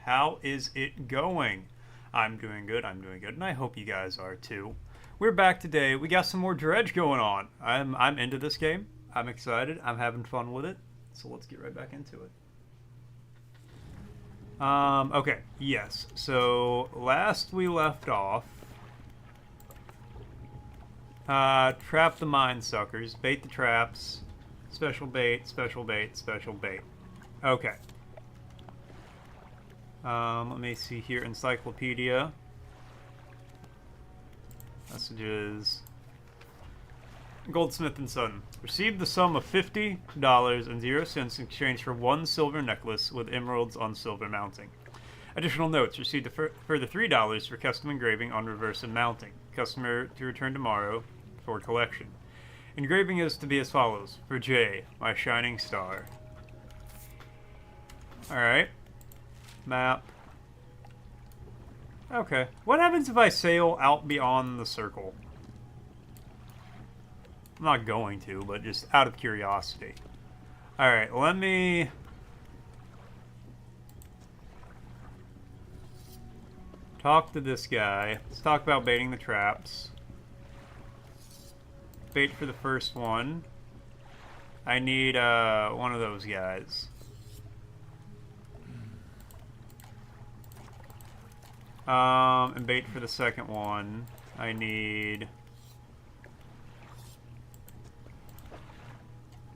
How is it going? I'm doing good, and I hope you guys are too. We're back today. We got some more dredge going on. I'm into this game. I'm excited. I'm having fun with it. So let's get right back into it. Okay, yes. So last we left off, trap the mine suckers, bait the traps, special bait, special bait, special bait. Okay. Let me see here. Encyclopedia. Messages. Goldsmith and Son. Received the sum of $50.00 in exchange for one silver necklace with emeralds on silver mounting. Additional notes. Received a further $3 for custom engraving on reverse and mounting. Customer to return tomorrow for collection. Engraving is to be as follows. For J, my shining star. Alright. Map. Okay. What happens if I sail out beyond the circle? I'm not going to, but just out of curiosity. Alright, let me... talk to this guy. Let's talk about baiting the traps. Bait for the first one. I need one of those guys. And bait for the second one. I need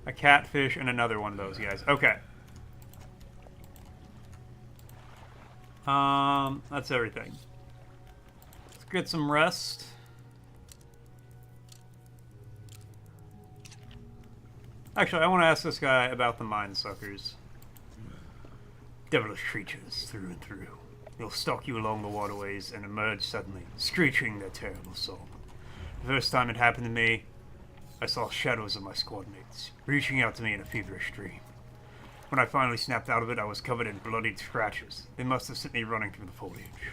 a catfish and another one of those guys. Okay. That's everything. Let's get some rest. Actually, I want to ask this guy about the mine suckers. Devilish creatures through and through. They'll stalk you along the waterways and emerge suddenly, screeching their terrible song. The first time it happened to me, I saw shadows of my squad mates, reaching out to me in a feverish dream. When I finally snapped out of it, I was covered in bloodied scratches. They must have sent me running through the foliage.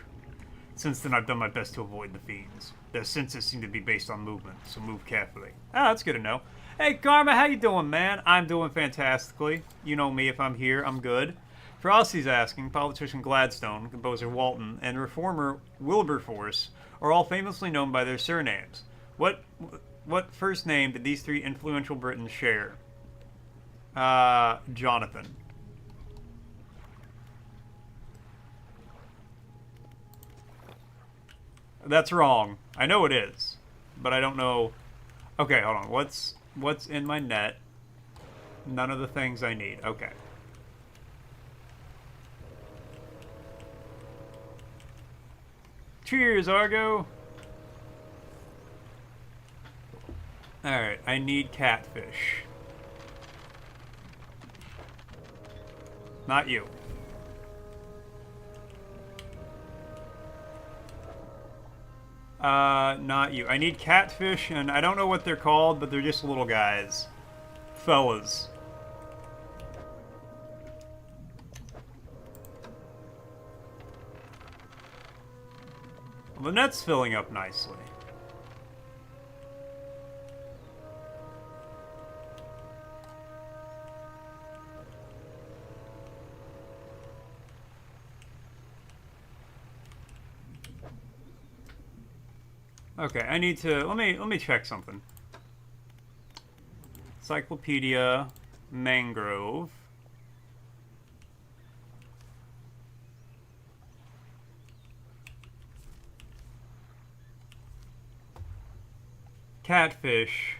Since then, I've done my best to avoid the fiends. Their senses seem to be based on movement, so move carefully. Ah, that's good to know. Hey, Karma, how you doing, man? I'm doing fantastically. You know me, if I'm here, I'm good. Frosty's asking, politician Gladstone, composer Walton, and reformer Wilberforce are all famously known by their surnames. What first name did these three influential Britons share? Jonathan. That's wrong. I know it is, but I don't know. Okay, hold on. What's in my net? None of the things I need. Okay. Cheers, Argo! Alright, I need catfish. Not you. Not you. I need catfish, and I don't know what they're called, but they're just little guys. Fellas. Well, the net's filling up nicely. Okay, I need to let me check something. Encyclopedia, mangrove. Catfish.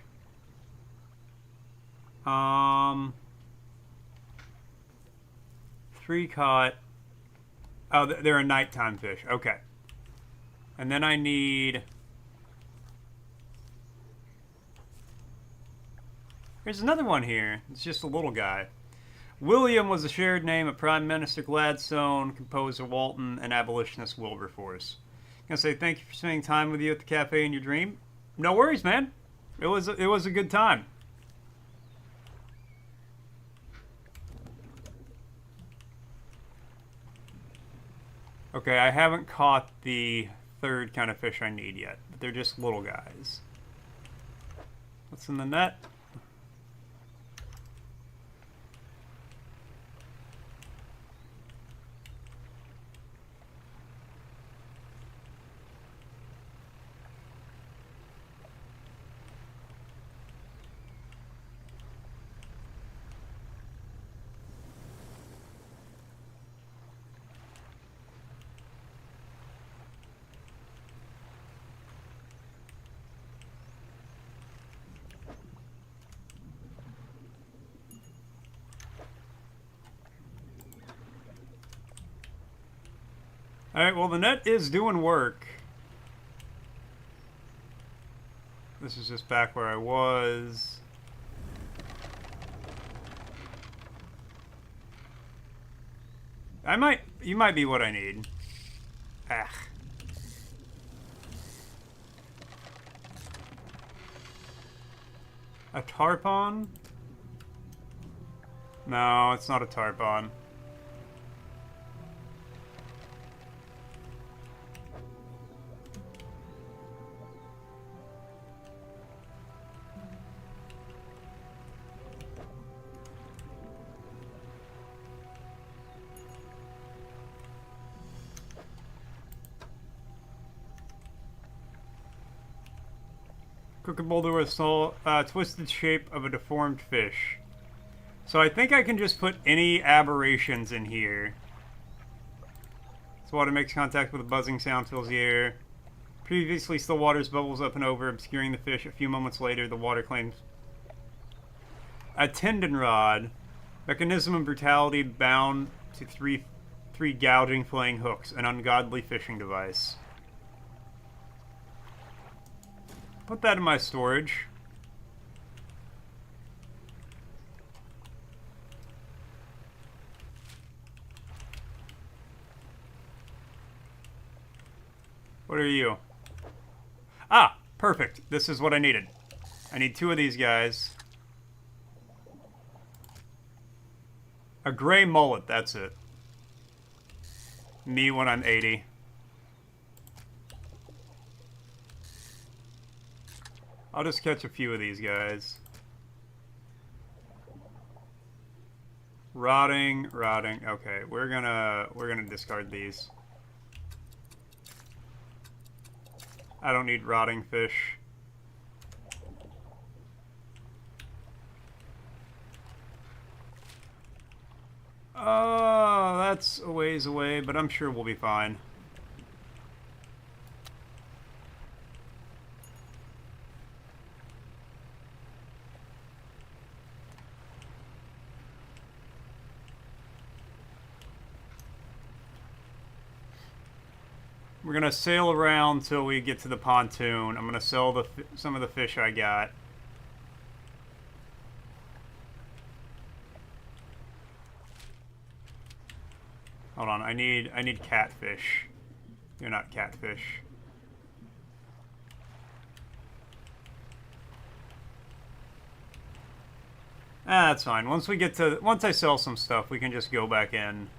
Three caught. Oh, they're a nighttime fish. Okay. And then I need... There's another one here. It's just a little guy. William was a shared name of Prime Minister Gladstone, composer Walton, and abolitionist Wilberforce. I'm gonna say thank you for spending time with you at the cafe in your dream. No worries, man. It was a good time. Okay, I haven't caught the third kind of fish I need yet, but they're just little guys. What's in the net? Alright, well the net is doing work. This is just back where I was. You might be what I need. Ah. A tarpon? No, it's not a tarpon. Crooked boulder with twisted shape of a deformed fish. So I think I can just put any aberrations in here. As water makes contact with a buzzing sound, fills the air. Previously still waters bubbles up and over, obscuring the fish. A few moments later, the water claims a tendon rod. Mechanism and brutality bound to three gouging flaying hooks. An ungodly fishing device. Put that in my storage. What are you? Ah, perfect. This is what I needed. I need 2 of these guys. A gray mullet, that's it. Me when I'm 80. I'll just catch a few of these guys. Rotting. Okay, we're gonna discard these. I don't need rotting fish. Oh, that's a ways away, but I'm sure we'll be fine. We're gonna sail around till we get to the pontoon. I'm gonna sell some of the fish I got. Hold on, I need catfish. You're not catfish. Ah, that's fine. Once I sell some stuff, we can just go back in.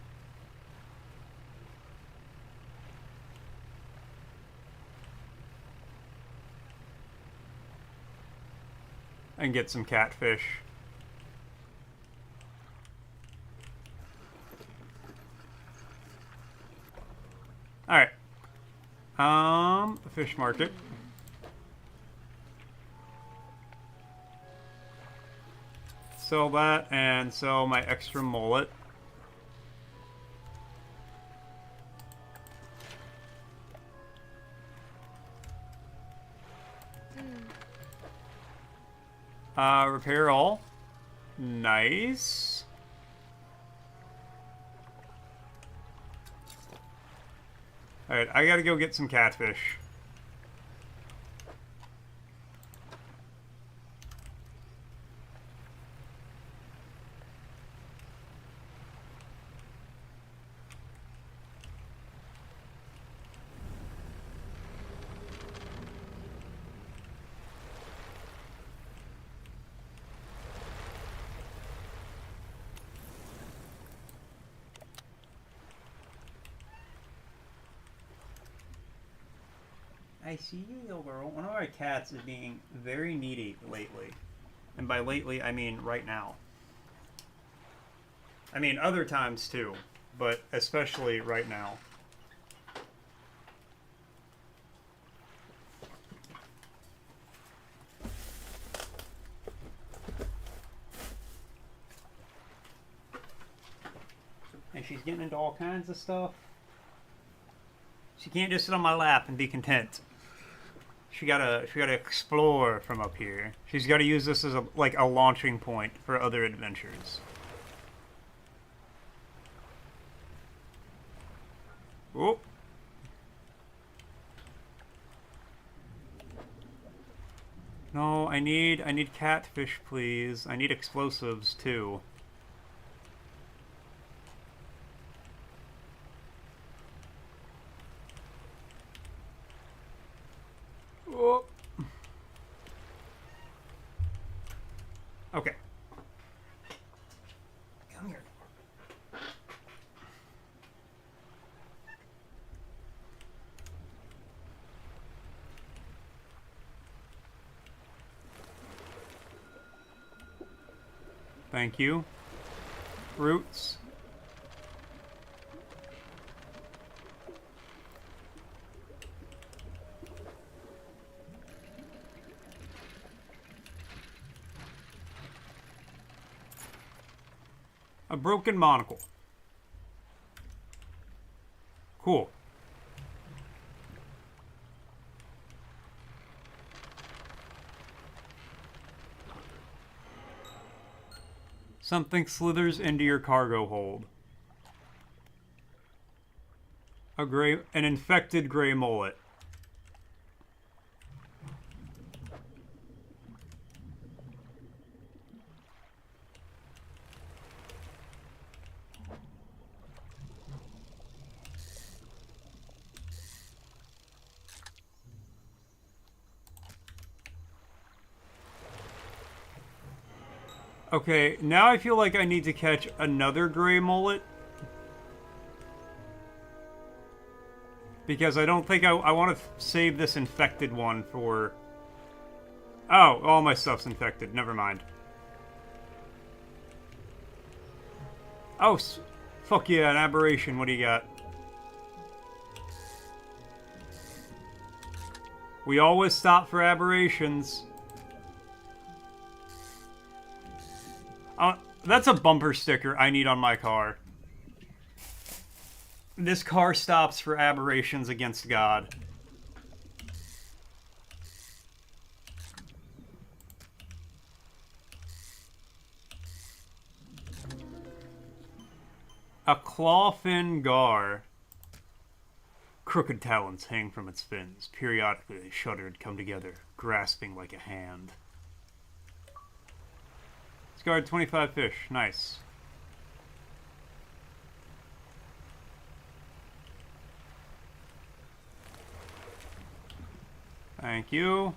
And get some catfish. Alright. The fish market. Sell that and sell my extra mullet. Repair all. Nice. Alright, I gotta go get some catfish. I see you, little girl. One of our cats is being very needy lately. And by lately, I mean right now. I mean other times too, but especially right now. And she's getting into all kinds of stuff. She can't just sit on my lap and be content. She gotta explore from up here. She's gotta use this as a launching point for other adventures. Oh, No, I need catfish, please. I need explosives too. Oh. Okay. Come here. Thank you. Roots. A broken monocle. Cool. Something slithers into your cargo hold. An infected gray mullet. Okay, now I feel like I need to catch another gray mullet. Because I don't think I want to save this infected one for... Oh, all my stuff's infected. Never mind. Oh, fuck yeah, an aberration. What do you got? We always stop for aberrations. That's a bumper sticker I need on my car. This car stops for aberrations against God. A clawfin gar. Crooked talons hang from its fins. Periodically they shudder and come together, grasping like a hand. Discard 25 fish. Nice. Thank you.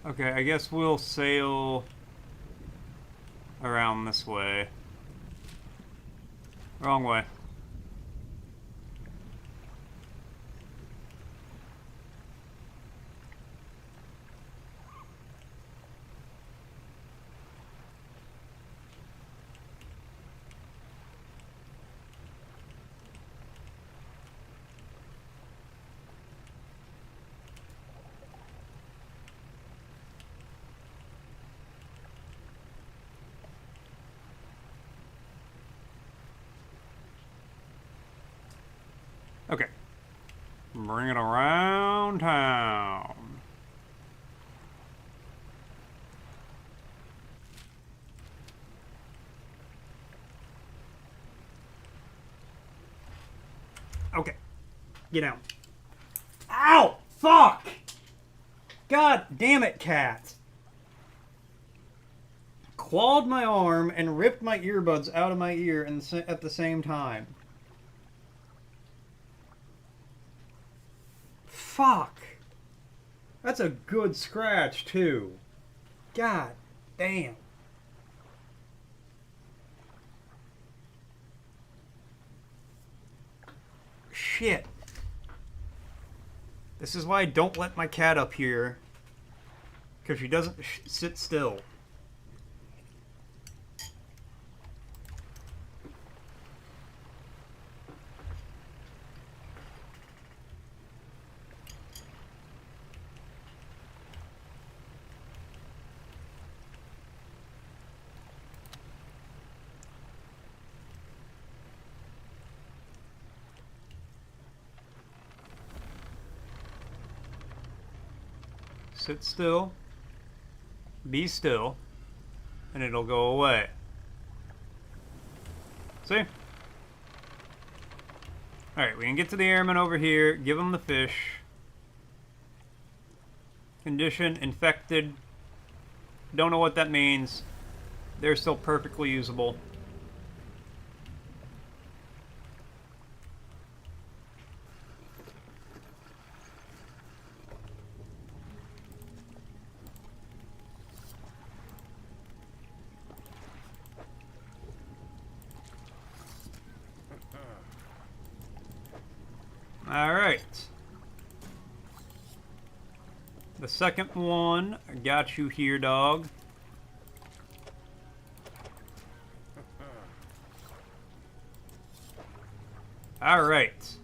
Okay, I guess we'll sail around this way. Wrong way. Okay. Bring it around town. Okay. Get down. Ow! Fuck! God damn it, cat. Clawed my arm and ripped my earbuds out of my ear at the same time. Fuck. That's a good scratch, too. God damn. Shit. This is why I don't let my cat up here. Because she doesn't sit still. Sit still. Be still. And it'll go away. See? Alright, we can get to the airman over here. Give him the fish. Condition, infected. Don't know what that means. They're still perfectly usable. Alright. The second one, I got you here, dog. Alright.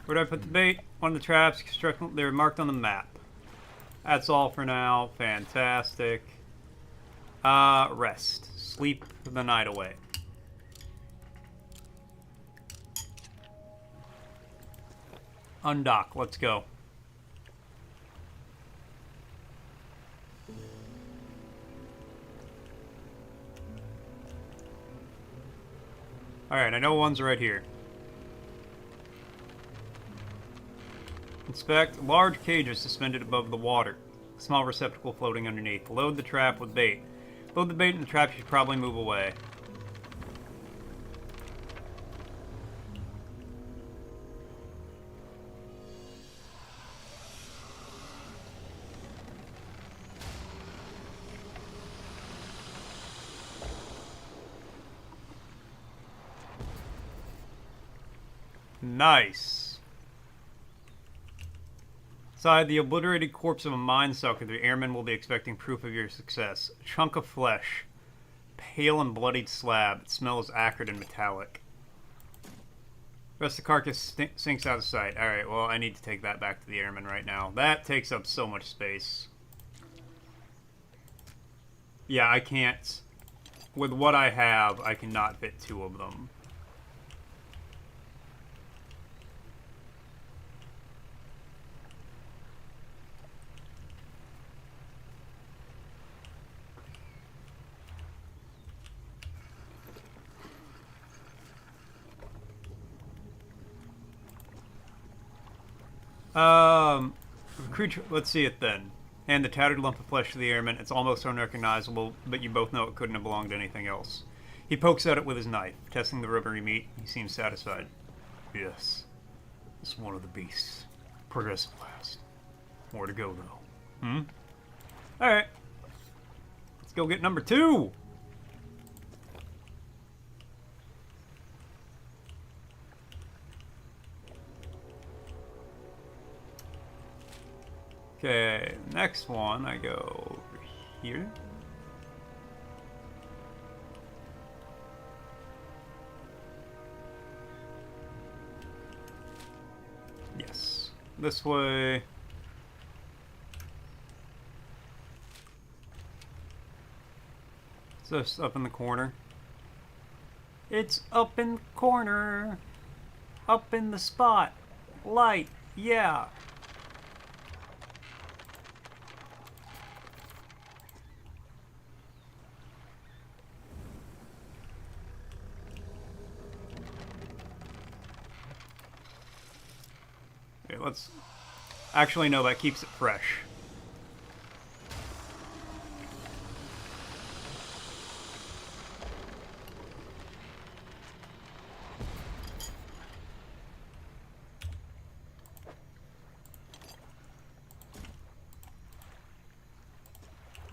Where do I put the bait? One of the traps, they're marked on the map. That's all for now. Fantastic. Rest. Sleep the night away. Undock. Let's go. Alright, I know one's right here. Inspect. Large cages suspended above the water. Small receptacle floating underneath. Load the trap with bait. Load the bait and the trap should probably move away. Nice. Inside the obliterated corpse of a mine sucker, the airmen will be expecting proof of your success. A chunk of flesh. Pale and bloodied slab. It smells acrid and metallic. The rest of the carcass sinks out of sight. Alright, well, I need to take that back to the airmen right now. That takes up so much space. Yeah, I can't. With what I have, I cannot fit two of them. Creature, let's see it then. And the tattered lump of flesh to the airman. It's almost unrecognizable, but you both know it couldn't have belonged to anything else. He pokes at it with his knife, testing the rubbery meat. He seems satisfied. Yes, it's one of the beasts. Progressive blast. More to go, though. Alright. Let's go get number 2! Okay, next one, I go over here. Yes, this way. It's just up in the corner. It's up in the corner. Up in the spot. Light, yeah. Let's actually no, that keeps it fresh.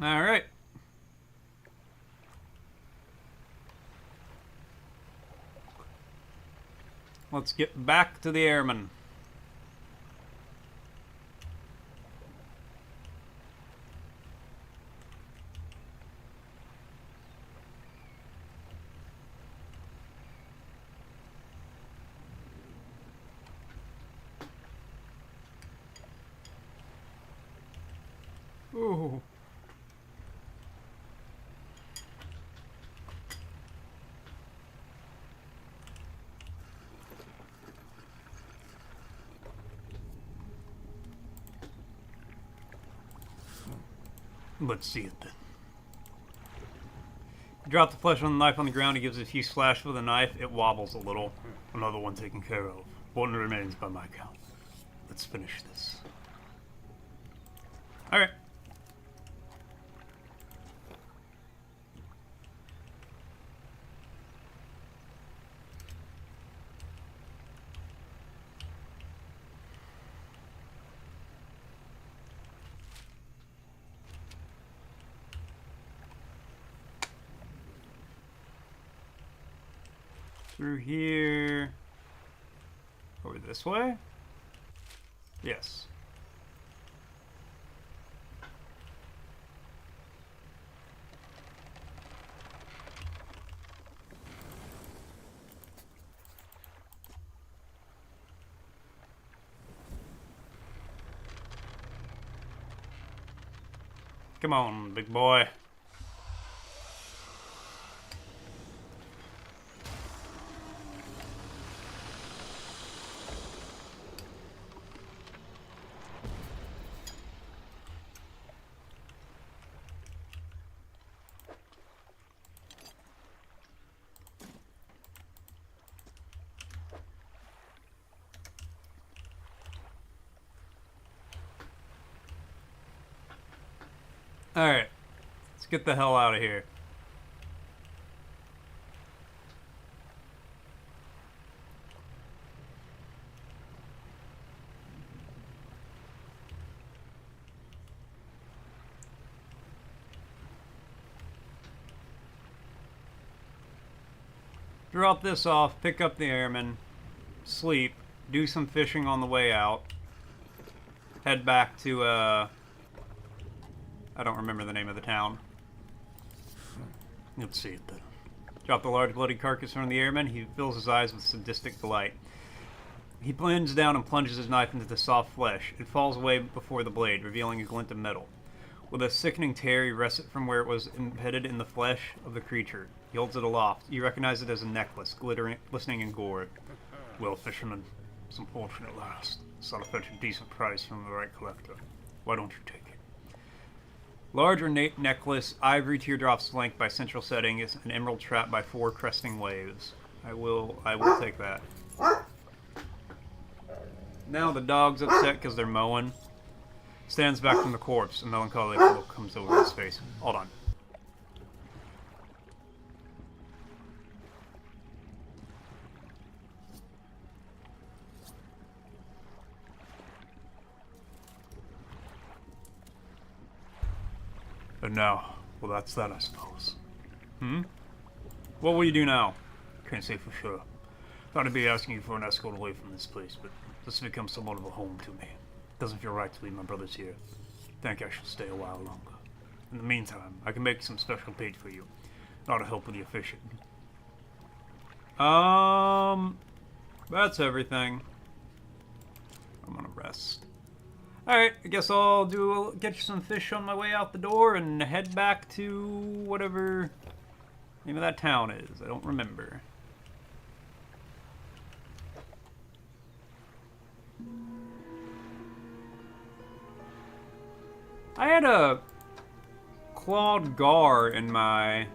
All right. Let's get back to the airmen. Ooh. Let's see it then. Drop the flesh on the knife on the ground. He gives it a few slashes with a knife. It wobbles a little. Another one taken care of. One remains by my count. Let's finish this. Alright. Through here. Over this way? Yes. Come on, big boy. Alright. Let's get the hell out of here. Drop this off, pick up the airman, sleep, do some fishing on the way out, head back to, I don't remember the name of the town. Let's see it then. Drop the large bloody carcass from the airman. He fills his eyes with sadistic delight. He bends down and plunges his knife into the soft flesh. It falls away before the blade, revealing a glint of metal. With a sickening tear, he wrests it from where it was embedded in the flesh of the creature. He holds it aloft. You recognize it as a necklace, glistening in gore. Well, fisherman, it's unfortunate at last. It's not a fetch a decent price from the right collector. Why don't you take it? Large ornate necklace, ivory teardrops flanked by central setting, is an emerald trap by 4 cresting waves. I will take that. Now the dog's upset because they're mowing. Stands back from the corpse. A melancholy look comes over his face. Hold on. And now, well, that's that, I suppose. What will you do now? Can't say for sure. Thought I'd be asking you for an escort away from this place, but this has become somewhat of a home to me. Doesn't feel right to leave my brothers here. Think I should stay a while longer. In the meantime, I can make some special bait for you. Not to help with your fishing. That's everything. I'm gonna rest. Alright, I guess I'll get you some fish on my way out the door and head back to whatever name of that town is. I don't remember. I had a clawed gar in my...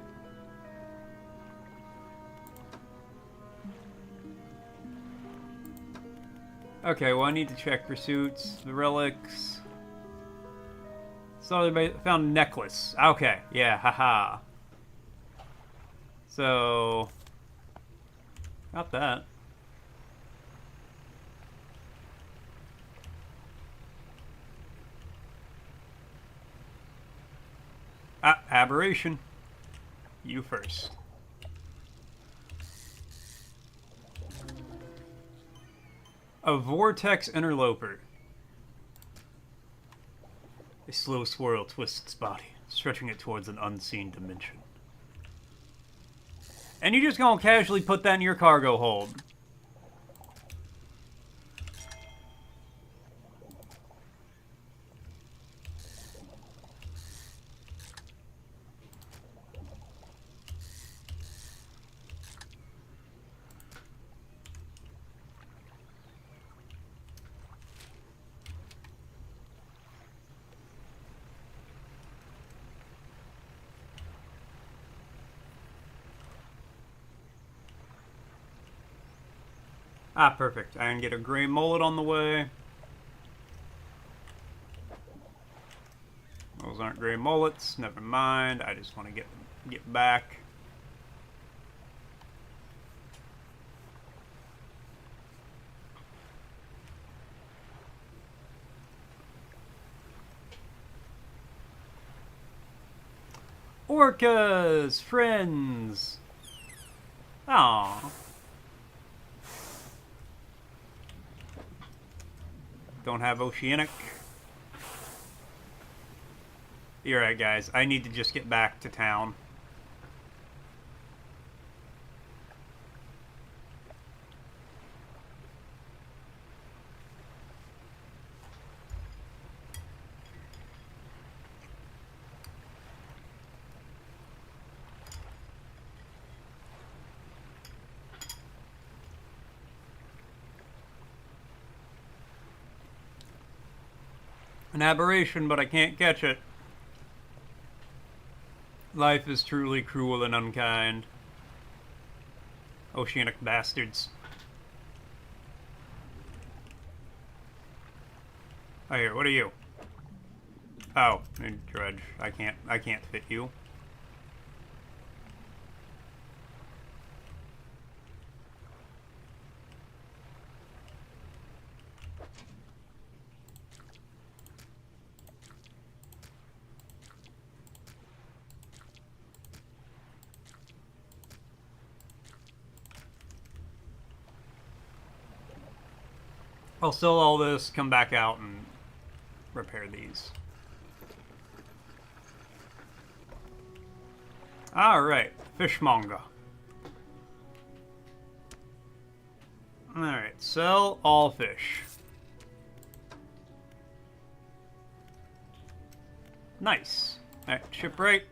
Okay, well I need to check pursuits, the relics. So they found a necklace. Okay, yeah, haha. So... got that. Aberration. You first. A vortex interloper. A slow swirl twists its body, stretching it towards an unseen dimension. And you just gonna casually put that in your cargo hold. Ah, perfect. I can get a gray mullet on the way. Those aren't gray mullets. Never mind. I just want to get back. Orcas! Friends! Aww. Don't have oceanic. You're right, guys. I need to just get back to town. An aberration, but I can't catch it. Life is truly cruel and unkind. Oceanic bastards. Oh, here, what are you? Oh, dredge. I can't fit you. I'll sell all this, come back out, and repair these. Alright, fishmonger. Alright, sell all fish. Nice. Alright, shipwright.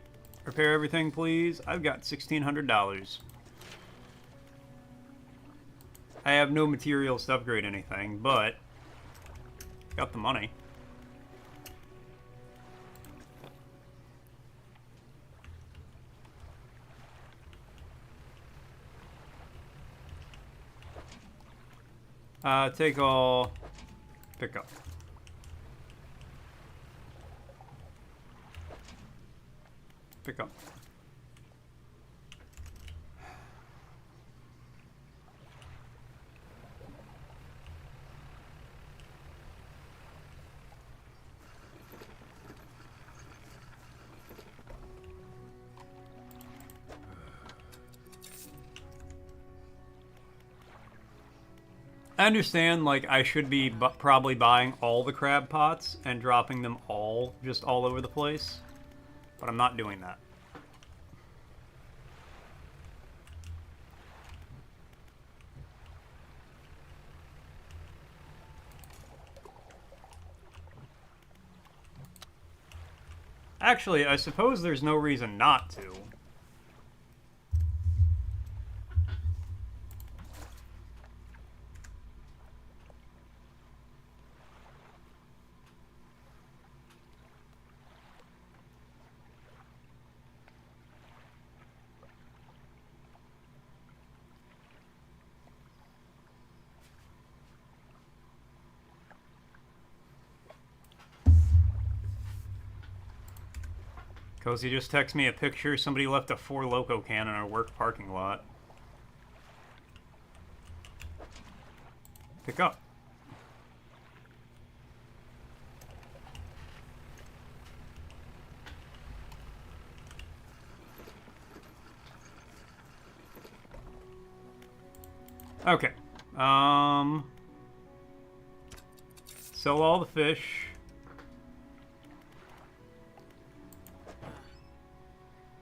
Repair everything, please. I've got $1,600. I have no materials to upgrade anything, but got the money. Take all, pick up. Pick up. I understand, like, I should be probably buying all the crab pots and dropping them all just all over the place, but I'm not doing that. Actually, I suppose there's no reason not to. Cozy just texted me a picture. Somebody left a 4 Loco can in our work parking lot. Pick up. Okay. Sell all the fish.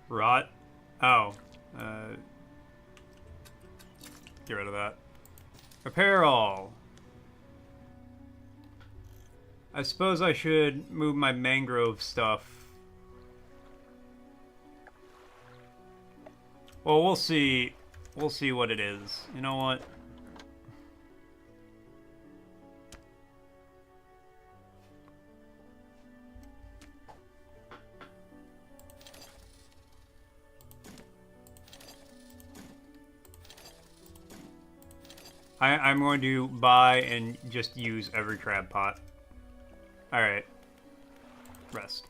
Rot. Oh. Get rid of that. Repair all. I suppose I should move my mangrove stuff. Well, we'll see. We'll see what it is. You know what? I'm going to buy and just use every crab pot. Alright. Rest.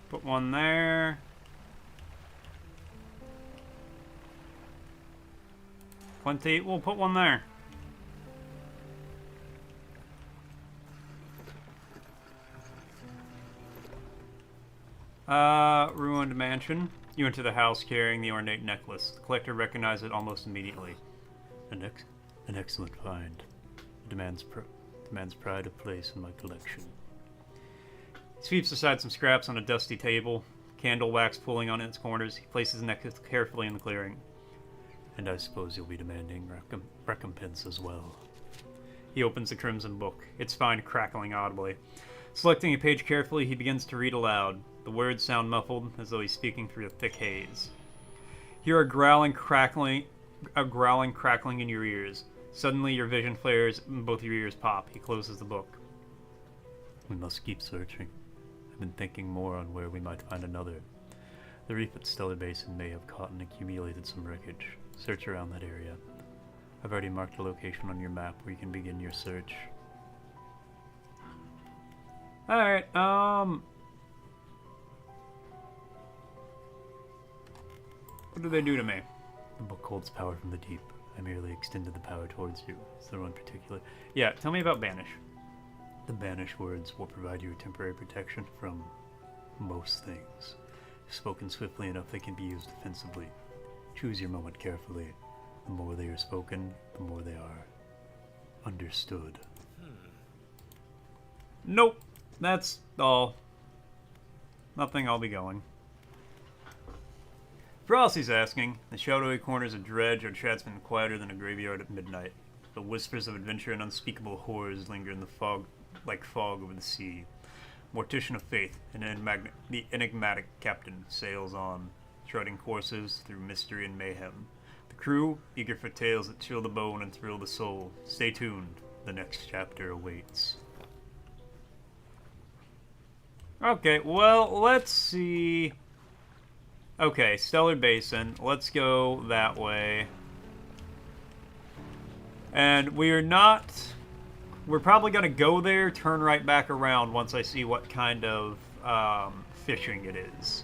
Put one there. Plenty. We'll put one there. Ruined mansion. You enter the house carrying the ornate necklace. The collector recognized it almost immediately. An excellent find. It demands pride of place in my collection. He sweeps aside some scraps on a dusty table, candle wax pulling on its corners. He places the necklace carefully in the clearing. And I suppose you'll be demanding recompense as well. He opens the crimson book, its spine crackling audibly. Selecting a page carefully, he begins to read aloud. The words sound muffled, as though he's speaking through a thick haze. Hear a growling crackling in your ears. Suddenly your vision flares and both your ears pop. He closes the book. We must keep searching. I've been thinking more on where we might find another. The reef at Stellar Basin may have caught and accumulated some wreckage. Search around that area. I've already marked a location on your map where you can begin your search. Alright, what do they do to me? The book holds power from the deep. I merely extended the power towards you. Is there one particular? Yeah, tell me about Banish. The Banish words will provide you a temporary protection from most things. If spoken swiftly enough, they can be used defensively. Choose your moment carefully. The more they are spoken, the more they are understood. Nope. That's all. Nothing, I'll be going. Frosty's asking. The shadowy corners of Dredge are Chatsman quieter than a graveyard at midnight. The whispers of adventure and unspeakable horrors linger in the fog, like fog over the sea. Mortician of Faith, the enigmatic captain, sails on, treading courses through mystery and mayhem. The crew, eager for tales that chill the bone and thrill the soul. Stay tuned. The next chapter awaits. Okay, well, let's see. Okay, Stellar Basin. Let's go that way. And we're probably going to go there, turn right back around once I see what kind of fishing it is.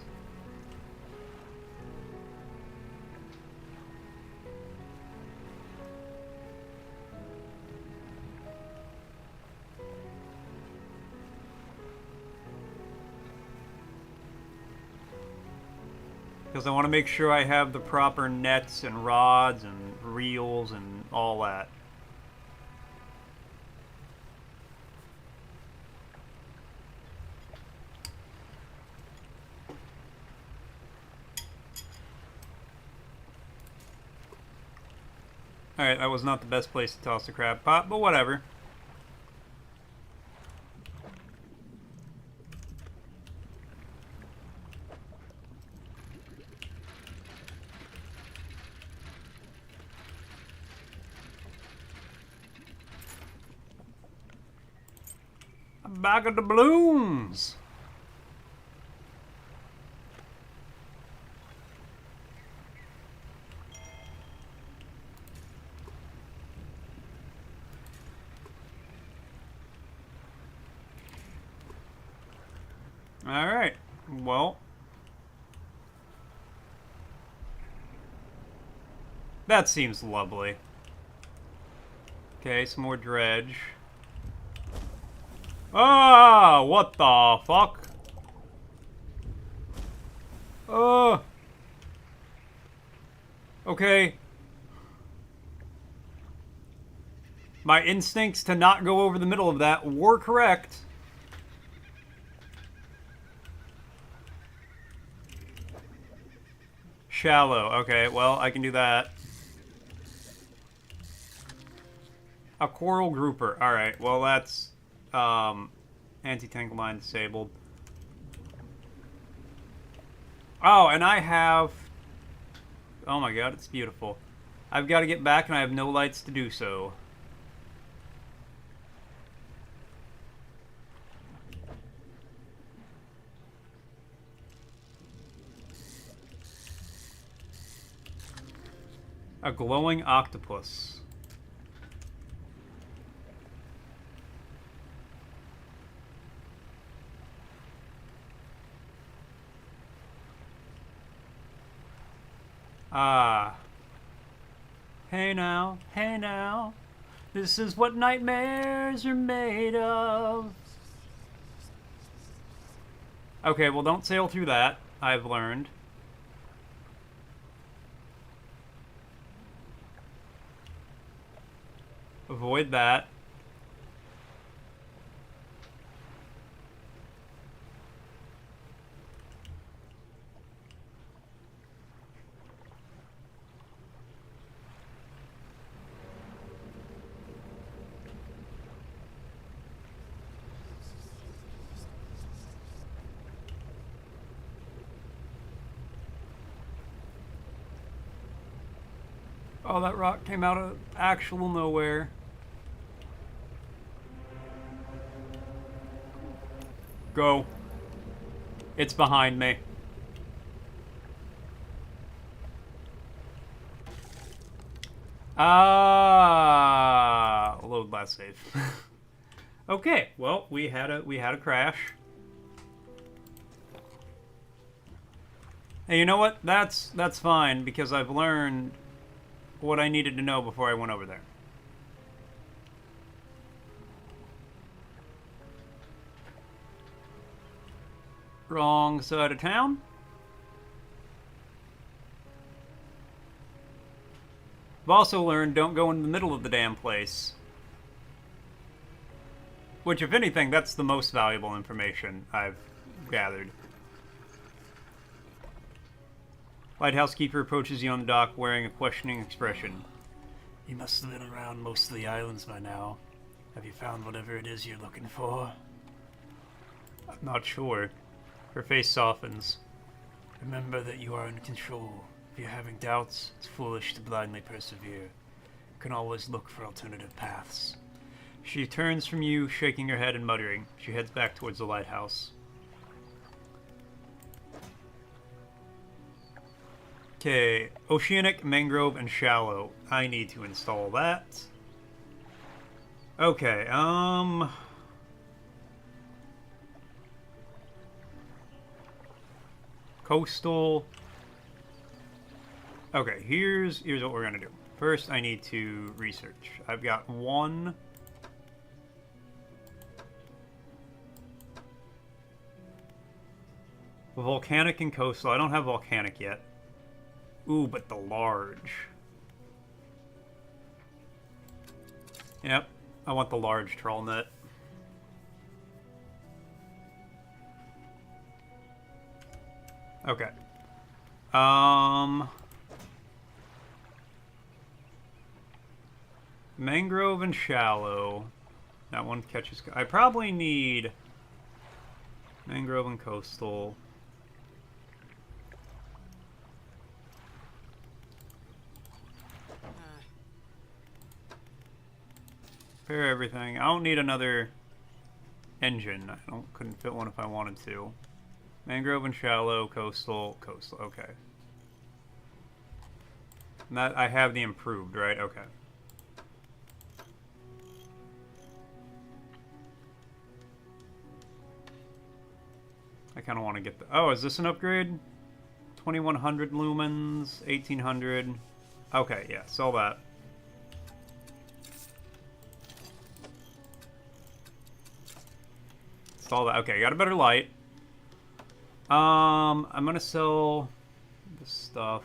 Because I want to make sure I have the proper nets and rods and reels and all that. Alright, that was not the best place to toss the crab pot, but whatever. Back of the balloons. All right. Well, that seems lovely. Okay, some more dredge. Ah, what the fuck? Okay. My instincts to not go over the middle of that were correct. Shallow. Okay, well, I can do that. A coral grouper. Alright, well, that's anti-tangle mine disabled. Oh, and I have... Oh my god, it's beautiful. I've got to get back and I have no lights to do so. A glowing octopus. Ah. Hey now, this is what nightmares are made of. Okay, well don't sail through that, I've learned. Avoid that. Oh, that rock came out of actual nowhere. Go. It's behind me. Load last save. Okay, well, we had a crash. Hey, you know what? That's fine because I've learned what I needed to know before I went over there. Wrong side of town. I've also learned don't go in the middle of the damn place. Which, if anything, that's the most valuable information I've gathered. Lighthouse keeper approaches you on the dock wearing a questioning expression. You must have been around most of the islands by now. Have you found whatever it is you're looking for? I'm not sure. Her face softens. Remember that you are in control. If you're having doubts, it's foolish to blindly persevere. You can always look for alternative paths. She turns from you, shaking her head and muttering. She heads back towards the lighthouse. Okay, Oceanic, Mangrove, and Shallow. I need to install that. Okay, Coastal. Okay, here's what we're gonna do. First, I need to research. I've got one. Volcanic and coastal. I don't have volcanic yet. Ooh, but the large. Yep, I want the large trawl net. Okay. Mangrove and shallow. That one catches... I probably need mangrove and coastal. Repair everything. I don't need another engine. I couldn't fit one if I wanted to. Mangrove and shallow, coastal, coastal. Okay. And that I have the improved, right? Okay. I kind of want to get the... Oh, is this an upgrade? 2100 lumens, 1800. Okay, yeah, sell that. Sell that. Okay, got a better light. I'm gonna sell this stuff.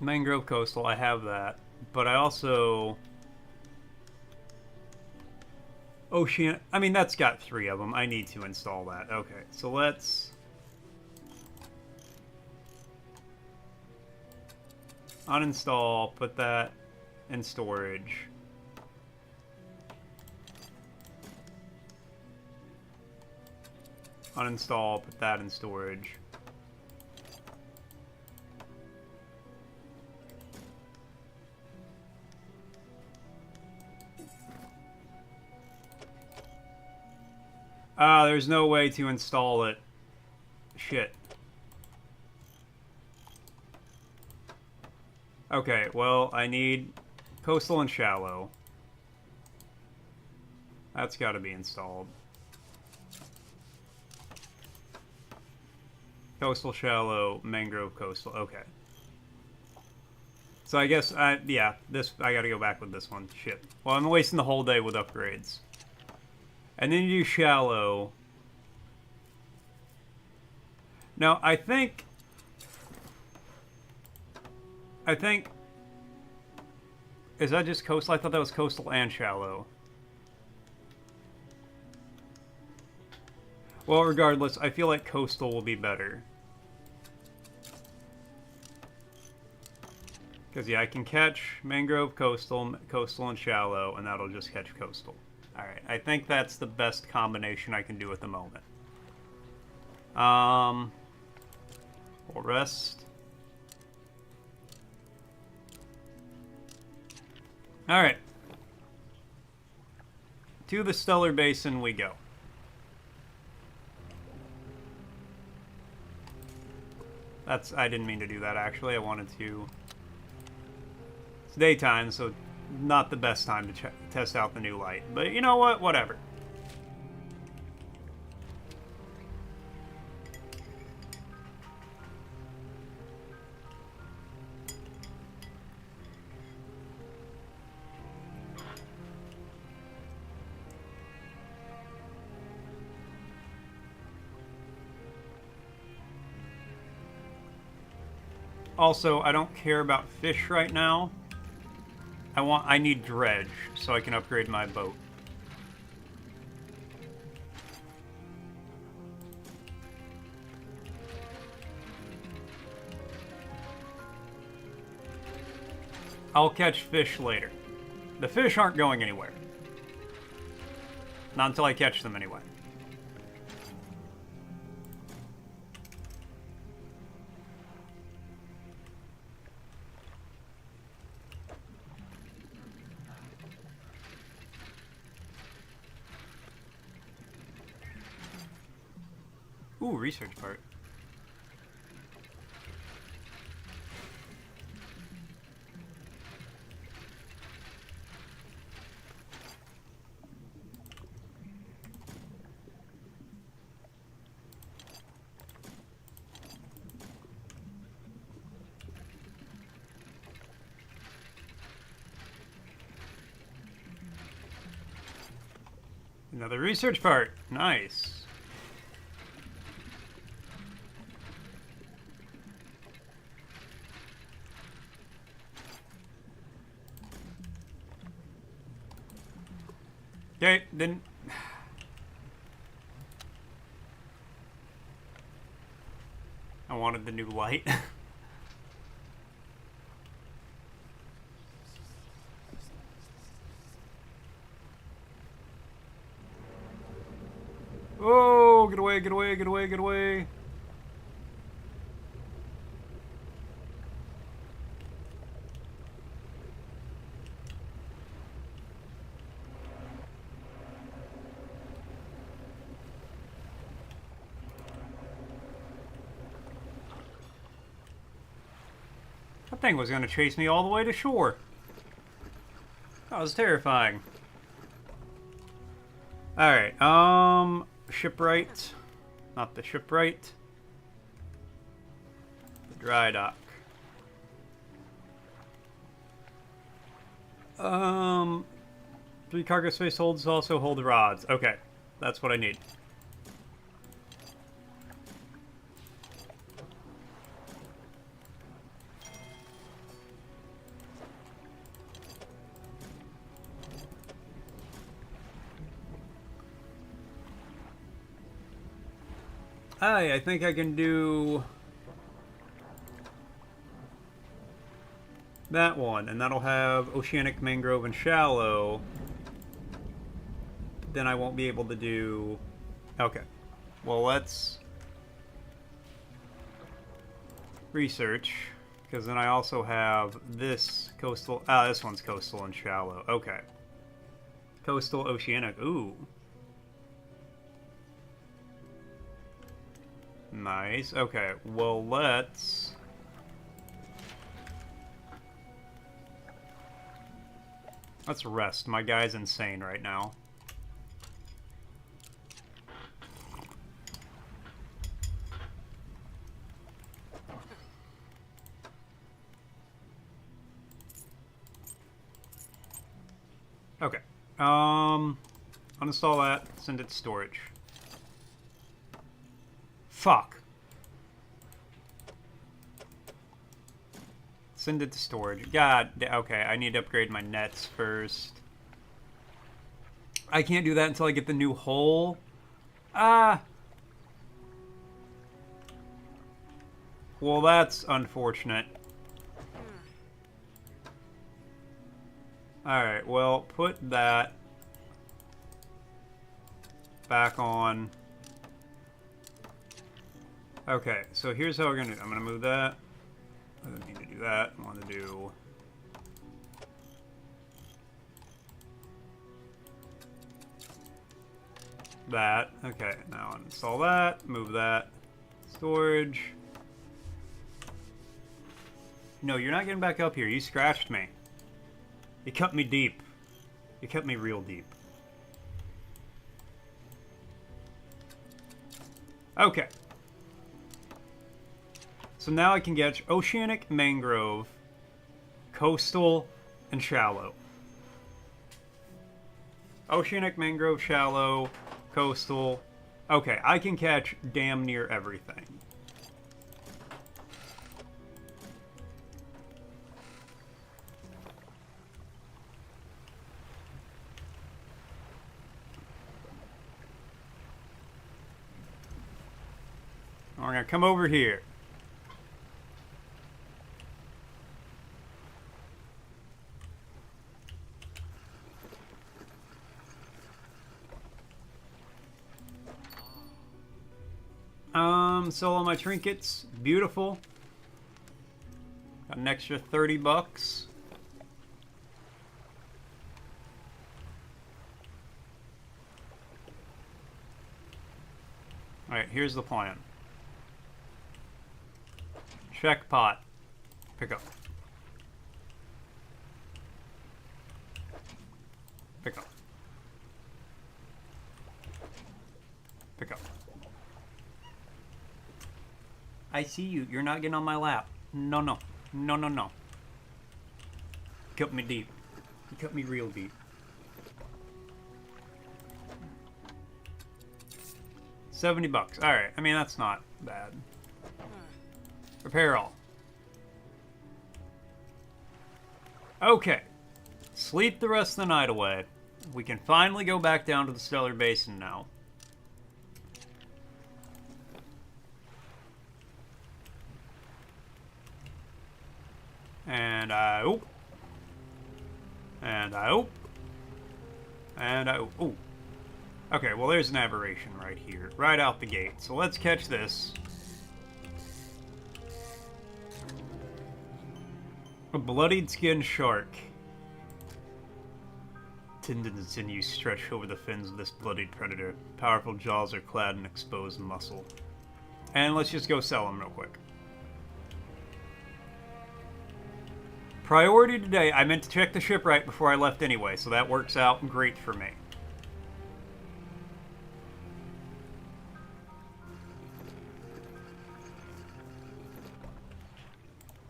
Mangrove Coastal, I have that. But I also... Ocean... I mean, that's got 3 of them. I need to install that. Okay, so let's... uninstall, put that in storage. Uninstall, put that in storage. There's no way to install it. Shit. Okay, well, I need coastal and shallow. That's got to be installed. Coastal, shallow, mangrove, coastal. Okay. So I guess, yeah, this, I gotta go back with this one. Shit. Well, I'm wasting the whole day with upgrades. And then you do shallow. Now, I think... Is that just coastal? I thought that was coastal and shallow. Well, regardless, I feel like coastal will be better. Because, yeah, I can catch mangrove, coastal, and shallow, and that'll just catch coastal. Alright, I think that's the best combination I can do at the moment. We'll rest. Alright. To the Stellar Basin we go. I didn't mean to do that, actually. I wanted to... It's daytime, so not the best time to test out the new light. But you know what? Whatever. Also, I don't care about fish right now. I need dredge so I can upgrade my boat. I'll catch fish later. The fish aren't going anywhere. Not until I catch them anyway. Ooh, research part. Another research part. Nice. Okay, then... I wanted the new light. Oh, get away, get away, get away, get away. That thing was going to chase me all the way to shore. That was terrifying. Alright, shipwright. Not the shipwright. The dry dock. 3 cargo space holds also hold rods. Okay, that's what I need. I think I can do... that one, and that'll have oceanic, mangrove, and shallow. Then I won't be able to do... Okay. Well, let's research, because then I also have this coastal... Ah, this one's coastal and shallow. Okay. Coastal, oceanic. Ooh. Nice. Okay, well, let's... Let's rest. My guy's insane right now. Okay. Uninstall that. Send it to storage. Fuck. Send it to storage. God. Okay, I need to upgrade my nets first. I can't do that until I get the new hole. Ah. Well, that's unfortunate. Alright, well, put that back on. Okay, so here's how we're gonna do it. I'm gonna move that. I don't need to do that. I want to do... that. Okay, now install that. Move that. Storage. No, you're not getting back up here. You scratched me. You cut me deep. You cut me real deep. Okay. So now I can get oceanic, mangrove, coastal, and shallow. Oceanic, mangrove, shallow, coastal. Okay, I can catch damn near everything. We're gonna come over here. Sell all my trinkets. Beautiful. Got an extra 30 bucks. Alright, here's the plan. Check pot. Pick up. Pick up. Pick up. I see you. You're not getting on my lap. No, no. No, no, no. You cut me deep. You cut me real deep. $70. Alright. I mean, that's not bad. Repair all. Okay. Sleep the rest of the night away. We can finally go back down to the Stellar Basin now. And I hope. And I hope. And I hope. Ooh. Okay, well there's an aberration right here. Right out the gate. So let's catch this. A bloodied skin shark. Tendons and sinews stretch over the fins of this bloodied predator. Powerful jaws are clad in exposed muscle. And let's just go sell them real quick. Priority today, I meant to check the shipwright before I left anyway, so that works out great for me.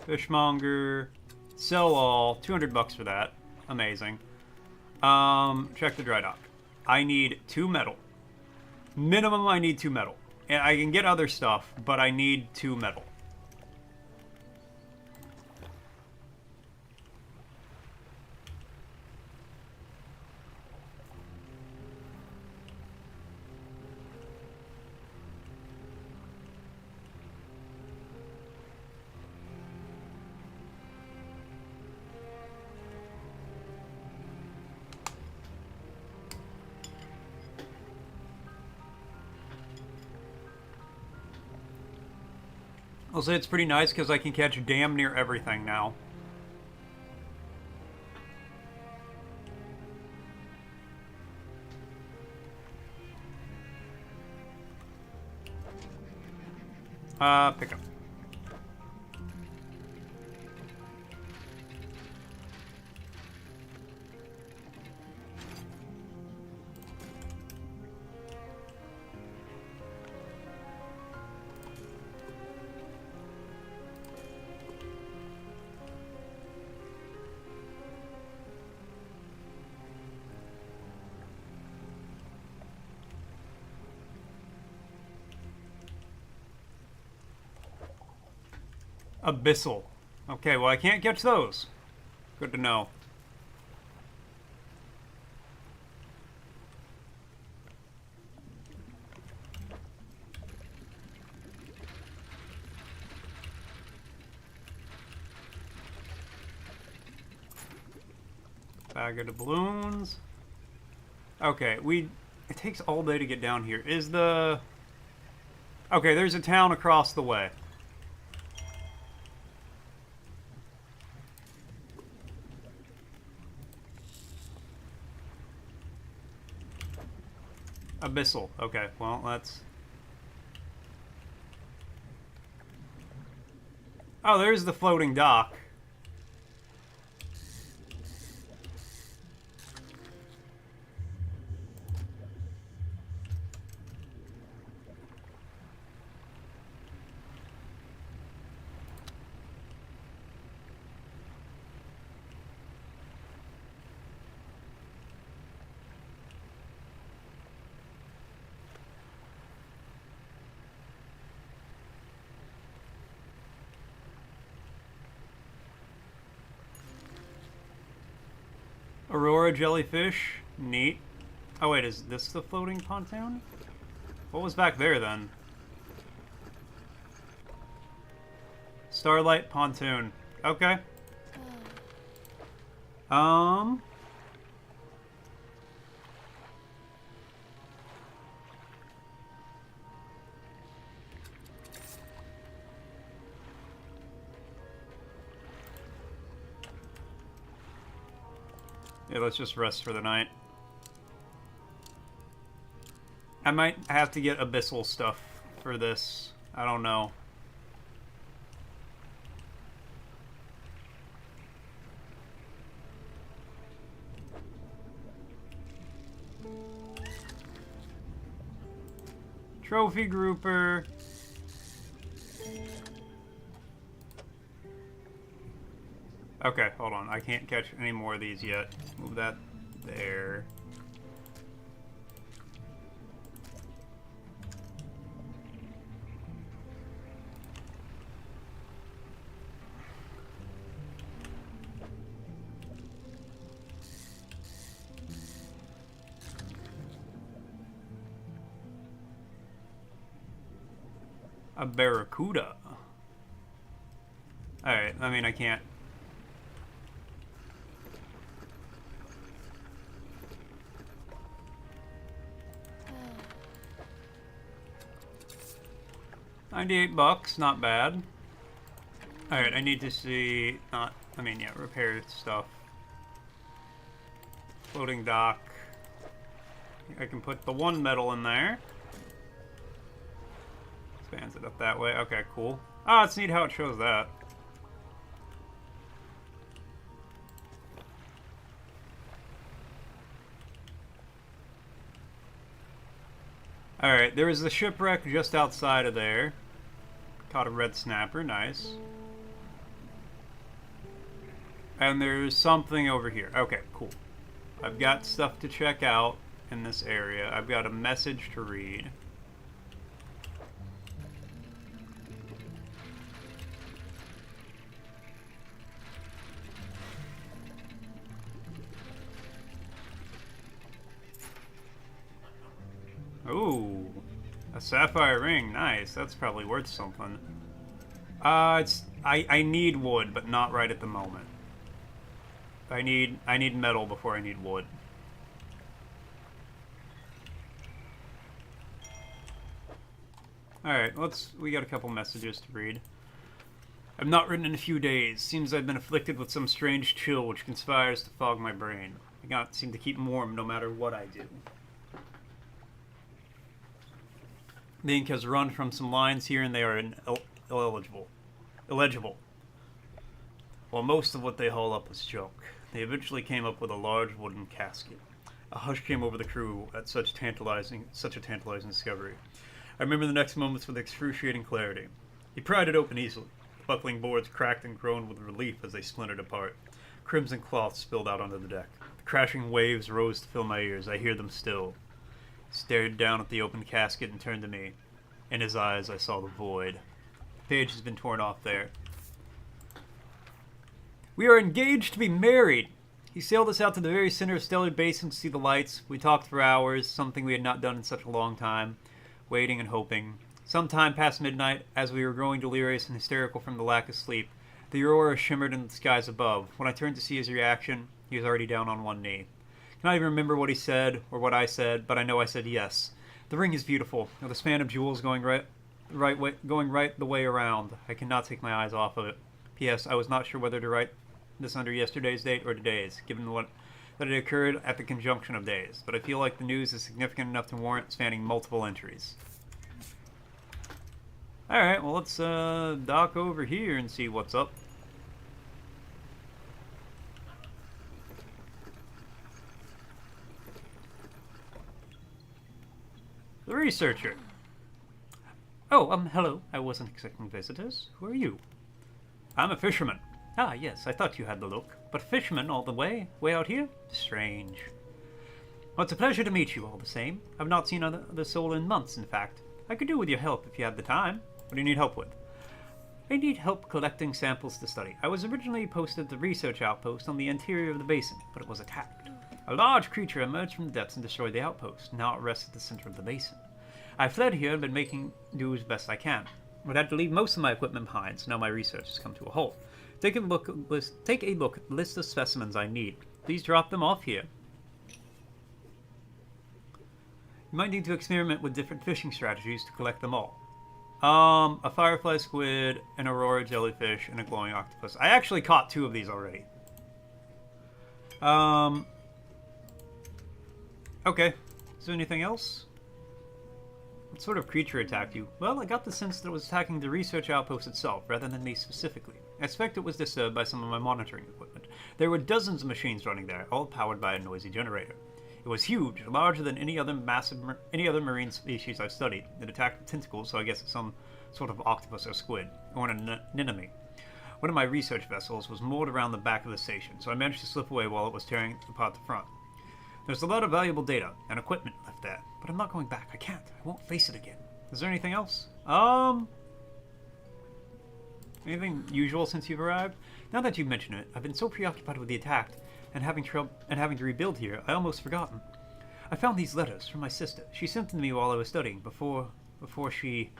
Fishmonger, sell all, 200 bucks for that. Amazing. Check the dry dock. I need 2 metal. Minimum I need 2 metal. And I can get other stuff, but I need 2 metal. I'll say it's pretty nice because I can catch damn near everything now. Pick up. Abyssal. Okay, well I can't catch those. Good to know. Bag of doubloons. Okay, it takes all day to get down here. Is the... Okay, there's a town across the way. Abyssal. Okay, well, that's... Oh, there's the floating dock. Aurora jellyfish. Neat. Oh wait, is this the floating pontoon? What was back there then? Starlight pontoon. Okay. Yeah, let's just rest for the night. I might have to get abyssal stuff for this. I don't know. Trophy grouper. Okay, hold on. I can't catch any more of these yet. Move that there. A barracuda. Alright, I mean, I can't. $98, not bad. Alright, I need to see, repair stuff. Floating dock. I can put the one metal in there. Expands it up that way. Okay, cool. Oh, it's neat how it shows that. Alright, there was the shipwreck just outside of there. Caught a red snapper, nice. And there's something over here. Okay, cool. I've got stuff to check out in this area. I've got a message to read. Ooh, a sapphire ring, nice. That's probably worth something. I need wood, but not right at the moment. I need metal before I need wood. All right, we got a couple messages to read. I've not written in a few days. Seems I've been afflicted with some strange chill which conspires to fog my brain. I can't seem to keep warm no matter what I do. The ink has run from some lines here and they are illegible. While most of what they haul up was junk, they eventually came up with a large wooden casket. A hush came over the crew at such a tantalizing discovery. I remember the next moments with excruciating clarity. He pried it open easily. The buckling boards cracked and groaned with relief as they splintered apart. Crimson cloth spilled out onto the deck. The crashing waves rose to fill my ears. I hear them still. He stared down at the open casket and turned to me. In his eyes, I saw the void. The page has been torn off there. We are engaged to be married. He sailed us out to the very center of Stellar Basin to see the lights. We talked for hours, something we had not done in such a long time, waiting and hoping. Sometime past midnight, as we were growing delirious and hysterical from the lack of sleep, the aurora shimmered in the skies above. When I turned to see his reaction, he was already down on one knee. I cannot even remember what he said or what I said, but I know I said yes. The ring is beautiful, with a span of jewels going right the way around. I cannot take my eyes off of it. P.S. I was not sure whether to write this under yesterday's date or today's, given that it occurred at the conjunction of days, but I feel like the news is significant enough to warrant spanning multiple entries. Alright, well let's dock over here and see what's up. The researcher. Oh, hello. I wasn't expecting visitors. Who are you? I'm a fisherman. Ah, yes, I thought you had the look. But fisherman all the way out here? Strange. Well, it's a pleasure to meet you all the same. I've not seen another soul in months, in fact. I could do with your help if you had the time. What do you need help with? I need help collecting samples to study. I was originally posted at the research outpost on the interior of the basin, but it was attacked. A large creature emerged from the depths and destroyed the outpost. Now it rests at the center of the basin. I fled here and been making do as best I can. But I had to leave most of my equipment behind, so now my research has come to a halt. Take a look at the list of specimens I need. Please drop them off here. You might need to experiment with different fishing strategies to collect them all. A firefly squid, an aurora jellyfish, and a glowing octopus. I actually caught 2 of these already. Okay. Is there anything else? What sort of creature attacked you? Well, I got the sense that it was attacking the research outpost itself, rather than me specifically. I expect it was disturbed by some of my monitoring equipment. There were dozens of machines running there, all powered by a noisy generator. It was huge, larger than any other marine species I've studied. It attacked with tentacles, so I guess it's some sort of octopus or squid, or an anemone. One of my research vessels was moored around the back of the station, so I managed to slip away while it was tearing apart the front. There's a lot of valuable data and equipment left there, but I'm not going back. I can't. I won't face it again. Is there anything else? Anything usual since you've arrived? Now that you mention it, I've been so preoccupied with the attack and having to rebuild here, I almost forgotten. I found these letters from my sister. She sent them to me while I was studying, before she...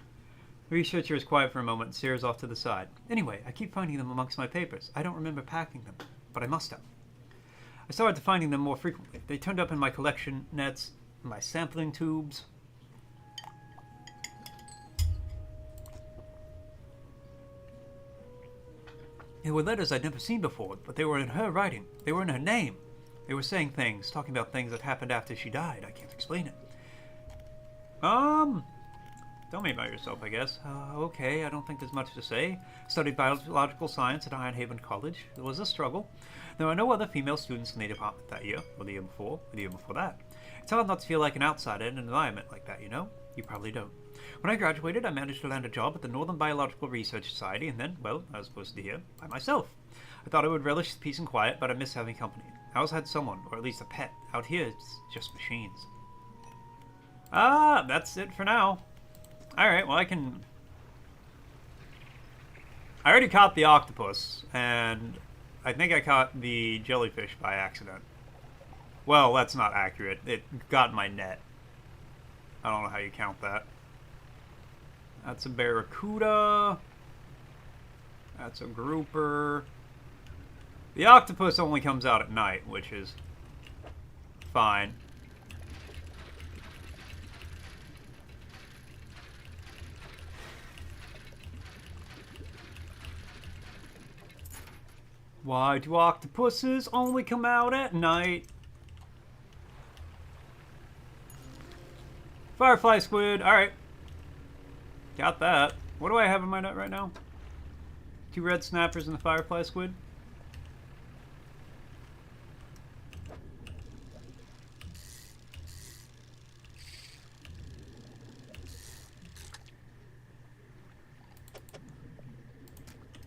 The researcher is quiet for a moment and stares off to the side. Anyway, I keep finding them amongst my papers. I don't remember packing them, but I must have. I started finding them more frequently. They turned up in my collection nets, my sampling tubes. They were letters I'd never seen before, but they were in her writing. They were in her name. They were saying things, talking about things that happened after she died. I can't explain it. Tell me about yourself, I guess. Okay, I don't think there's much to say. Studied biological science at Ironhaven College. It was a struggle. There were no other female students in the department that year, or the year before, or the year before that. It's hard not to feel like an outsider in an environment like that, you know? You probably don't. When I graduated, I managed to land a job at the Northern Biological Research Society, and then, well, I was posted here by myself. I thought I would relish the peace and quiet, but I miss having company. I always had someone, or at least a pet. Out here, it's just machines. That's it for now. Alright, well I already caught the octopus, and I think I caught the jellyfish by accident. Well, that's not accurate. It got in my net. I don't know how you count that. That's a barracuda. That's a grouper. The octopus only comes out at night, which is fine. Why do octopuses only come out at night? Firefly squid. Alright. Got that. What do I have in my net right now? 2 red snappers and the firefly squid.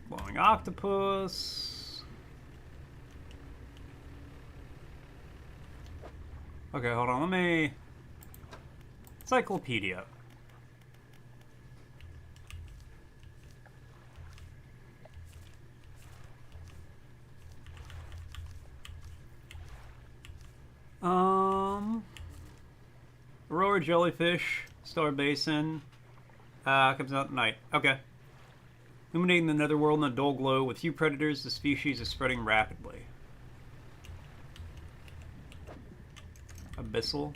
Glowing octopus. Okay, hold on. Let me... Encyclopedia. Aurora jellyfish, Star Basin, comes out at night. Okay. Illuminating the netherworld in a dull glow. With few predators, the species is spreading rapidly. Abyssal.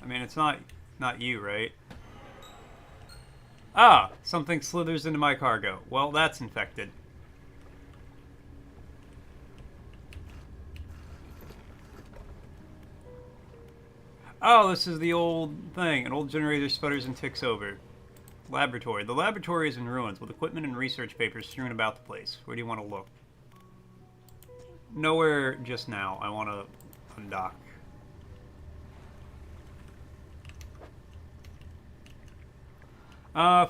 I mean, it's not you, right? Ah! Something slithers into my cargo. Well, that's infected. Oh, this is the old thing. An old generator sputters and ticks over. Laboratory. The laboratory is in ruins, with equipment and research papers strewn about the place. Where do you want to look? Nowhere just now. I want to undock.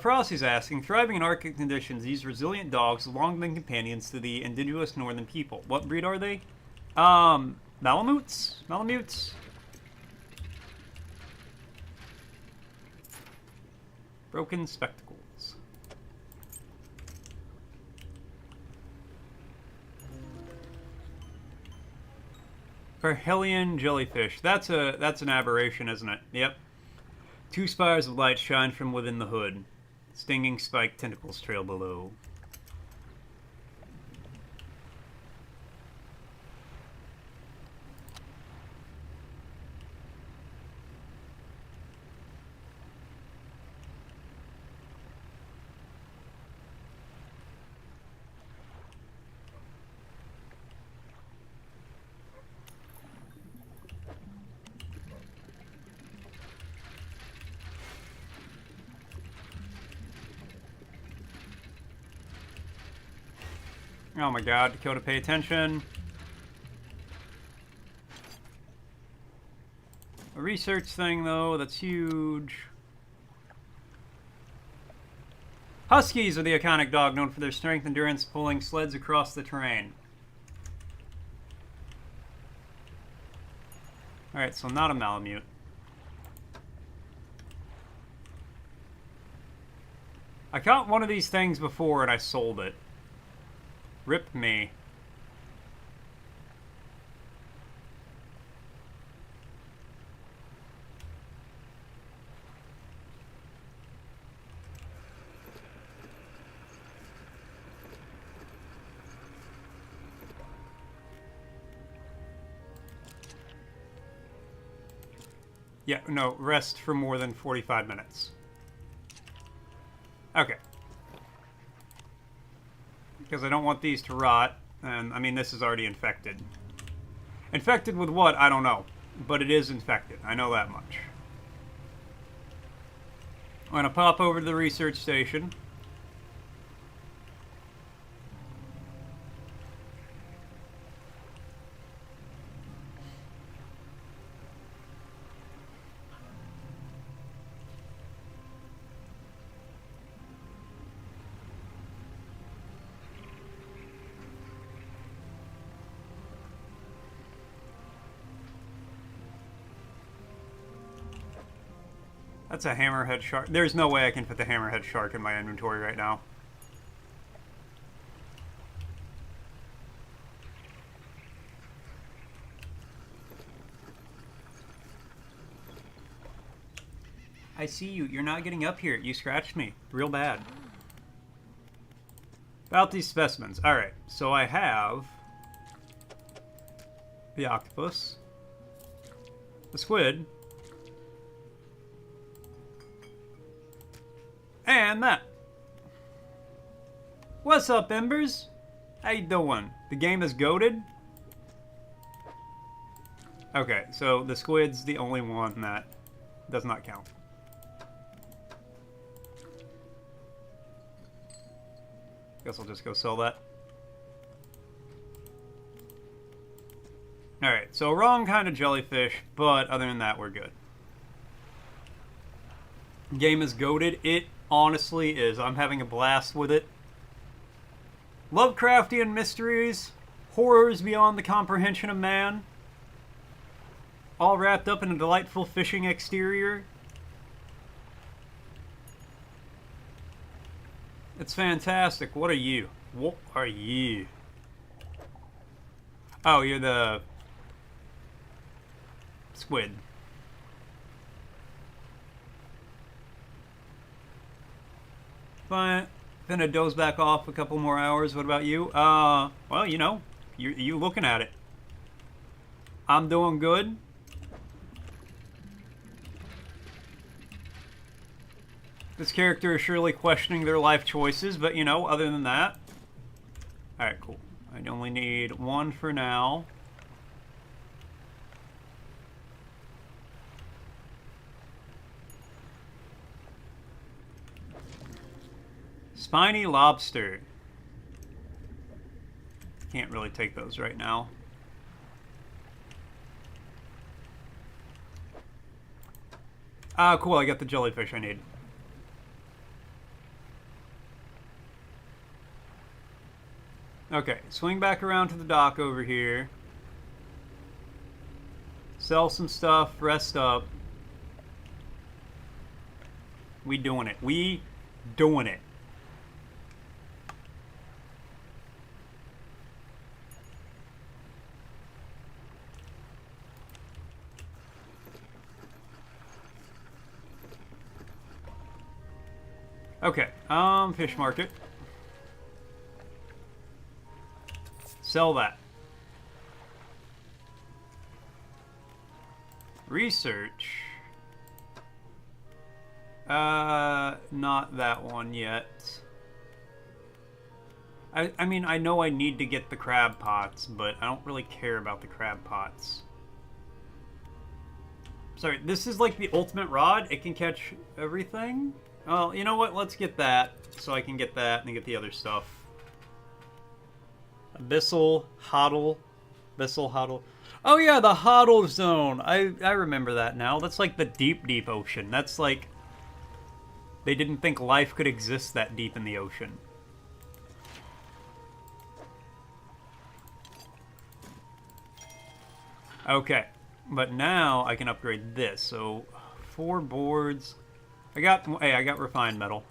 Frosty's asking, thriving in Arctic conditions, these resilient dogs have long been companions to the indigenous northern people. What breed are they? Malamutes? Malamutes? Broken spectacles. Perhelion jellyfish. That's an aberration, isn't it? Yep. 2 spires of light shine from within the hood. Stinging spiked tentacles trail below. Oh my god, Dakota, pay attention. A research thing, though, that's huge. Huskies are the iconic dog known for their strength and endurance pulling sleds across the terrain. Alright, so not a Malamute. I caught one of these things before and I sold it. Rip me. Yeah, no, rest for more than 45 minutes. Okay. Because I don't want these to rot, and I mean, this is already infected. Infected with what? I don't know. But it is infected. I know that much. I'm going to pop over to the research station. That's a hammerhead shark. There's no way I can fit the hammerhead shark in my inventory right now. I see you. You're not getting up here. You scratched me. Real bad. About these specimens. Alright, so I have the octopus, the squid, and that. What's up, Embers? How you doing? The game is goated? Okay, so the squid's the only one that does not count. Guess I'll just go sell that. Alright, so wrong kind of jellyfish, but other than that, we're good. Game is goated. It honestly is. I'm having a blast with it. Lovecraftian mysteries, horrors beyond the comprehension of man, all wrapped up in a delightful fishing exterior. It's fantastic. What are you? What are you? Oh, you're the squid. Fine. Gonna doze back off a couple more hours. What about you? Well, you know, you looking at it. I'm doing good. This character is surely questioning their life choices, but you know, other than that. Alright, cool. I only need one for now. Spiny lobster. Can't really take those right now. Ah, cool, I got the jellyfish I need. Okay, swing back around to the dock over here. Sell some stuff, rest up. We doing it. We doing it. Okay, fish market. Sell that. Research. Not that one yet. I mean, I know I need to get the crab pots, but I don't really care about the crab pots. Sorry, this is like the ultimate rod. It can catch everything. Well, you know what? Let's get that, so I can get that and get the other stuff. Abyssal Hodl. Abyssal Hodl. Oh yeah, the Hodl Zone. I remember that now. That's like the deep, deep ocean. That's like... They didn't think life could exist that deep in the ocean. Okay. But now I can upgrade this. So, 4 boards... I got refined metal.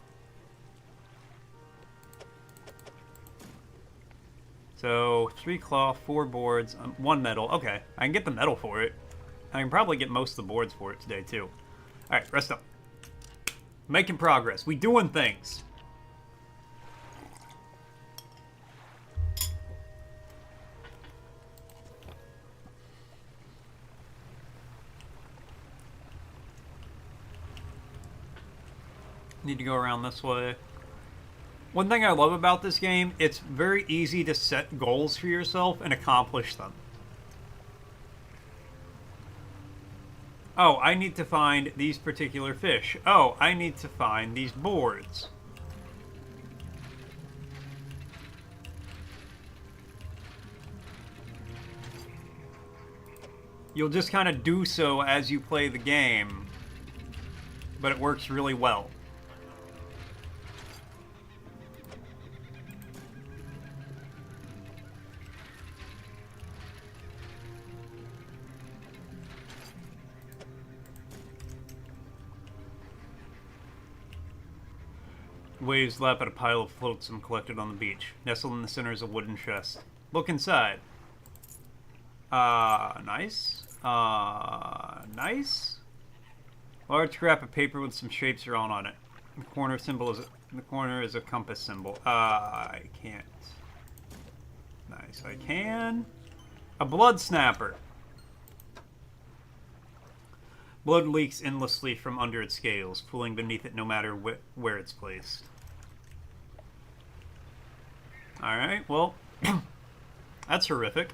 So 3 cloth, 4 boards, 1 metal. Okay, I can get the metal for it. I can probably get most of the boards for it today too. All right, rest up. Making progress. We doing things. Need to go around this way. One thing I love about this game, it's very easy to set goals for yourself and accomplish them. Oh, I need to find these particular fish. Oh, I need to find these boards. You'll just kind of do so as you play the game, but it works really well. Waves lap at a pile of flotsam collected on the beach. Nestled in the center is a wooden chest. Look inside. Nice. Nice. Large scrap of paper with some shapes drawn on it. The corner is a compass symbol. I can't. Nice. I can. A blood snapper. Blood leaks endlessly from under its scales, pooling beneath it no matter where it's placed. Alright, well, that's horrific.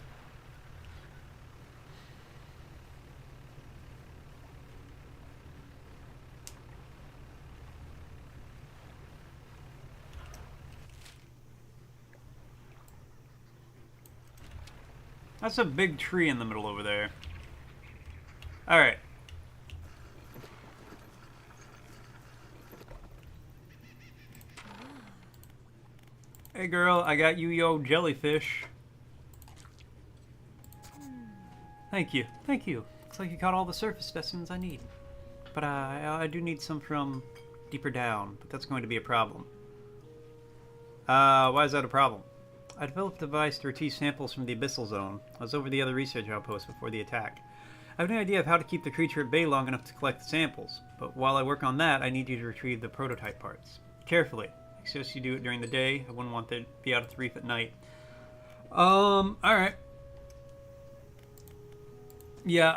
That's a big tree in the middle over there. Alright. Hey girl, I got you yo jellyfish. Thank you, thank you. Looks like you caught all the surface specimens I need. But I do need some from deeper down, but that's going to be a problem. Why is that a problem? I developed a device to retrieve samples from the abyssal zone. I was over the other research outpost before the attack. I have no idea of how to keep the creature at bay long enough to collect the samples, but while I work on that, I need you to retrieve the prototype parts. Carefully. I suggest you do it during the day. I wouldn't want to be out at the reef at night. Alright. Yeah,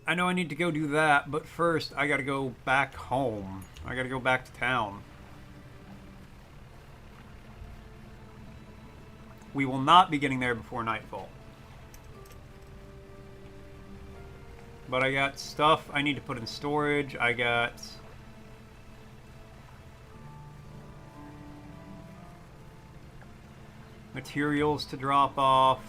I know I need to go do that, but first I gotta go back home. I gotta go back to town. We will not be getting there before nightfall. But I got stuff I need to put in storage. I got... materials to drop off.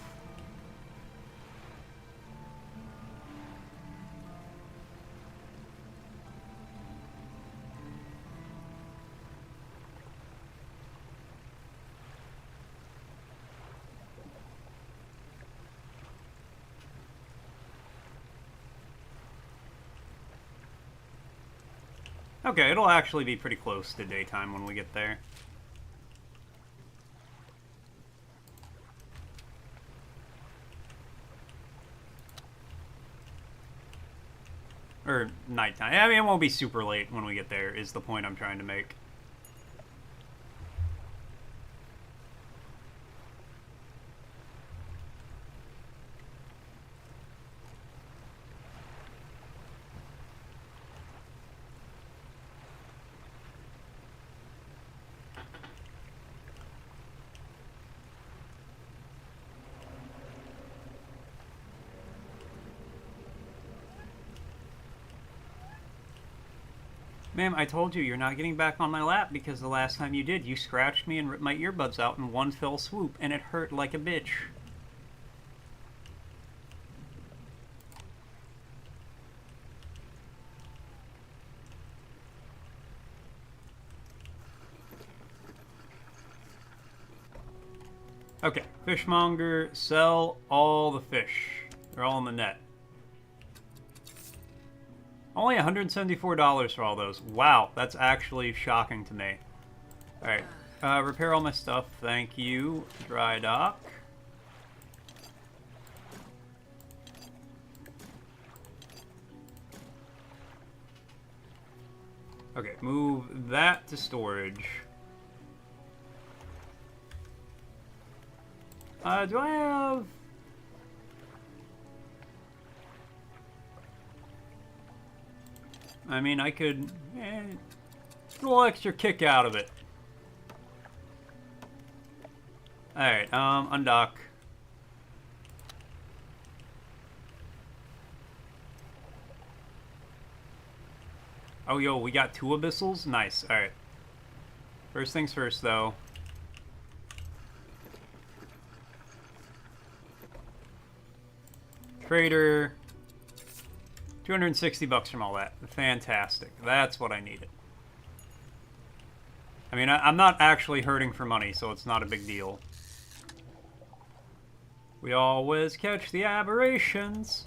Okay, it'll actually be pretty close to daytime when we get there. Or nighttime. I mean, it won't be super late when we get there, is the point I'm trying to make. Ma'am, I told you you're not getting back on my lap because the last time you did, you scratched me and ripped my earbuds out in one fell swoop, and it hurt like a bitch. Okay, fishmonger, sell all the fish. They're all in the net. Only $174 for all those. Wow, that's actually shocking to me. Alright, repair all my stuff, thank you. Dry dock. Okay, move that to storage. Do I have... I mean, I could... get a little extra kick out of it. Alright, undock. Oh, yo, we got 2 abyssals? Nice, alright. First things first, though. Trader... $260 from all that. Fantastic. That's what I needed. I mean, I'm not actually hurting for money, so it's not a big deal. We always catch the aberrations.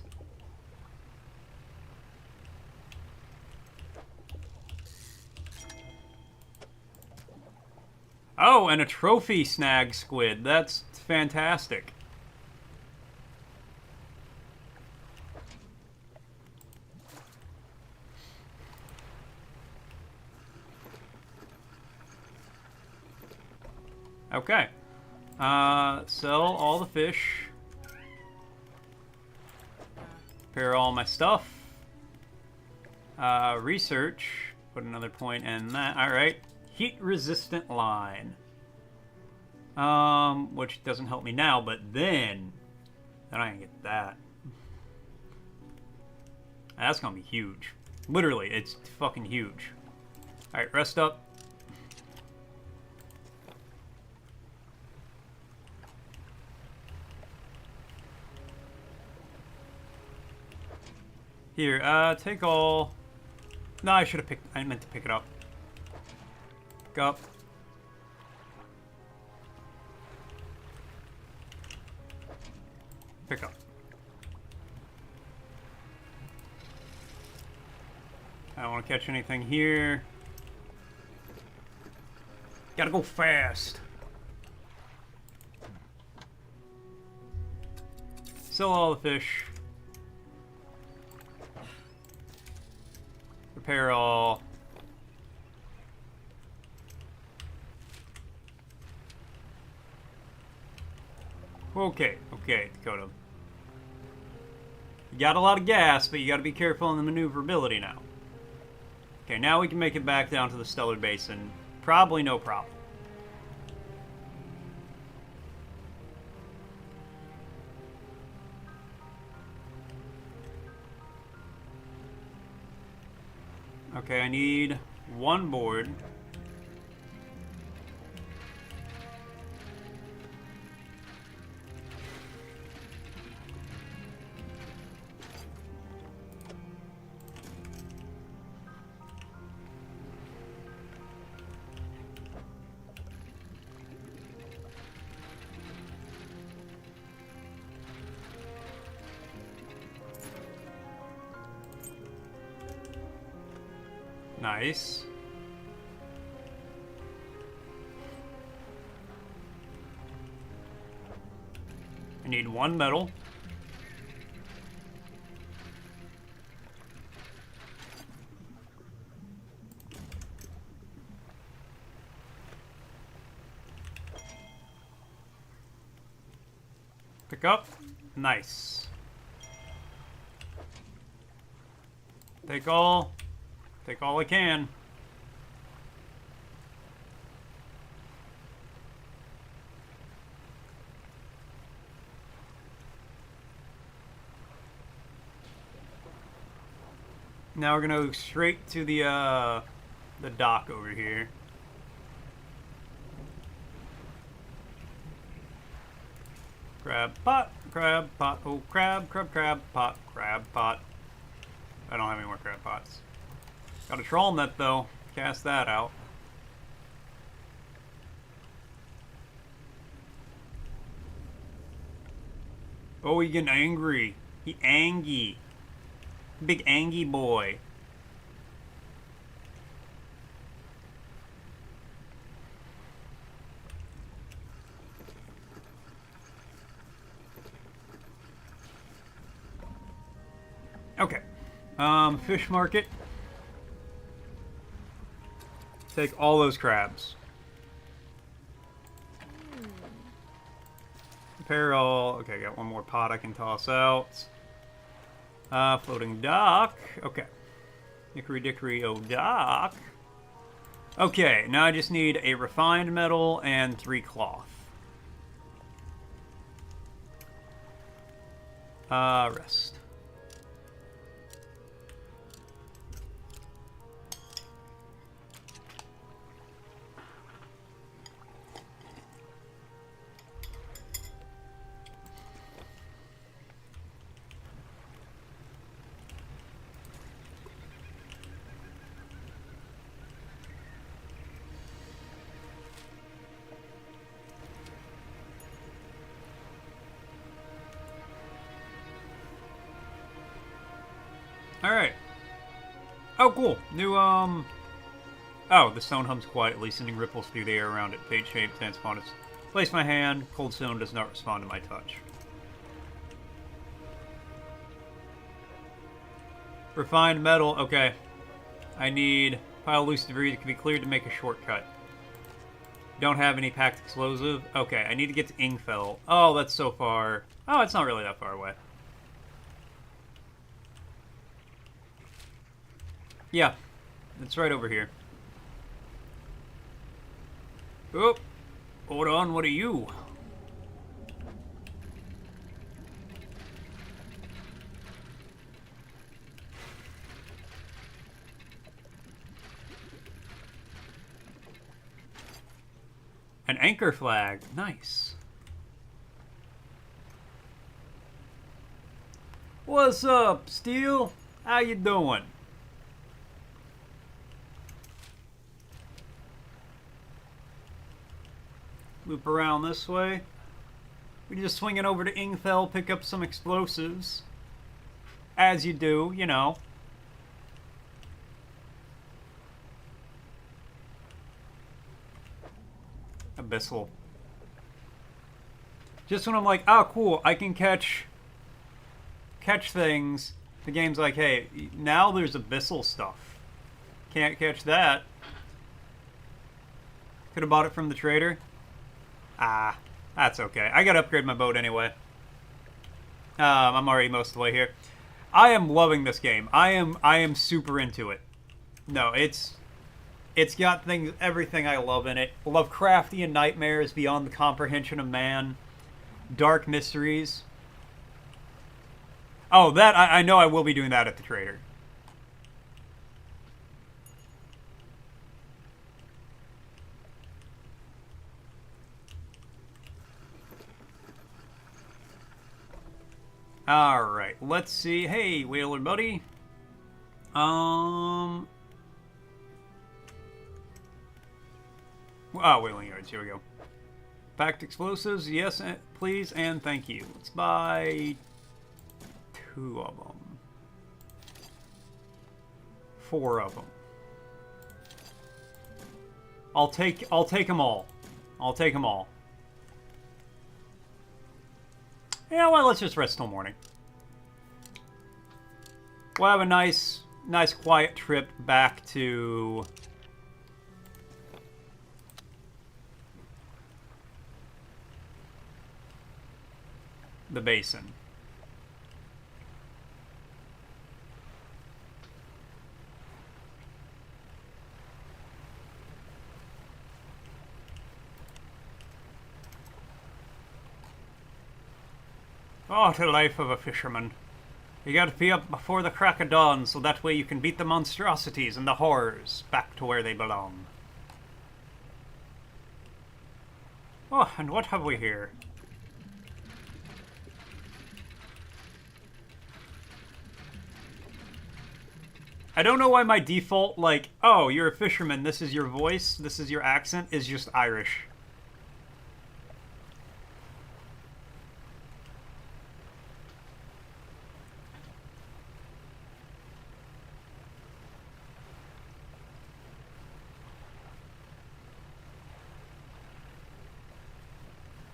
Oh, and a trophy snag squid. That's fantastic. Okay. Sell all the fish. Repair all my stuff. Research. Put another point in that. Alright. Heat-resistant line. Which doesn't help me now, but then I can get that. That's gonna be huge. Literally, it's fucking huge. Alright, rest up. Here, take all. No, I should have picked. I meant to pick it up. Pick up. Pick up. I don't want to catch anything here. Gotta go fast. Sell all the fish. Repair all. Okay, Dakota. You got a lot of gas, but you gotta be careful in the maneuverability now. Okay, now we can make it back down to the Stellar Basin. Probably no problem. Okay, I need one board. Nice. I need one metal. Pick up. Nice. Take all. Take all I can. Now we're gonna go straight to the dock over here. Crab pot, oh crab, pot, crab pot. I don't have any more crab pots. Got a trawl net though. Cast that out. Oh, he getting angry. He angy. Big angy boy. Okay. Fish market. Take all those crabs. Repair all. Okay, got one more pot I can toss out. Floating dock. Okay. Hickory dickory oh dock. Okay, now I just need a refined metal and 3 cloth. Rest. Alright. Oh, cool. New, Oh, the stone hums quietly, sending ripples through the air around it. Fade shape, transponus. Place my hand. Cold stone does not respond to my touch. Refined metal. Okay. I need pile of loose debris that can be cleared to make a shortcut. Don't have any packed explosive. Okay, I need to get to Ingfell. Oh, that's so far. Oh, it's not really that far away. Yeah, it's right over here. Oop. Hold on, what are you? An anchor flag. Nice. What's up, Steel? How you doing? Loop around this way. We just swing it over to Ingthel, pick up some explosives. As you do, you know. Abyssal. Just when I'm like, oh cool, I can catch things, the game's like, hey, now there's abyssal stuff. Can't catch that. Could have bought it from the trader. Ah, that's okay. I gotta upgrade my boat anyway. I'm already most of the way here. I am loving this game. I am super into it. No, it's got everything I love in it. Lovecraftian nightmares beyond the comprehension of man. Dark mysteries. Oh, that I know I will be doing that at the trader. Alright, let's see. Hey, whaler buddy. Oh, whaling yards, here we go. Packed explosives, yes, please, and thank you. Let's buy 2 of them. 4 of them. I'll take them all. I'll take them all. Yeah, well, let's just rest till morning. We'll have a nice quiet trip back to the basin. Oh, the life of a fisherman. You gotta be up before the crack of dawn, so that way you can beat the monstrosities and the horrors back to where they belong. Oh, and what have we here? I don't know why my default, like, oh, you're a fisherman, this is your voice, this is your accent, is just Irish.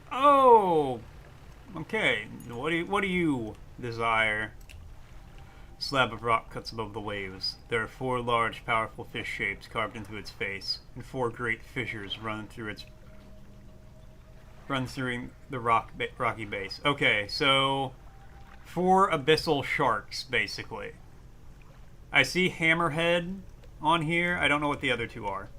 Oh, okay. What do you desire? Slab of rock cuts above the waves. There are 4 large, powerful fish shapes carved into its face, and 4 great fissures run through the rocky base. Okay, so 4 abyssal sharks, basically. I see hammerhead on here. I don't know what the other 2 are.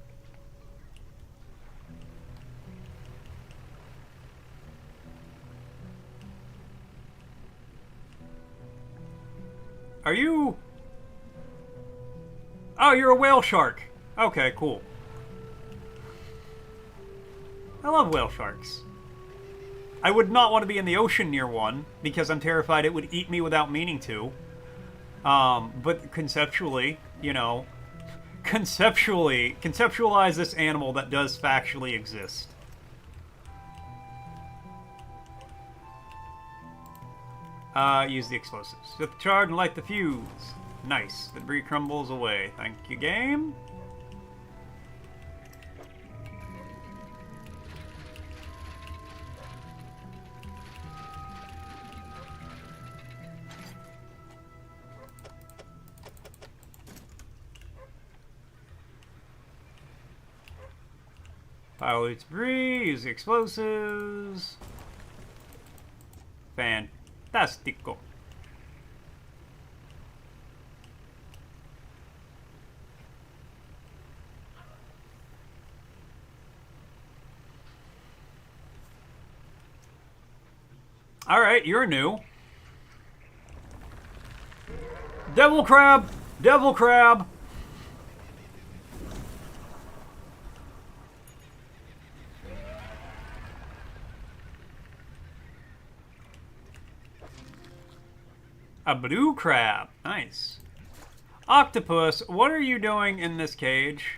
Are you... Oh, you're a whale shark. Okay, cool. I love whale sharks. I would not want to be in the ocean near one, because I'm terrified it would eat me without meaning to. But conceptually, you know... Conceptualize this animal that does factually exist. Use the explosives. Set the charge and light the fuse. Nice. The debris crumbles away. Thank you, game. Pile of debris. Use the explosives. Fantastico. Alright, you're new. Devil crab! Devil crab! A blue crab. Nice. Octopus, what are you doing in this cage?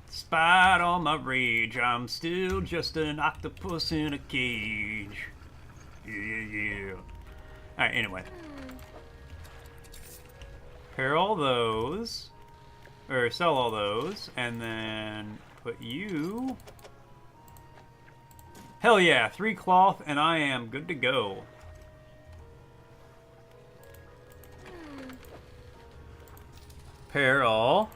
Despite all my rage, I'm still just an octopus in a cage. Yeah. Alright, anyway. Pair all those. Or sell all those. And then put you... Hell yeah, 3 cloth and I am good to go. Pair all.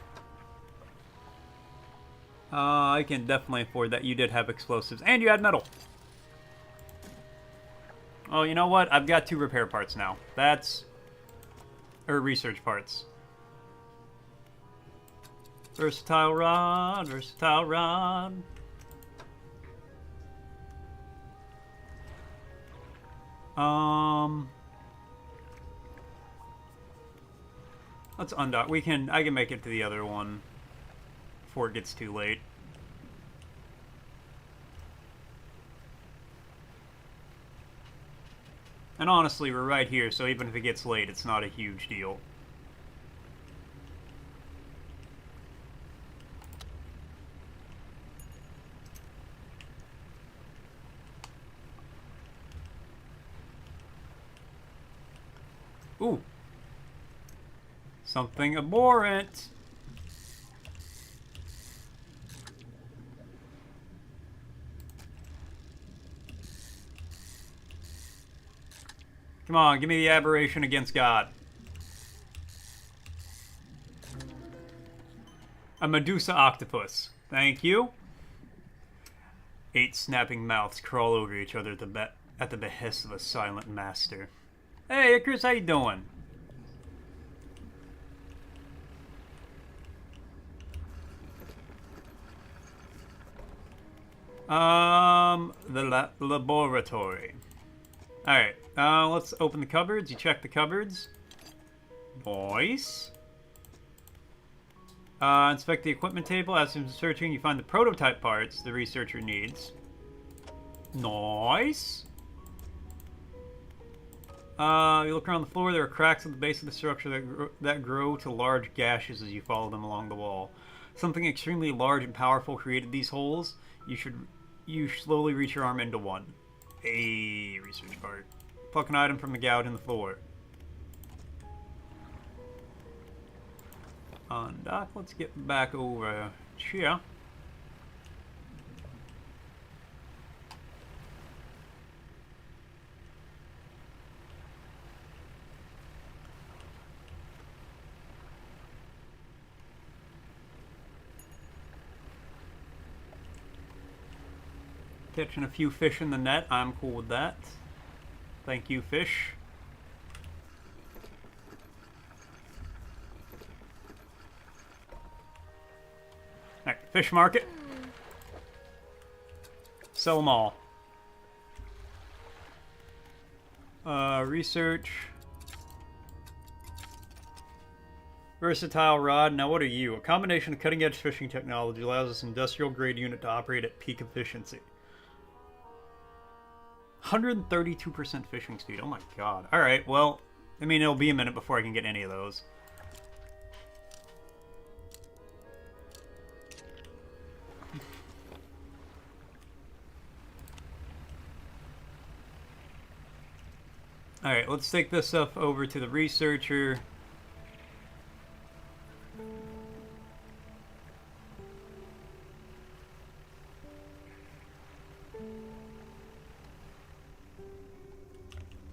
I can definitely afford that. You did have explosives. And you had metal. Oh, you know what? I've got 2 repair parts now. That's... Or research parts. Versatile rod. Versatile rod. Let's undock. I can make it to the other one before it gets too late. And honestly, we're right here, so even if it gets late, it's not a huge deal. Ooh. Something abhorrent. Come on, give me the aberration against God. A Medusa octopus. Thank you. 8 snapping mouths crawl over each other at the behest of a silent master. Hey, Icarus, how you doing? The laboratory. Alright, let's open the cupboards. You check the cupboards. Nice. Inspect the equipment table. As you're searching, you find the prototype parts the researcher needs. Nice. You look around the floor. There are cracks at the base of the structure that grow to large gashes as you follow them along the wall. Something extremely large and powerful created these holes. You slowly reach your arm into one. A research part. Pluck an item from the gout in the floor. Undock. Let's get back over here. Catching a few fish in the net. I'm cool with that. Thank you, fish. Alright, fish market. Sell them all. Research. Versatile rod. Now what are you? A combination of cutting-edge fishing technology allows this industrial-grade unit to operate at peak efficiency. 132% fishing speed. Oh my god. Alright, well, I mean, it'll be a minute before I can get any of those. Alright, let's take this stuff over to the researcher.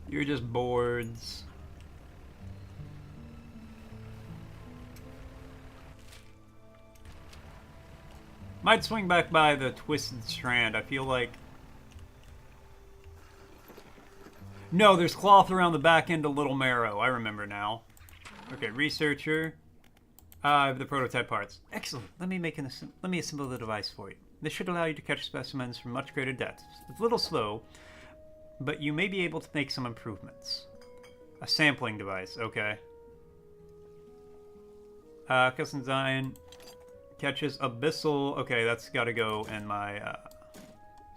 You're just boards. Might swing back by the Twisted Strand. I feel like... No, there's cloth around the back end of Little Marrow. I remember now. Okay, researcher. I have the prototype parts. Excellent. Let me assemble the device for you. This should allow you to catch specimens from much greater depths. It's a little slow, but you may be able to make some improvements. A sampling device, okay. Custom design catches abyssal. Okay, that's got to go in my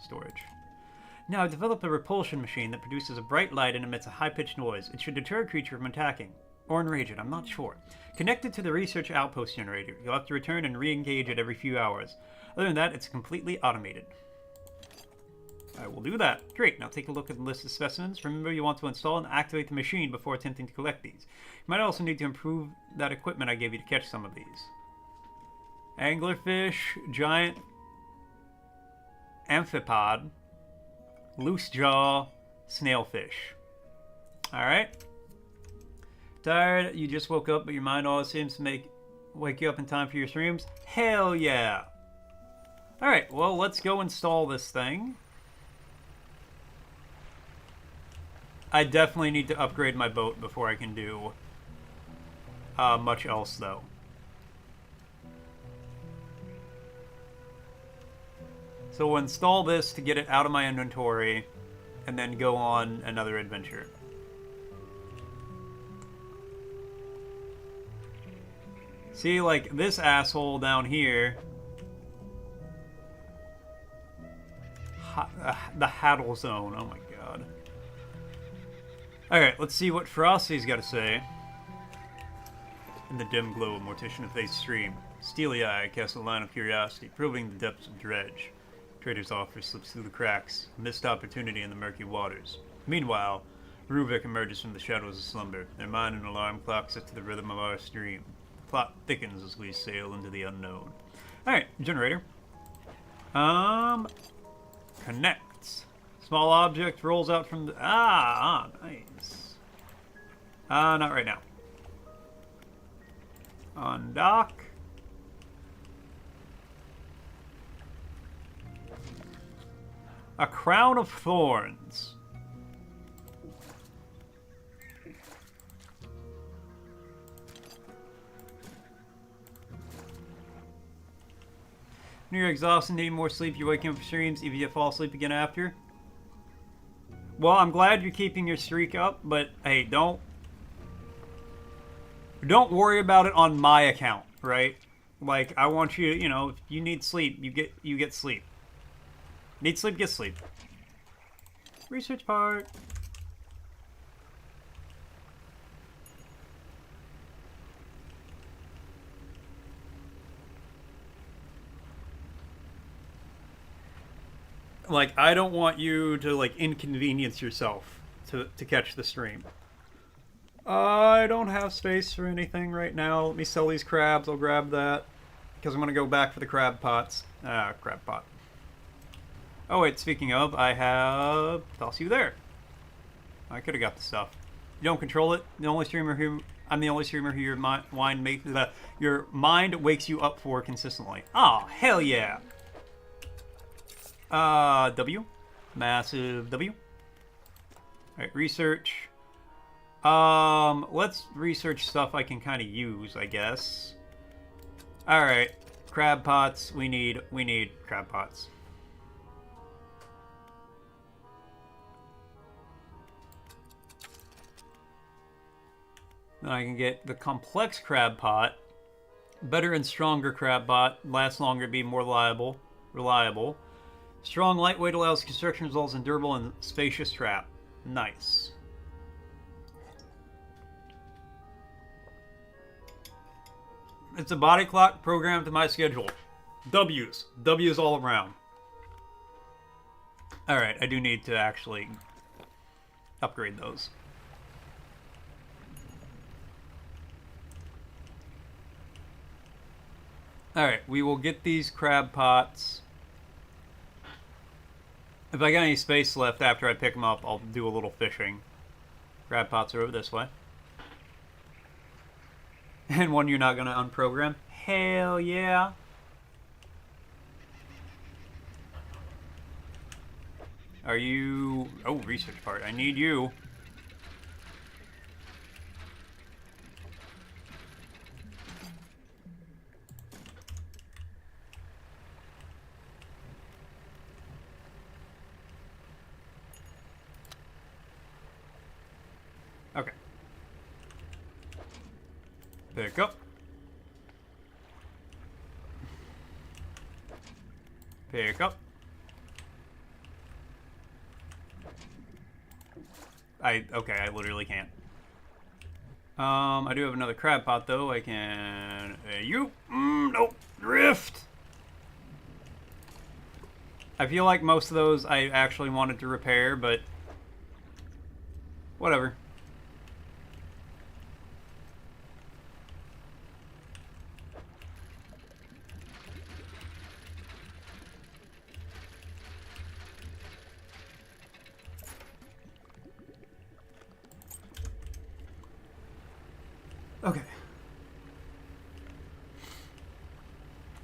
storage. Now, I've developed a repulsion machine that produces a bright light and emits a high-pitched noise. It should deter a creature from attacking. Or enrage it, I'm not sure. Connected to the research outpost generator. You'll have to return and re-engage it every few hours. Other than that, it's completely automated. I will do that. Great, now take a look at the list of specimens. Remember, you want to install and activate the machine before attempting to collect these. You might also need to improve that equipment I gave you to catch some of these. Anglerfish, giant amphipod, loose jaw, snailfish. Alright. Tired? You just woke up, but your mind always seems to wake you up in time for your streams? Hell yeah! Alright, well, let's go install this thing. I definitely need to upgrade my boat before I can do much else, though. So we'll install this to get it out of my inventory, and then go on another adventure. See, like, this asshole down here... the Haddle Zone, oh my god. Alright, let's see what Ferocity's got to say. In the dim glow of Mortician-Faced stream, steely eye casts a line of curiosity, probing the depths of dredge. Trader's offer slips through the cracks, a missed opportunity in the murky waters. Meanwhile, Ruvik emerges from the shadows of slumber, their mind an alarm clock set to the rhythm of our stream. The plot thickens as we sail into the unknown. Alright, generator. Connects. Small object rolls out from the... nice. Not right now. Undock. A crown of thorns. When you're exhausted and need more sleep, you're waking up for streams, even if you fall asleep again after. Well, I'm glad you're keeping your streak up, but hey, don't worry about it on my account, right? Like, I want you, you know, if you need sleep, you get sleep. Need sleep, get sleep. Research part. Like, I don't want you to, like, inconvenience yourself to catch the stream. I don't have space for anything right now. Let me sell these crabs. I'll grab that. Because I'm going to go back for the crab pots. Crab pot. Oh, wait, speaking of, I have... toss you there. I could have got the stuff. You don't control it. The only streamer who... I'm the only streamer who your mind wakes you up for consistently. Oh, hell yeah. W. Massive W. Alright, research. Let's research stuff I can kind of use, I guess. Alright, crab pots. We need crab pots. Then I can get the complex crab pot. Better and stronger crab pot. Lasts longer, be more reliable. Strong, lightweight, allows construction results in durable and spacious trap. Nice. It's a body clock programmed to my schedule. W's. W's all around. Alright, I do need to actually upgrade those. Alright, we will get these crab pots. If I got any space left after I pick them up, I'll do a little fishing. Crab pots are over this way. And one you're not going to unprogram? Hell yeah. Are you... Oh, research part. I need you. Pick up. Pick up. Okay, I literally can't. I do have another crab pot though. I can. Nope. Drift. I feel like most of those I actually wanted to repair, but whatever. Okay.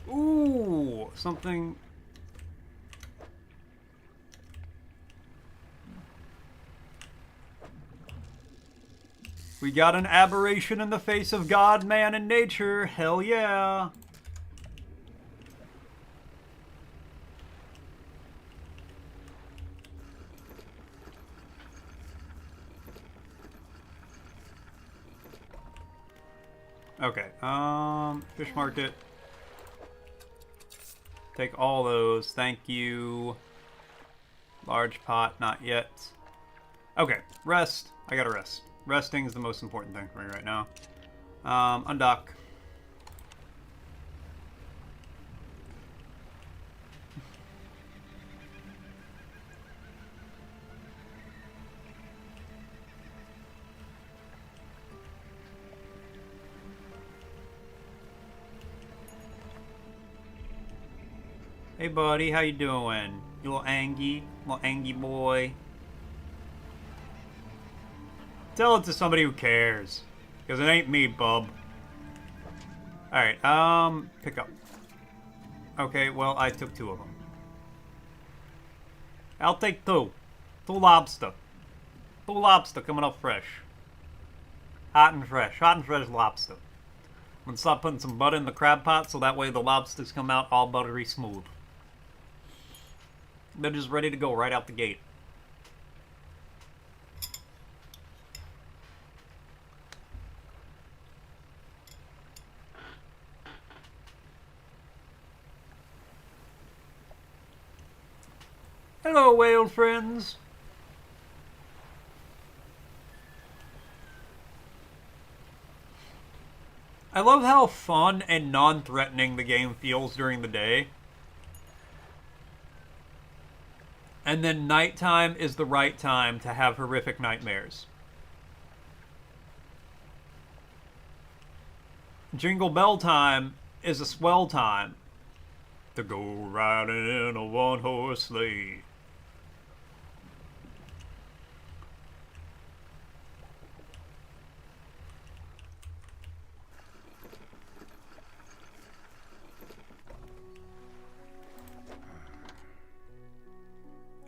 Ooh, something. We got an aberration in the face of God, man, and nature. Hell yeah. Okay, fish market. Take all those, thank you. Large pot, not yet. Okay, rest. I gotta rest. Resting is the most important thing for me right now. Undock. Hey buddy, how you doing? You little angry boy. Tell it to somebody who cares. Because it ain't me, bub. Alright, pick up. Okay, well, I took 2 of them. I'll take 2. 2 lobster. 2 lobster coming up fresh. Hot and fresh lobster. I'm gonna start putting some butter in the crab pot so that way the lobsters come out all buttery smooth. They're just ready to go right out the gate. Hello, whale friends. I love how fun and non-threatening the game feels during the day. And then nighttime is the right time to have horrific nightmares. Jingle bell time is a swell time to go riding in a one-horse sleigh.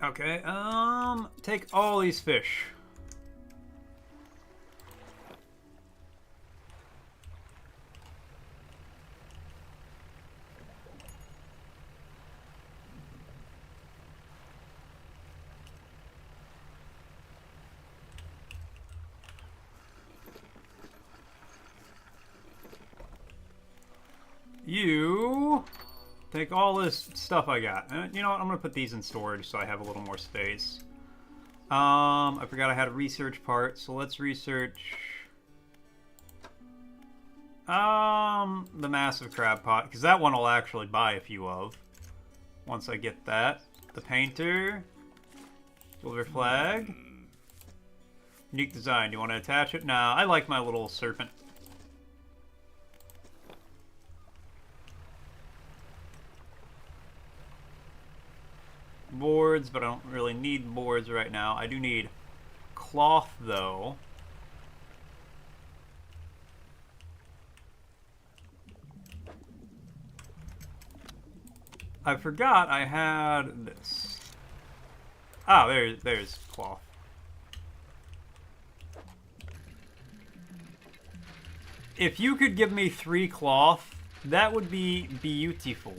Okay, take all these fish. You take all this stuff I got. You know what? I'm gonna put these in storage so I have a little more space. I forgot I had a research part, so let's research the massive crab pot, because that one I'll actually buy a few of once I get that. The painter, silver flag, unique design. Do you want to attach it? Nah, I like my little serpent. Boards, but I don't really need boards right now. I do need cloth, though. I forgot I had this. Ah, there's cloth. If you could give me 3 cloth, that would be beautiful.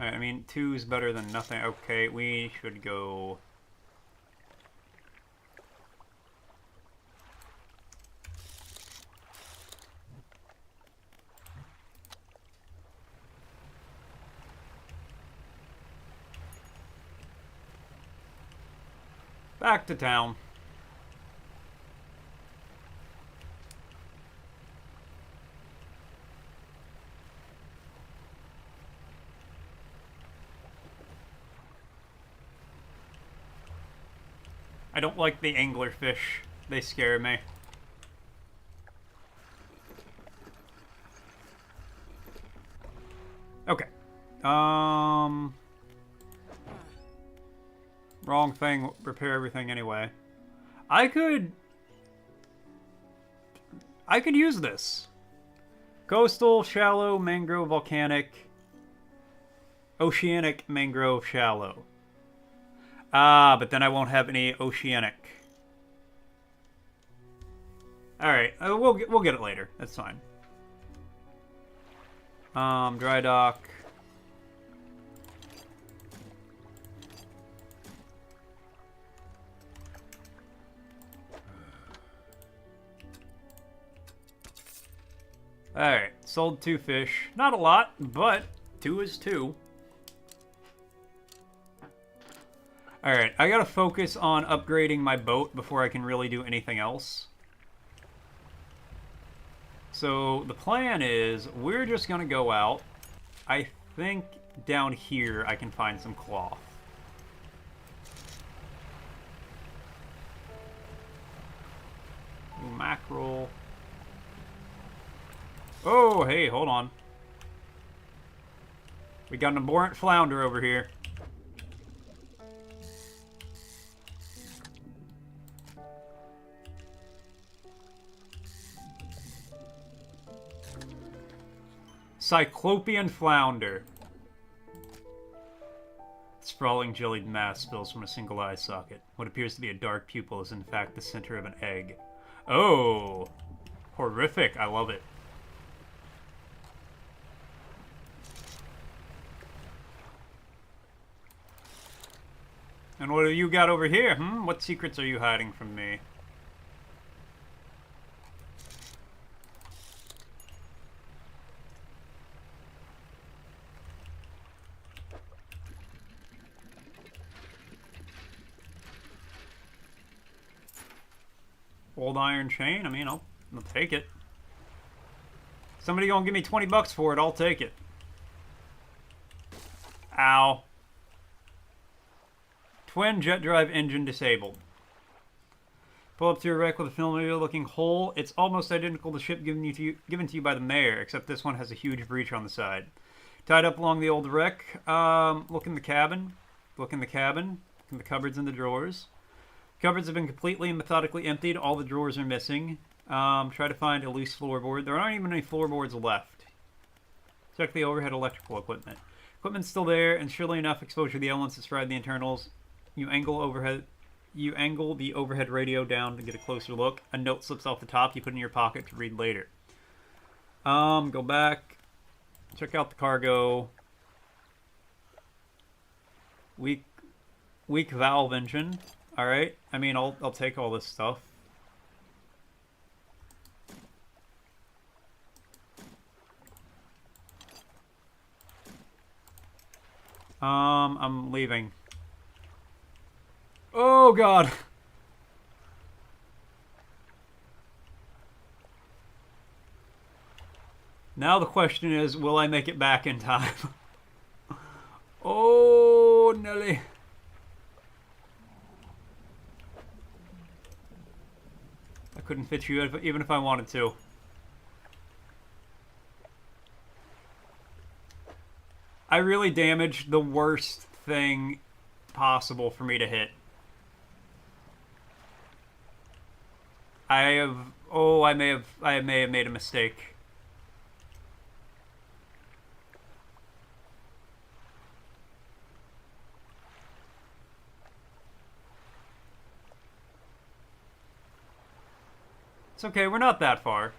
Alright, I mean, 2 is better than nothing. Okay, we should go... back to town. I don't like the anglerfish. They scare me. Okay. Wrong thing. Repair everything anyway. I could use this. Coastal, shallow, mangrove, volcanic, oceanic, mangrove, shallow. Ah, but then I won't have any oceanic. All right, we'll get it later. That's fine. Dry dock. All right, sold 2 fish. Not a lot, but 2 is 2. Alright, I gotta focus on upgrading my boat before I can really do anything else. So, the plan is, we're just gonna go out. I think down here I can find some cloth. Ooh, mackerel. Oh, hey, hold on. We got an abhorrent flounder over here. Cyclopean flounder. Sprawling jellied mass spills from a single eye socket. What appears to be a dark pupil is in fact the center of an egg. Oh! Horrific. I love it. And what have you got over here, hmm? What secrets are you hiding from me? Old iron chain? I mean, I'll take it. Somebody gonna give me 20 bucks for it, I'll take it. Ow. Twin jet drive engine disabled. Pull up to your wreck with a familiar looking hole. It's almost identical to the ship given to you by the mayor, except this one has a huge breach on the side. Tied up along the old wreck. Look in the cabin. Look in the cabin. Look in the cupboards and the drawers. Cupboards have been completely and methodically emptied. All the drawers are missing. Try to find a loose floorboard. There aren't even any floorboards left. Check the overhead electrical equipment. Equipment's still there, and surely enough, exposure to the elements has fried the internals. You angle the overhead radio down to get a closer look. A note slips off the top. You put it in your pocket to read later. Go back. Check out the cargo. Weak valve engine. All right. I mean, I'll take all this stuff. I'm leaving. Oh, God. Now the question is, will I make it back in time? Oh, Nelly. I couldn't fit you even if I wanted to. I really damaged the worst thing possible for me to hit. I may have made a mistake. It's okay, we're not that far.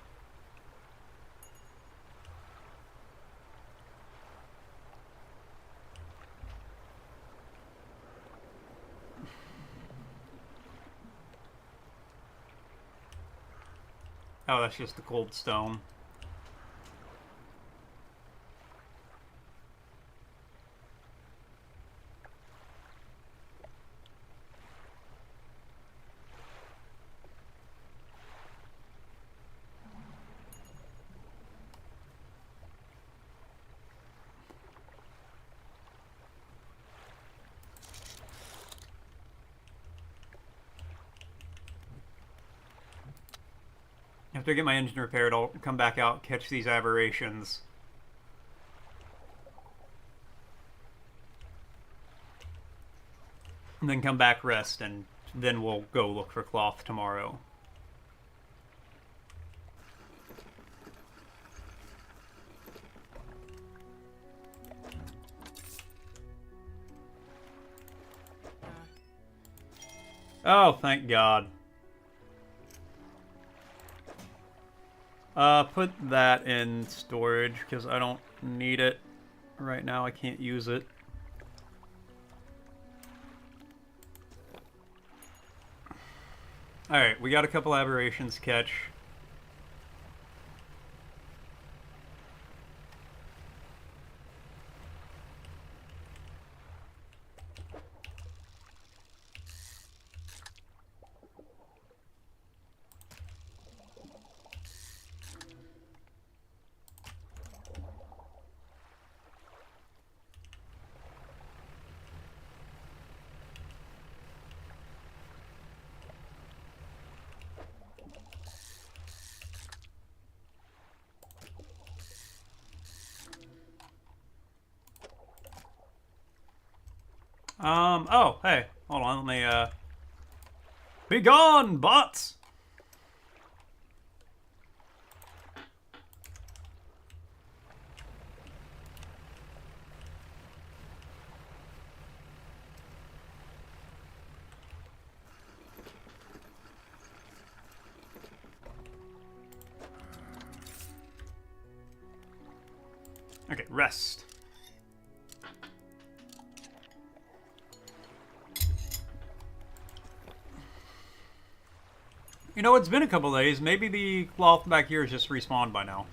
Oh, that's just the cold stone. After I get my engine repaired, I'll come back out, catch these aberrations. And then come back, rest, and then we'll go look for cloth tomorrow. Oh, thank God. Put that in storage, because I don't need it right now. I can't use it. Alright, we got a couple aberrations to catch. Oh, hey, hold on, let me, be gone, bots! Okay, rest. You know, it's been a couple days. Maybe the cloth back here is just respawned by now.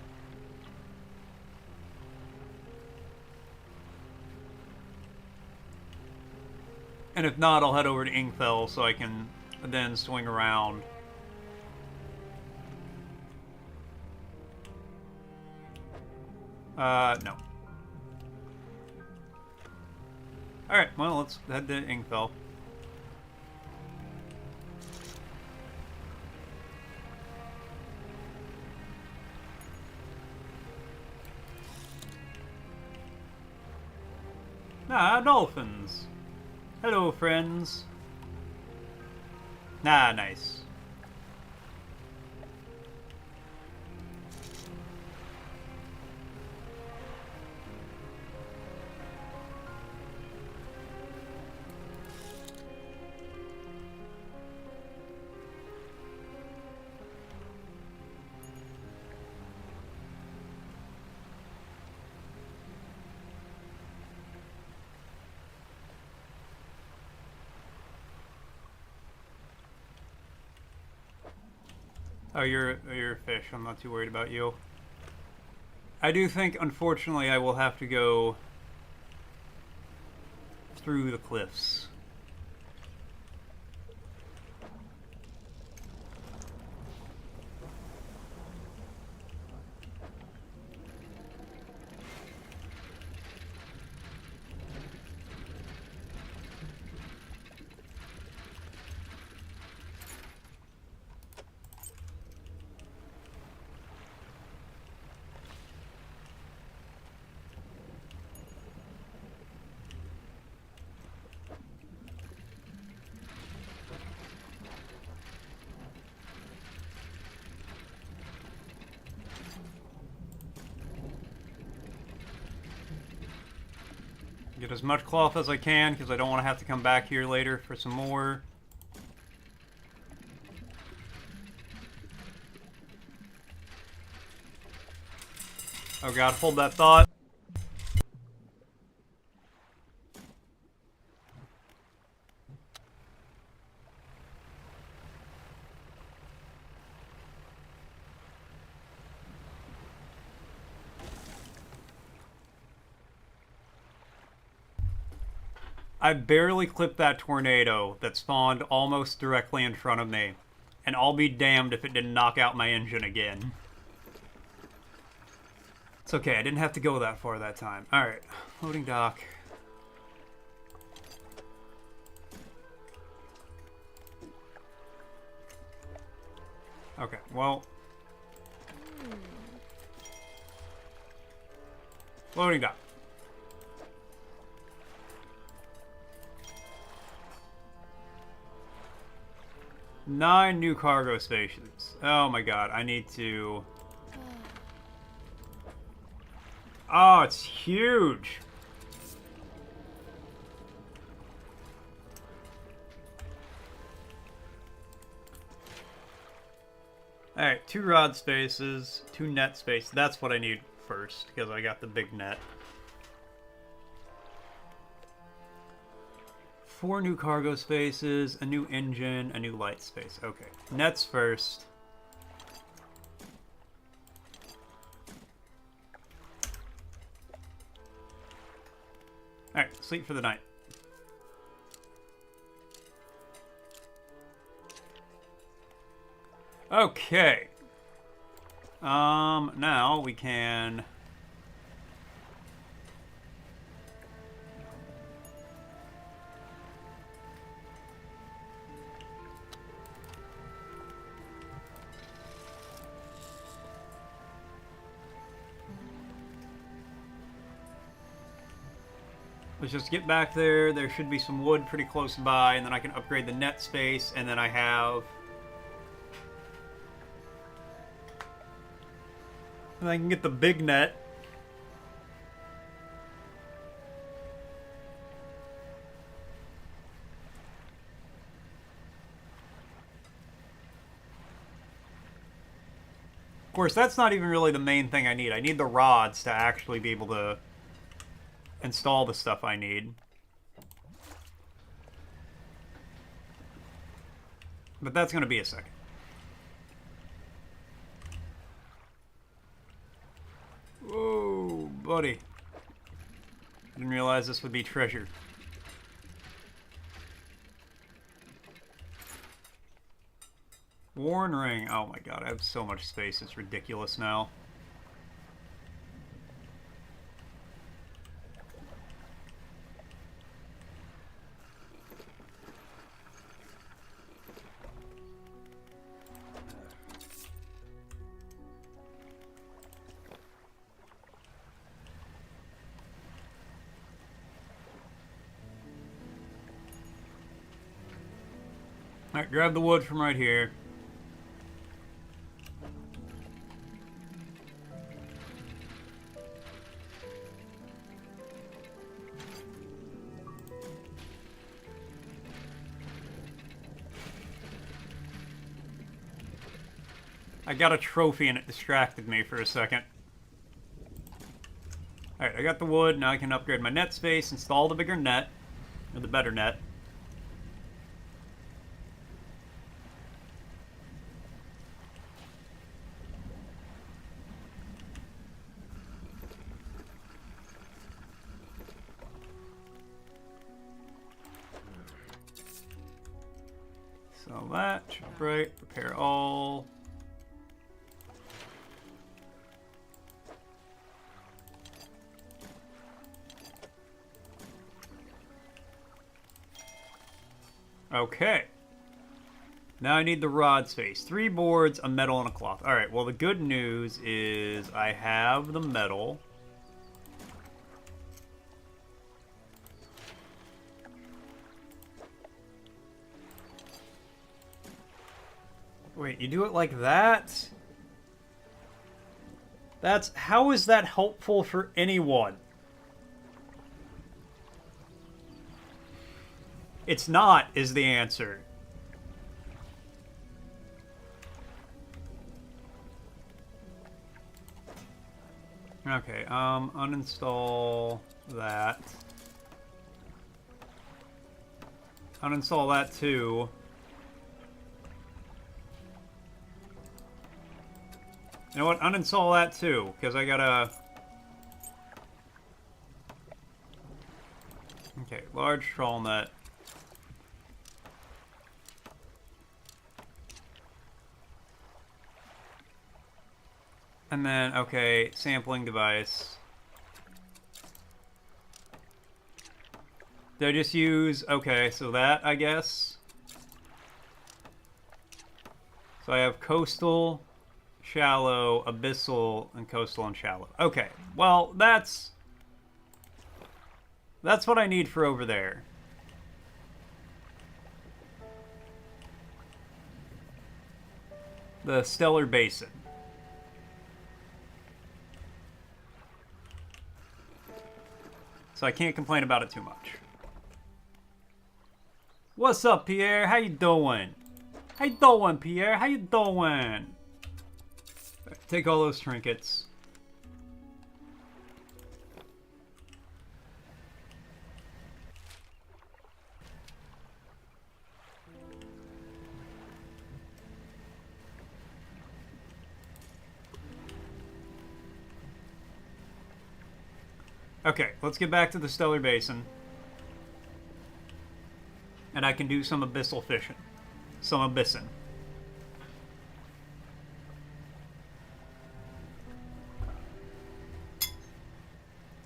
And if not, I'll head over to Inkfell so I can then swing around. No. Alright, well, let's head to Inkfell. Ah, dolphins. Hello, friends. Ah, nice. Oh, you're a fish. I'm not too worried about you. I do think, unfortunately, I will have to go through the cliffs. Get as much cloth as I can, because I don't want to have to come back here later for some more. Oh god, hold that thought. I barely clipped that tornado that spawned almost directly in front of me. And I'll be damned if it didn't knock out my engine again. It's okay, I didn't have to go that far that time. Alright, loading dock. Okay, well... loading dock. Nine new cargo stations. Oh my god, I need to... Oh, it's huge! Alright, 2 rod spaces, 2 net space. That's what I need first, because I got the big net. 4 new cargo spaces, a new engine, a new light space. Okay, nets first. Alright, sleep for the night. Okay. Now we can... let's just get back there. There should be some wood pretty close by, and then I can upgrade the net space, and then I have... and I can get the big net. Of course, that's not even really the main thing I need. I need the rods to actually be able to install the stuff I need. But that's going to be a second. Whoa, buddy. Didn't realize this would be treasure. Warn ring. Oh my god, I have so much space. It's ridiculous now. Alright, grab the wood from right here. I got a trophy and it distracted me for a second. Alright, I got the wood. Now I can upgrade my net space, install the bigger net, or the better net. So that should be right. Repair all. Okay. Now I need the rod space. 3 boards, a metal, and a cloth. Alright, well the good news is I have the metal. Wait, you do it like that? That's... how is that helpful for anyone? It's not, is the answer. Okay, uninstall that. Uninstall that too. You know what? Uninstall that too, because I gotta... Okay, large trawl net. And then, okay, sampling device. Did I just use, okay, so that, I guess. So I have coastal, shallow, abyssal, and coastal and shallow. Okay, well, that's what I need for over there. The stellar basin. So I can't complain about it too much. What's up, Pierre? How you doing? How you doing, Pierre? How you doing? Take all those trinkets. Okay, let's get back to the stellar basin. And I can do some abyssal fishing. Some abyssing.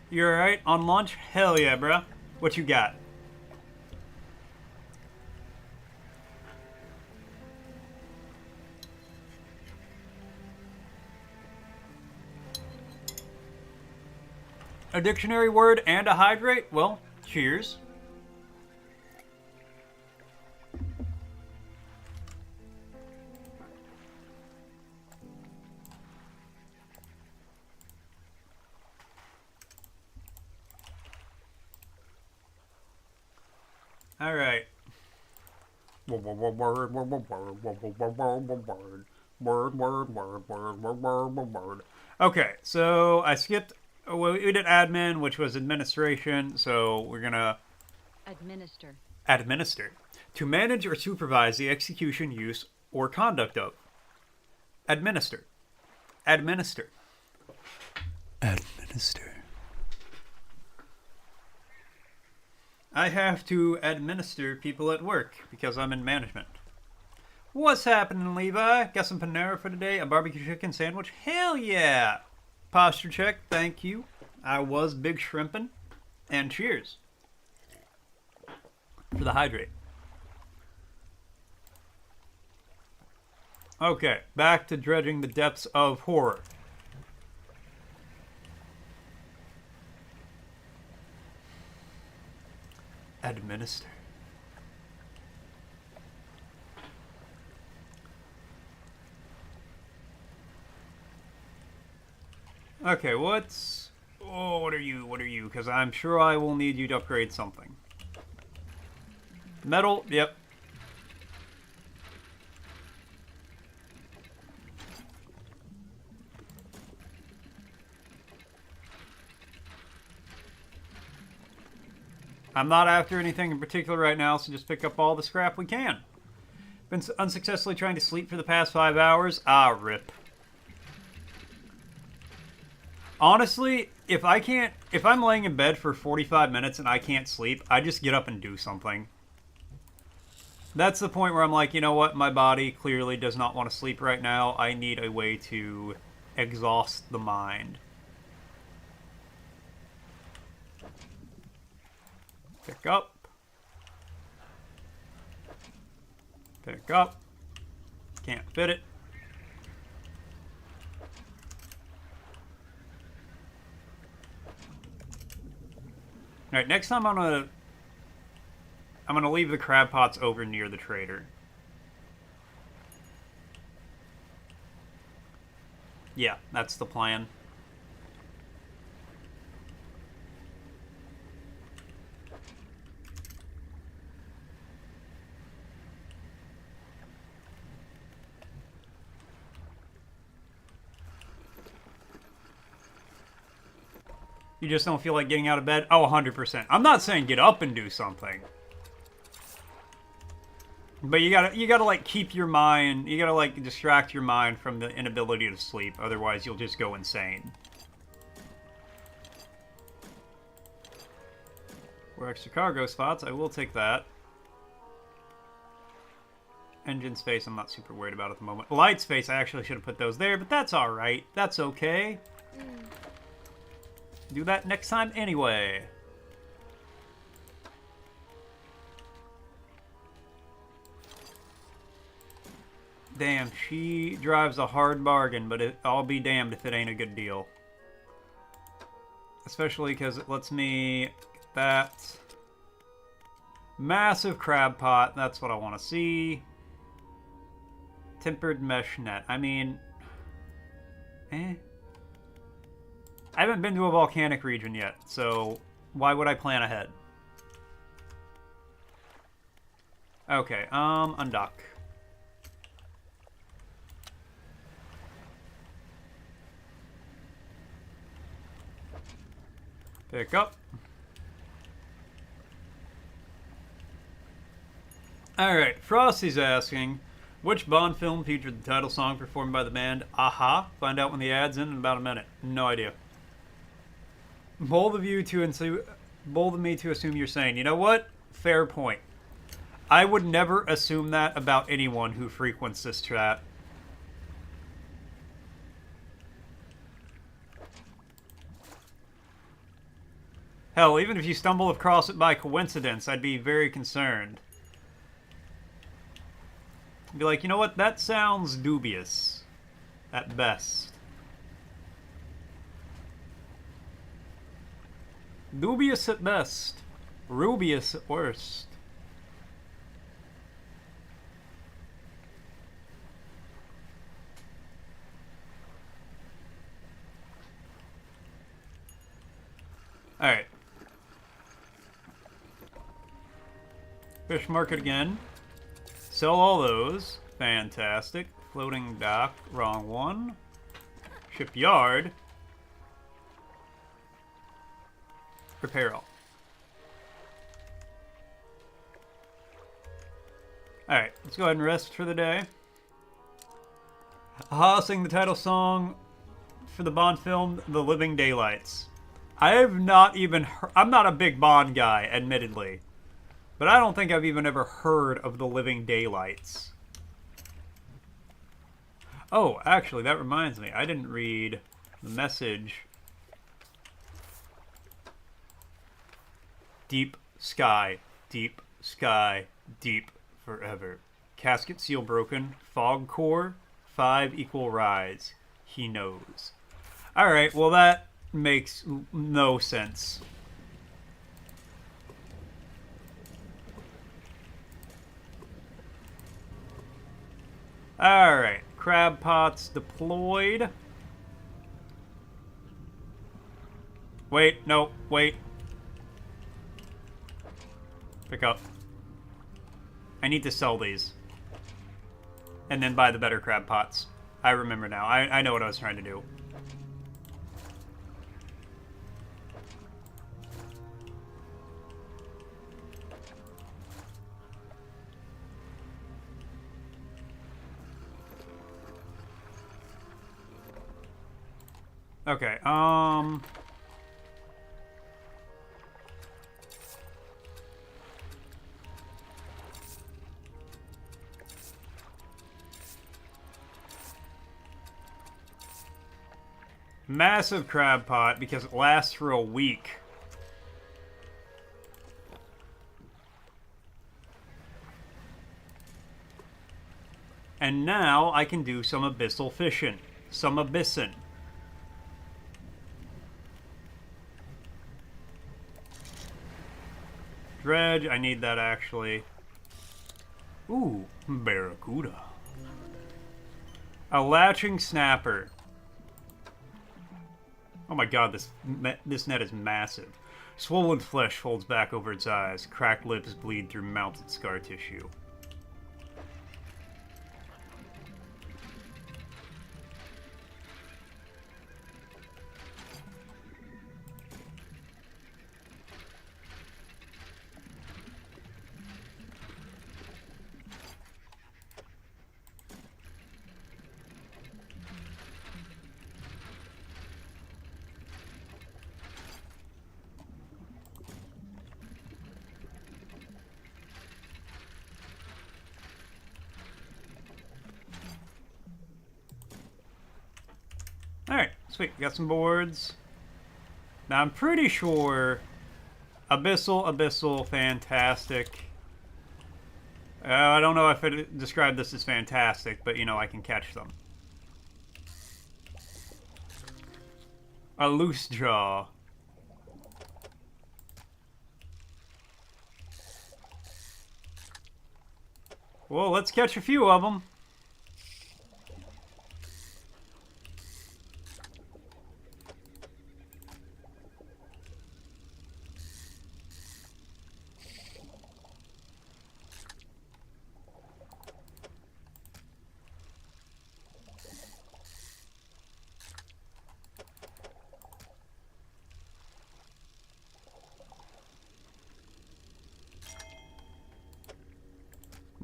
You alright? On lunch? Hell yeah, bruh. What you got? A dictionary word and a hydrate? Well, cheers. All right. Okay, so I skipped. Well, we did admin, which was administration. So we're gonna Administer. administer to manage or supervise the execution, use, or conduct of. Administer. Administer. Administer. I have to administer people at work because I'm in management. What's happening, Levi? Got some Panera for today? A barbecue chicken sandwich? Hell yeah! Posture check, thank you. I was big shrimping. And cheers. For the hydrate. Okay, back to dredging the depths of horror. Administer. Okay, what's... Oh, what are you? What are you? Because I'm sure I will need you to upgrade something. Metal, yep. I'm not after anything in particular right now, so just pick up all the scrap we can. Been unsuccessfully trying to sleep for the past 5 hours. Ah, rip. Honestly, if I'm laying in bed for 45 minutes and I can't sleep, I just get up and do something. That's the point where I'm like, you know what? My body clearly does not want to sleep right now. I need a way to exhaust the mind. Pick up. Pick up. Can't fit it. Alright, next time I'm gonna leave the crab pots over near the trader. Yeah, that's the plan. You just don't feel like getting out of bed? Oh, 100%. I'm not saying get up and do something. But you gotta like keep your mind, you gotta like distract your mind from the inability to sleep. Otherwise you'll just go insane. 4 extra cargo spots. I will take that. Engine space, I'm not super worried about at the moment. Light space, I actually should have put those there, but that's alright. That's okay. Do that next time anyway. Damn, she drives a hard bargain, but I'll be damned if it ain't a good deal. Especially because it lets me get that massive crab pot. That's what I want to see. Tempered mesh net. I mean, I haven't been to a volcanic region yet, so why would I plan ahead? Okay, undock. Pick up. Alright, Frosty's asking, which Bond film featured the title song performed by the band Aha? Find out when the ad's in about a minute. No idea. Bold of me to assume you're saying, you know what? Fair point. I would never assume that about anyone who frequents this chat. Hell, even if you stumble across it by coincidence, I'd be very concerned. I'd be like, you know what? That sounds dubious. At best. Dubious at best. Rubious at worst. Alright. Fish market again. Sell all those. Fantastic. Floating dock. Wrong one. Shipyard. Repair all. Alright, let's go ahead and rest for the day. Aha sing the title song for the Bond film, The Living Daylights. I have not even I'm not a big Bond guy, admittedly. But I don't think I've even ever heard of The Living Daylights. Oh, actually, that reminds me. I didn't read the message. Deep sky, deep sky, deep forever. Casket seal broken. Fog core. 5 equal rise. He knows. Alright, well that makes no sense. Alright, crab pots deployed. Wait, no, wait. Pick up. I need to sell these. And then buy the better crab pots. I remember now. I know what I was trying to do. Okay, massive crab pot because it lasts for a week. And now I can do some abyssal fishing. Some abyssin'. Dredge, I need that actually. Ooh, barracuda. A latching snapper. Oh my god, this net is massive. Swollen flesh folds back over its eyes. Cracked lips bleed through melted scar tissue. Alright, sweet. Got some boards. Now, I'm pretty sure... Abyssal, fantastic. I don't know if I described this as fantastic, but, you know, I can catch them. A loose jaw. Well, let's catch a few of them.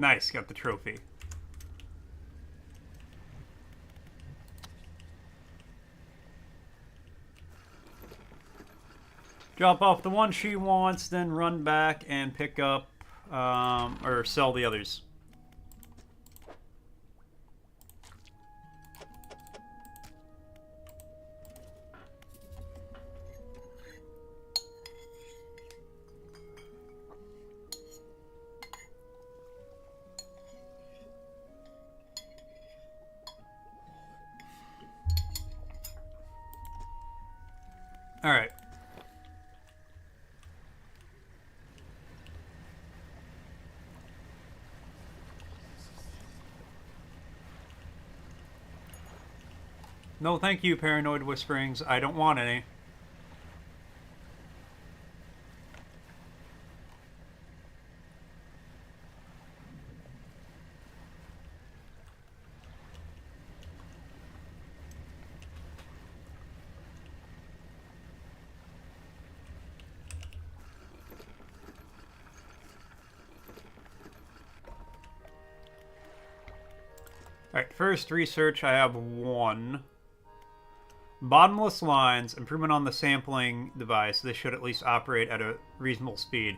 Nice, got the trophy. Drop off the one she wants, then run back and pick up, or sell the others. All right. No, thank you, Paranoid Whisperings. I don't want any. Alright, first research, I have one. Bottomless lines, improvement on the sampling device. This should at least operate at a reasonable speed.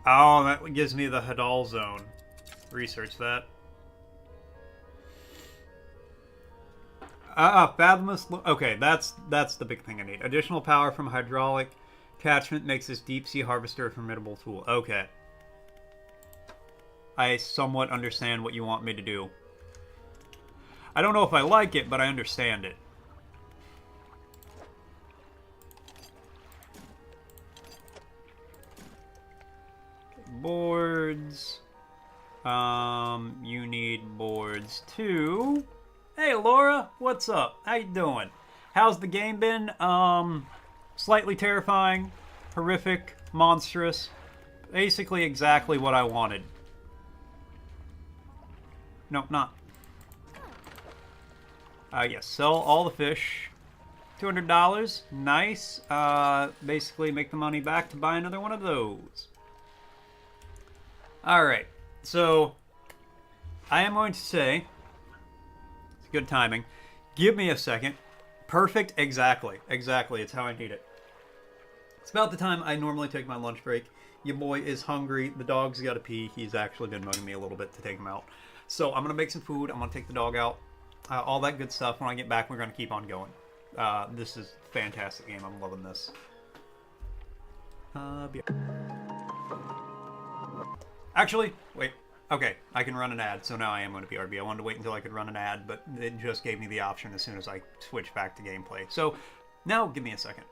Oh, that gives me the Hadal zone. Research that. Fathomless. Okay, that's the big thing I need. Additional power from hydraulic attachment makes this deep sea harvester a formidable tool. Okay. I somewhat understand what you want me to do. I don't know if I like it, but I understand it. Boards. You need boards too. Hey Laura, what's up? How you doing? How's the game been? Slightly terrifying, horrific, monstrous. Basically exactly what I wanted. No, not. Yes, sell all the fish. $200. Nice. Basically make the money back to buy another one of those. Alright, so I am going to say, it's good timing, give me a second. Perfect, exactly, it's how I need it. It's about the time I normally take my lunch break. Your boy is hungry, the dog's got to pee, he's actually been bugging me a little bit to take him out. So I'm going to make some food, I'm going to take the dog out, all that good stuff. When I get back, we're going to keep on going. This is a fantastic game, I'm loving this. Actually, wait. Okay, I can run an ad, so now I am going to BRB. I wanted to wait until I could run an ad, but it just gave me the option as soon as I switched back to gameplay. So, now give me a second.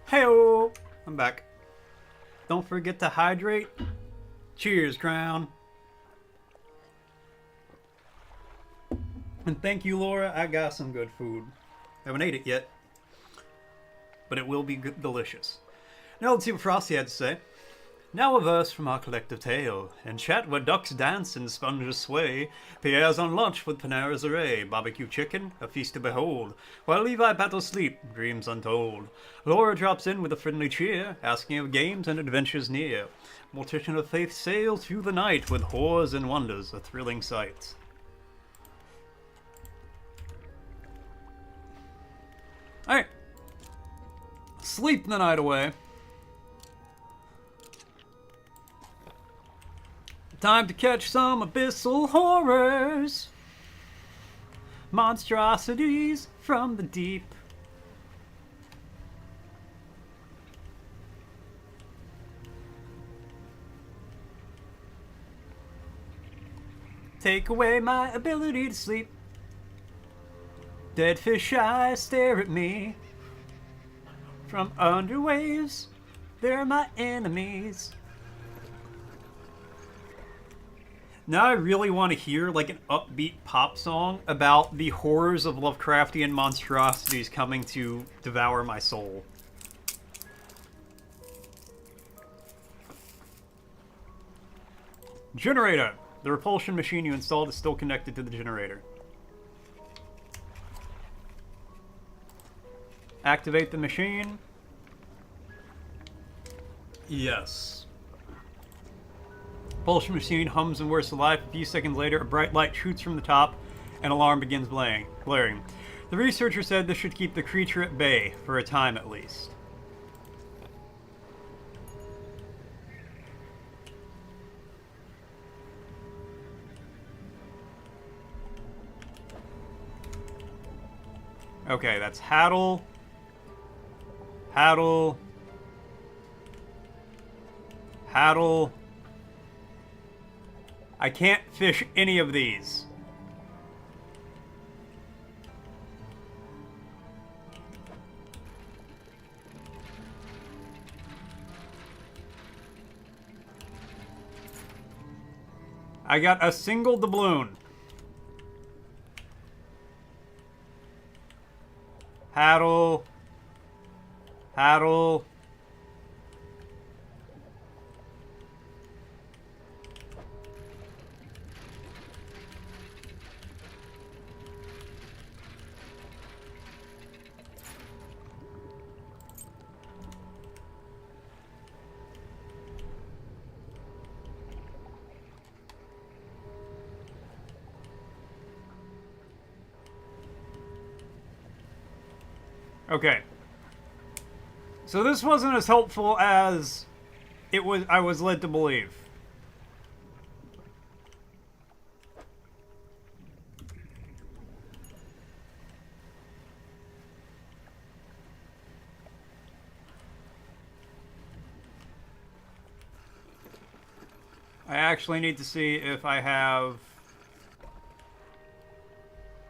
Hey-oh! I'm back. Don't forget to hydrate. Cheers, Crown. And thank you, Laura. I got some good food. Haven't ate it yet, but it will be good, delicious. Now let's see what Frosty had to say. Now a verse from our collective tale. In chat where ducks dance and sponges sway, Pierre's on lunch with Panera's array. Barbecue chicken, a feast to behold, while Levi battles sleep, dreams untold. Laura drops in with a friendly cheer, asking of games and adventures near. Mortician of Faith sails through the night with horrors and wonders, a thrilling sight. Alright. Sleep the night away. Time to catch some abyssal horrors. Monstrosities from the deep. Take away my ability to sleep. Dead fish eyes stare at me. From under waves, they're my enemies. Now I really want to hear like an upbeat pop song about the horrors of Lovecraftian monstrosities coming to devour my soul. Generator! The repulsion machine you installed is still connected to the generator. Activate the machine. Yes. Propulsion machine hums and whirs to life. A few seconds later, a bright light shoots from the top, and alarm begins blaring. The researcher said this should keep the creature at bay, for a time at least. Okay, that's Haddle. Haddle. Haddle. I can't fish any of these. I got a single doubloon. Haddle. Haddle. Okay. So this wasn't as helpful as I was led to believe. I actually need to see if I have...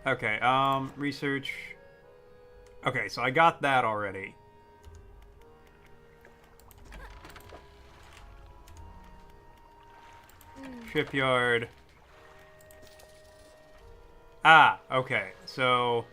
Okay, research... Okay, so I got that already. Shipyard. Ah, okay, so...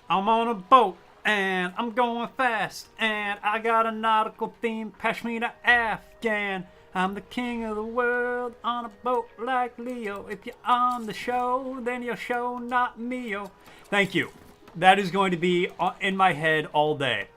I'm on a boat, and I'm going fast, and I got a nautical theme, Pashmina Afghan. I'm the king of the world on a boat like Leo. If you're on the show, then you're show not me-o. Thank you. That is going to be in my head all day.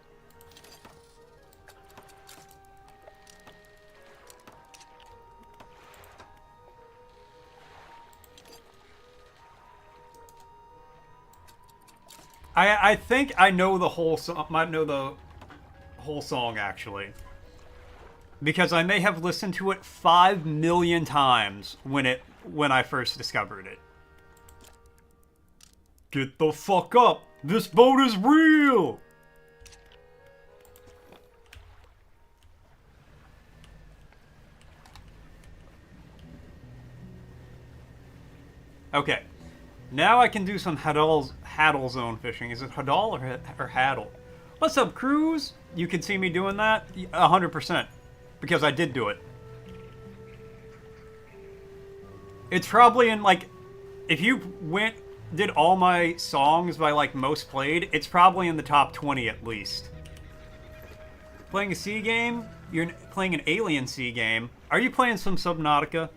I think I know the whole song. Might know the whole song actually. Because I may have listened to it 5 million times when I first discovered it. Get the fuck up! This boat is real! Okay. Now I can do some Haddle zone fishing. Is it Haddle or Haddle? What's up, Cruz? You can see me doing that? 100%. Because I did do it. It's probably in, like... If you did all my songs by, like, most played, it's probably in the top 20 at least. Playing a sea game? You're playing an alien sea game. Are you playing some Subnautica?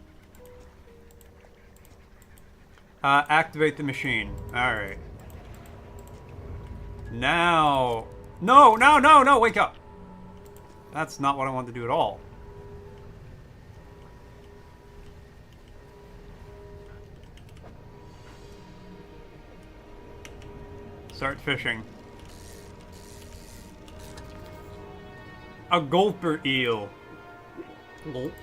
Activate the machine. Alright. Now... No, no, no, no, wake up! That's not what I wanted to do at all. Start fishing. A gulper eel. Gulp.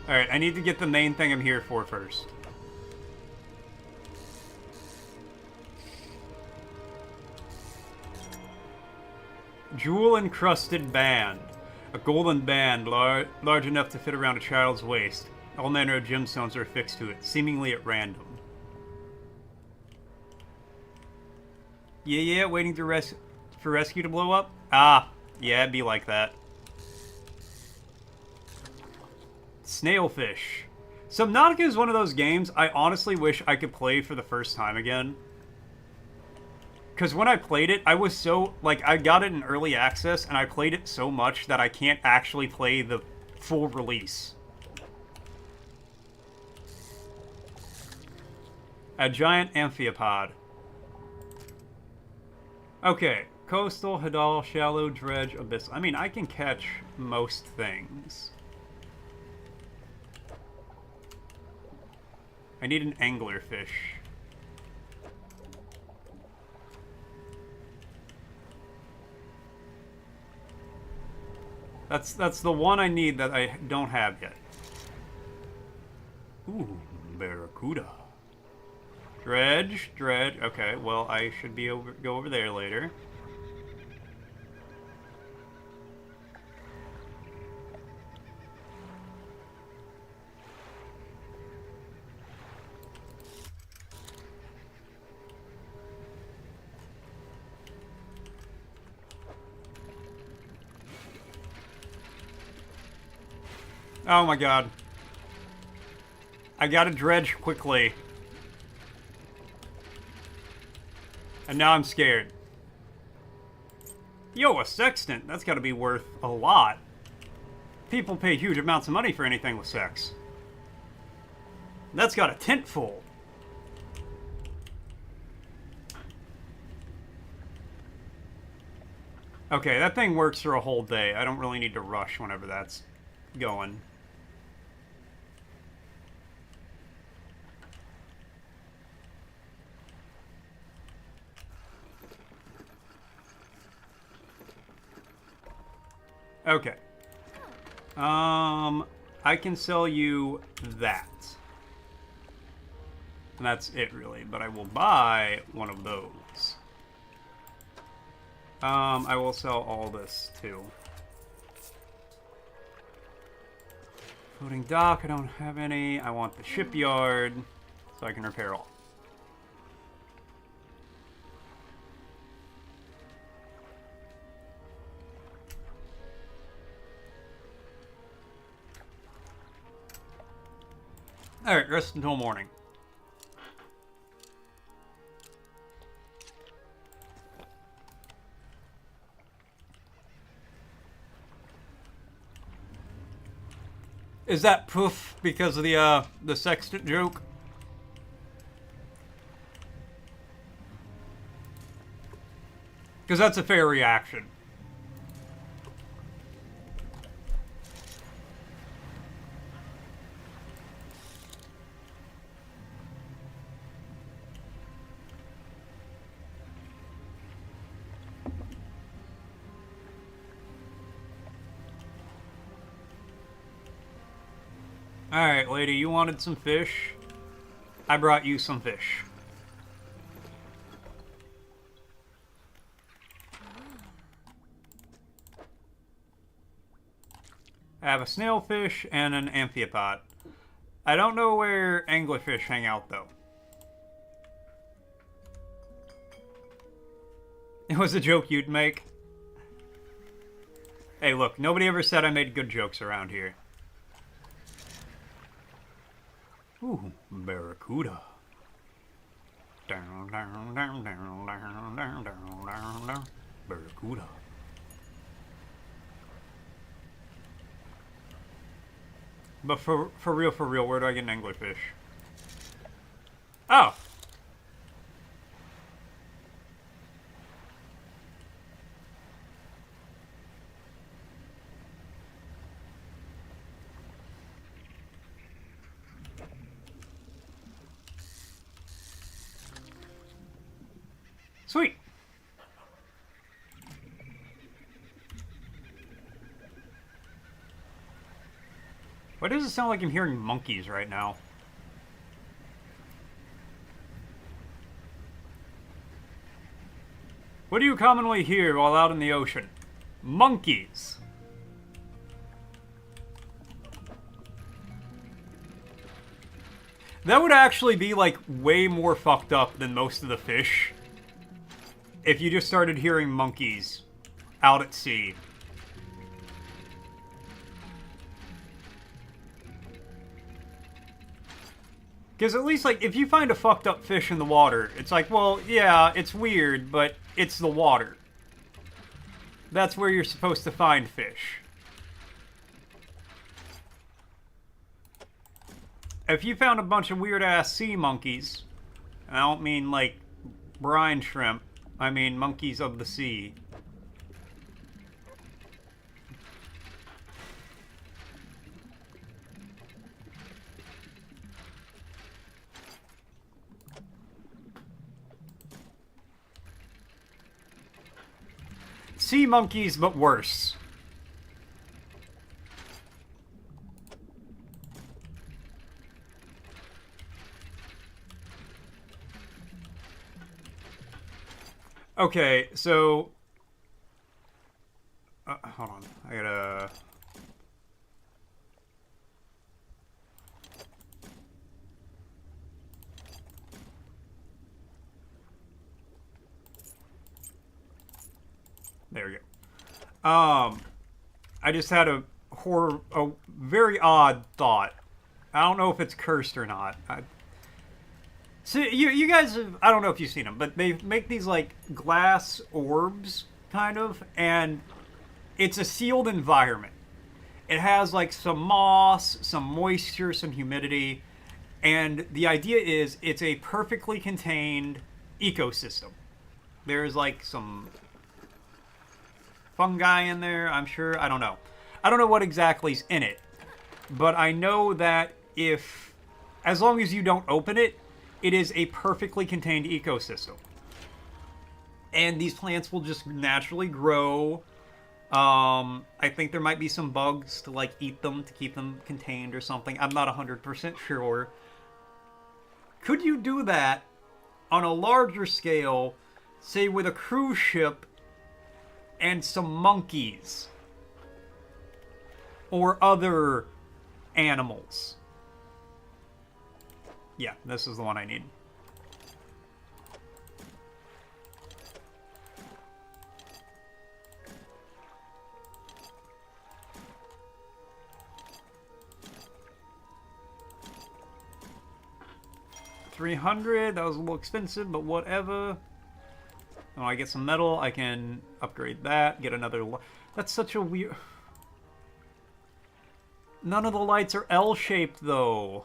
Alright, I need to get the main thing I'm here for first. Jewel-encrusted band. A golden band large enough to fit around a child's waist. All manner of gemstones are affixed to it, seemingly at random. Yeah, waiting for rescue to blow up? Ah, yeah, it'd be like that. Snailfish. Subnautica is one of those games I honestly wish I could play for the first time again. Because when I played it, I was so... Like, I got it in early access, and I played it so much that I can't actually play the full release. A giant amphipod. Okay. Coastal, Hadal, shallow, dredge, abyss. I mean, I can catch most things. I need an anglerfish. That's the one I need that I don't have yet. Ooh, barracuda. Dredge. Okay, well, I should go over there later. Oh my god. I gotta dredge quickly. And now I'm scared. Yo, a sextant. That's gotta be worth a lot. People pay huge amounts of money for anything with sex. That's got a tent full. Okay, that thing works for a whole day. I don't really need to rush whenever that's going. Okay. I can sell you that. And that's it, really. But I will buy one of those. I will sell all this, too. Floating dock, I don't have any. I want the shipyard, so I can repair all. Alright, rest until morning. Is that poof because of the sextant joke? Because that's a fair reaction. Alright, lady, you wanted some fish? I brought you some fish. I have a snailfish and an amphipod. I don't know where anglerfish hang out, though. It was a joke you'd make. Hey, look, nobody ever said I made good jokes around here. Ooh, barracuda. Down, down, down, down, down, down, down, down. Barracuda. But for real, where do I get an anglerfish? Oh! Sweet! Why does it sound like I'm hearing monkeys right now? What do you commonly hear while out in the ocean? Monkeys! That would actually be, like, way more fucked up than most of the fish. If you just started hearing monkeys out at sea. Because at least, like, if you find a fucked up fish in the water, it's like, well, yeah, it's weird, but it's the water. That's where you're supposed to find fish. If you found a bunch of weird-ass sea monkeys, I don't mean, like, brine shrimp, I mean monkeys of the sea. Sea monkeys, but worse. Okay, so... hold on. I gotta... There we go. I just had a very odd thought. I don't know if it's cursed or not. So you guys have, I don't know if you've seen them, but they make these like glass orbs, kind of, and it's a sealed environment. It has like some moss, some moisture, some humidity, and the idea is it's a perfectly contained ecosystem. There's like some fungi in there, I'm sure. I don't know. I don't know what exactly's in it, but I know that as long as you don't open it, it is a perfectly contained ecosystem. And these plants will just naturally grow. I think there might be some bugs to like eat them to keep them contained or something. I'm not 100% sure. Could you do that on a larger scale, say with a cruise ship and some monkeys or other animals? Yeah, this is the one I need. $300, that was a little expensive, but whatever. When I get some metal, I can upgrade that, get another... That's such a weird... None of the lights are L-shaped, though.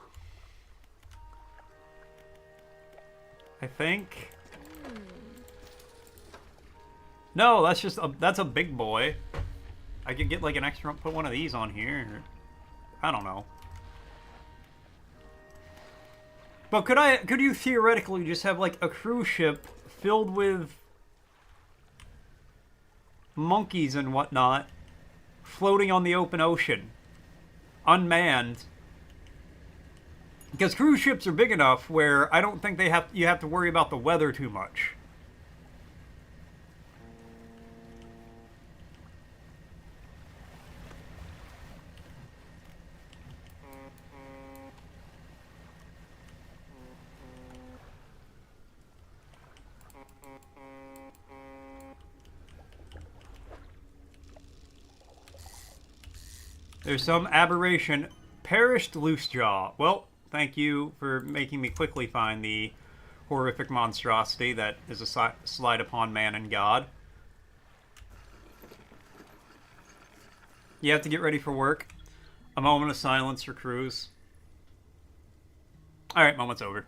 I think. No, that's a big boy. I could get like an extra, put one of these on here. I don't know. But could you theoretically just have like a cruise ship filled with monkeys and whatnot floating on the open ocean, unmanned? Because cruise ships are big enough where I don't think you have to worry about the weather too much. There's some aberration. Perished loose jaw. Well, thank you for making me quickly find the horrific monstrosity that is a slight upon man and God. You have to get ready for work. A moment of silence for Cruz. Alright, moment's over.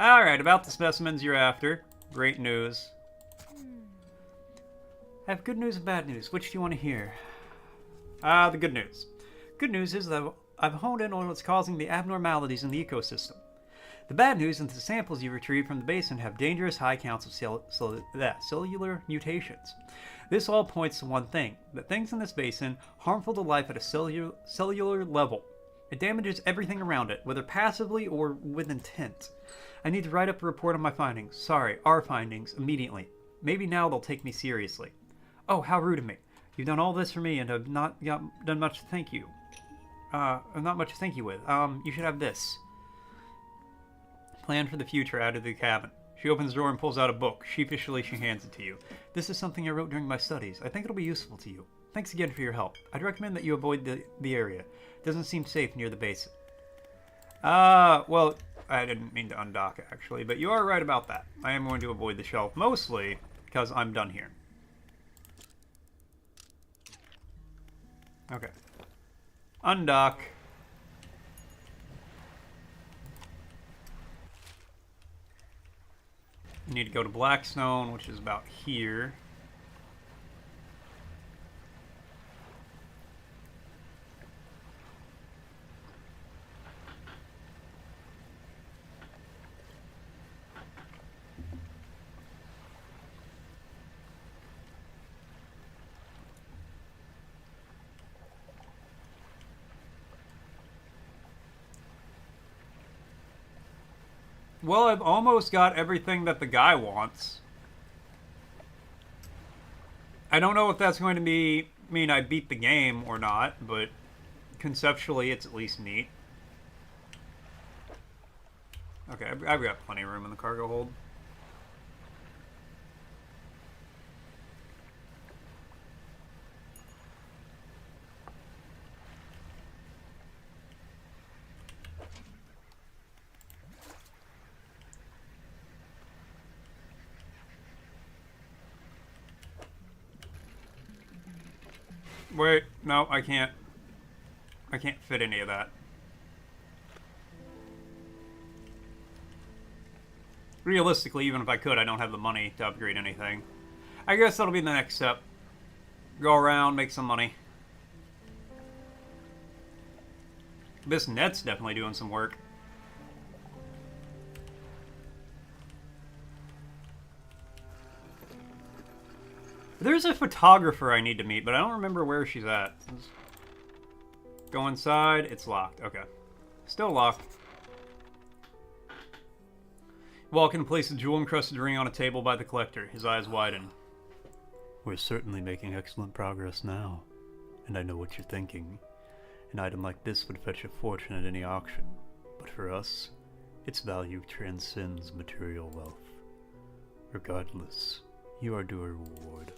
Alright, about the specimens you're after. Great news. I have good news and bad news. Which do you want to hear? The good news. Good news is that I've honed in on what's causing the abnormalities in the ecosystem. The bad news is that the samples you retrieve from the basin have dangerous high counts of cellular mutations. This all points to one thing, that things in this basin harmful to life at a cellular level. It damages everything around it, whether passively or with intent. I need to write up a report on my findings. Sorry, our findings, immediately. Maybe now they'll take me seriously. Oh, how rude of me. You've done all this for me and have not done much to thank you. Not much to thank you with. You should have this. Plan for the future out of the cabin. She opens the door and pulls out a book. Sheepishly, she hands it to you. This is something I wrote during my studies. I think it'll be useful to you. Thanks again for your help. I'd recommend that you avoid the area. It doesn't seem safe near the basin. Well, I didn't mean to undock, actually, but you are right about that. I am going to avoid the shelf, mostly because I'm done here. Okay. Undock. You need to go to Blackstone, which is about here. Well, I've almost got everything that the guy wants. I don't know if that's going to mean I beat the game or not, but conceptually it's at least neat. Okay, I've got plenty of room in the cargo hold. Wait, no, I can't. I can't fit any of that. Realistically, even if I could, I don't have the money to upgrade anything. I guess that'll be the next step. Go around, make some money. This net's definitely doing some work. There's a photographer I need to meet, but I don't remember where she's at. Go inside. It's locked. Okay. Still locked. Walk in and place a jewel-encrusted ring on a table by the collector. His eyes widen. We're certainly making excellent progress now. And I know what you're thinking. An item like this would fetch a fortune at any auction. But for us, its value transcends material wealth. Regardless, you are due a reward.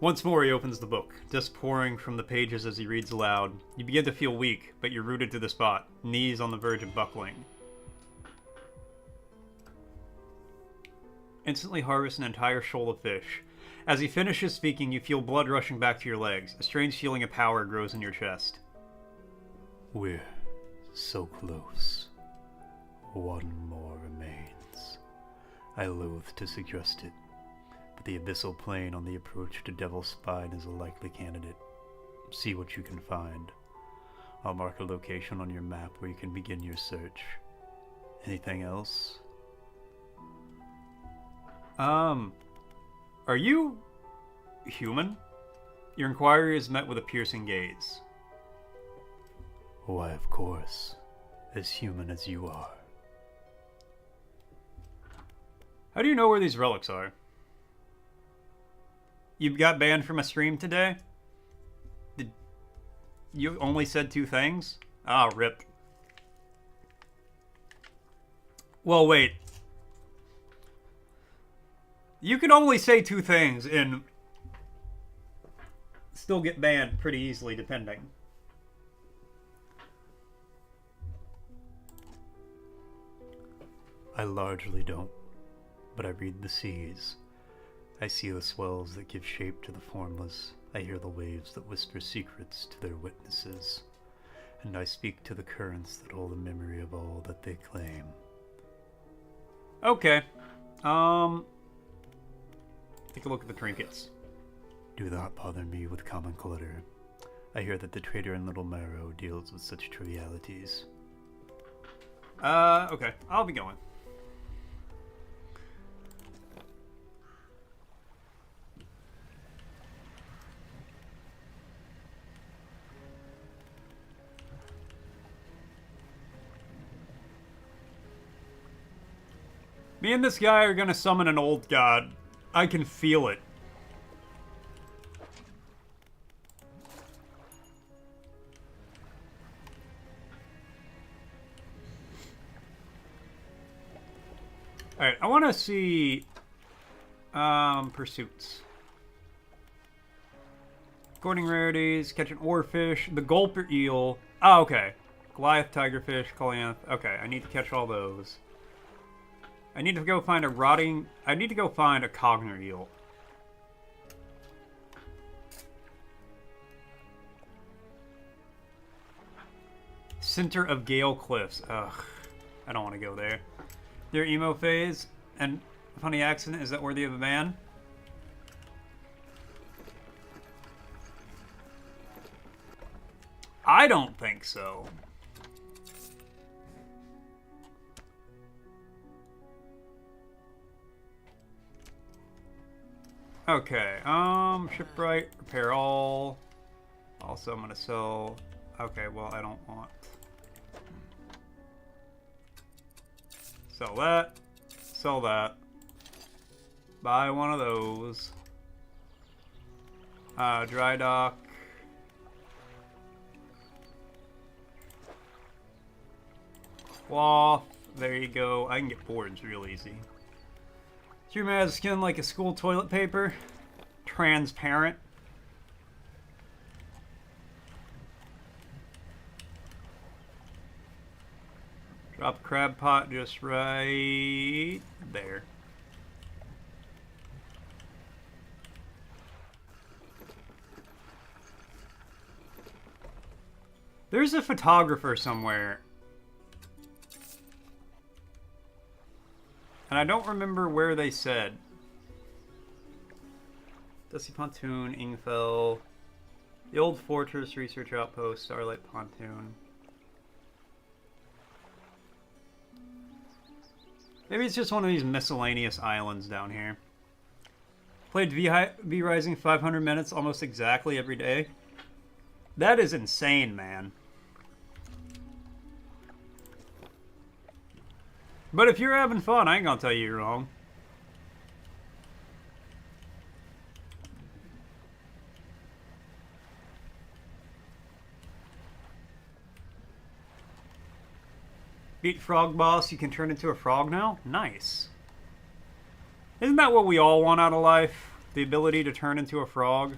Once more he opens the book, dust pouring from the pages as he reads aloud. You begin to feel weak, but you're rooted to the spot, knees on the verge of buckling. Instantly harvest an entire shoal of fish. As he finishes speaking, you feel blood rushing back to your legs. A strange feeling of power grows in your chest. We're so close. One more remains. I loathe to suggest it, but the abyssal plain on the approach to Devil's Spine is a likely candidate. See what you can find. I'll mark a location on your map where you can begin your search. Anything else? Are you human? Your inquiry is met with a piercing gaze. Why, of course. As human as you are. How do you know where these relics are? You got banned from a stream today? You only said 2 things? Ah, rip. Well, wait. You can only say 2 things in still get banned pretty easily, depending. I largely don't, but I read the seas. I see the swells that give shape to the formless. I hear the waves that whisper secrets to their witnesses. And I speak to the currents that hold the memory of all that they claim. Okay. Take a look at the trinkets. Do not bother me with common clutter. I hear that the trader in Little Marrow deals with such trivialities. Okay. I'll be going. Me and this guy are gonna summon an old god. I can feel it. Alright, I want to see pursuits. Recording rarities, catch an oarfish, the gulper eel. Oh, okay. Goliath, tigerfish, colanth. Okay, I need to catch all those. I need to go find a rotting... I need to go find a cogner eel. Center of Gale Cliffs. Ugh. I don't want to go there. Their emo phase and funny accident, is that worthy of a ban? I don't think so. Okay, shipwright, repair all. Also, I'm gonna sell. Okay, well, I don't want. Sell that. Sell that. Buy one of those. Dry dock. Cloth. There you go. I can get boards real easy. Your man has skin like a school toilet paper. Transparent. Drop a crab pot just right there. There's a photographer somewhere. And I don't remember where they said. Dusty Pontoon, Ingfell, the Old Fortress, Research Outpost, Starlight Pontoon. Maybe it's just one of these miscellaneous islands down here. Played V Rising 500 minutes almost exactly every day. That is insane, man. But if you're having fun, I ain't gonna tell you you're wrong. Beat frog boss, you can turn into a frog now? Nice. Isn't that what we all want out of life? The ability to turn into a frog?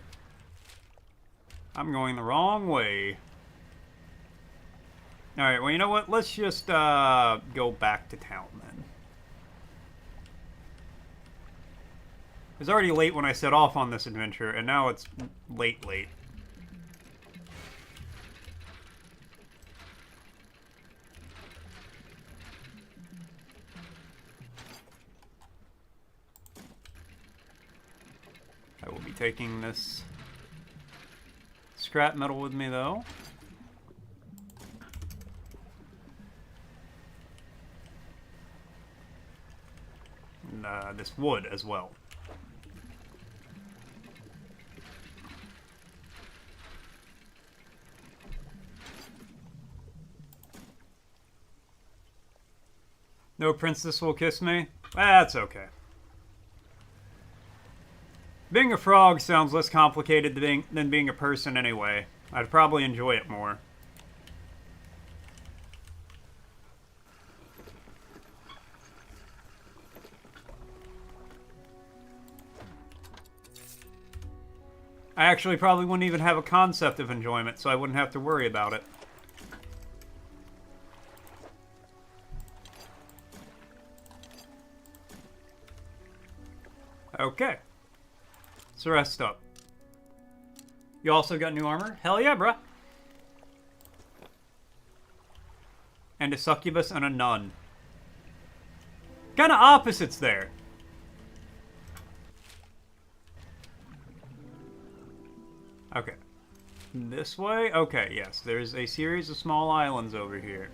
I'm going the wrong way. Alright, well, you know what? Let's just go back to town then. It was already late when I set off on this adventure, and now it's late. I will be taking this scrap metal with me, though. And this wood as well. No princess will kiss me? That's okay. Being a frog sounds less complicated than being a person anyway. I'd probably enjoy it more. I actually probably wouldn't even have a concept of enjoyment, so I wouldn't have to worry about it. Okay. So rest up. You also got new armor? Hell yeah, bruh. And a succubus and a nun. Kinda opposites there. Okay. This way? Okay, yes. There's a series of small islands over here.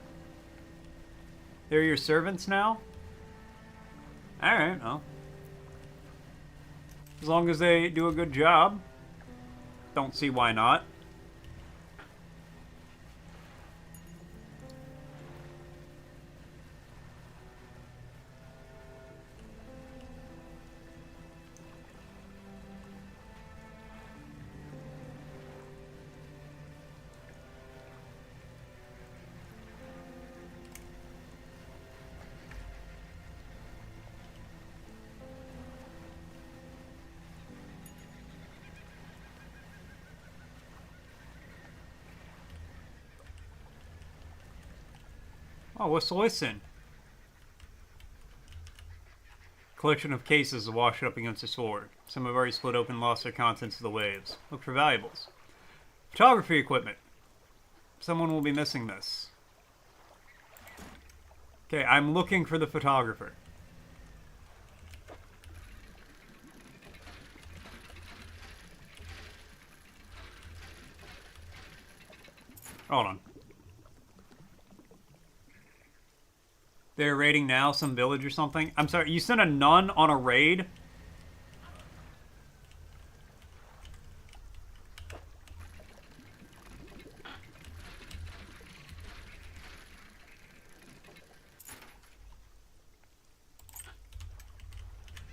They're your servants now? Alright, well. As long as they do a good job. Don't see why not. Oh, let's listen. Collection of cases washed up against the sword. Some have already split open and lost their contents to the waves. Look for valuables. Photography equipment. Someone will be missing this. Okay, I'm looking for the photographer. Hold on. They're raiding now, some village or something. I'm sorry, you sent a nun on a raid?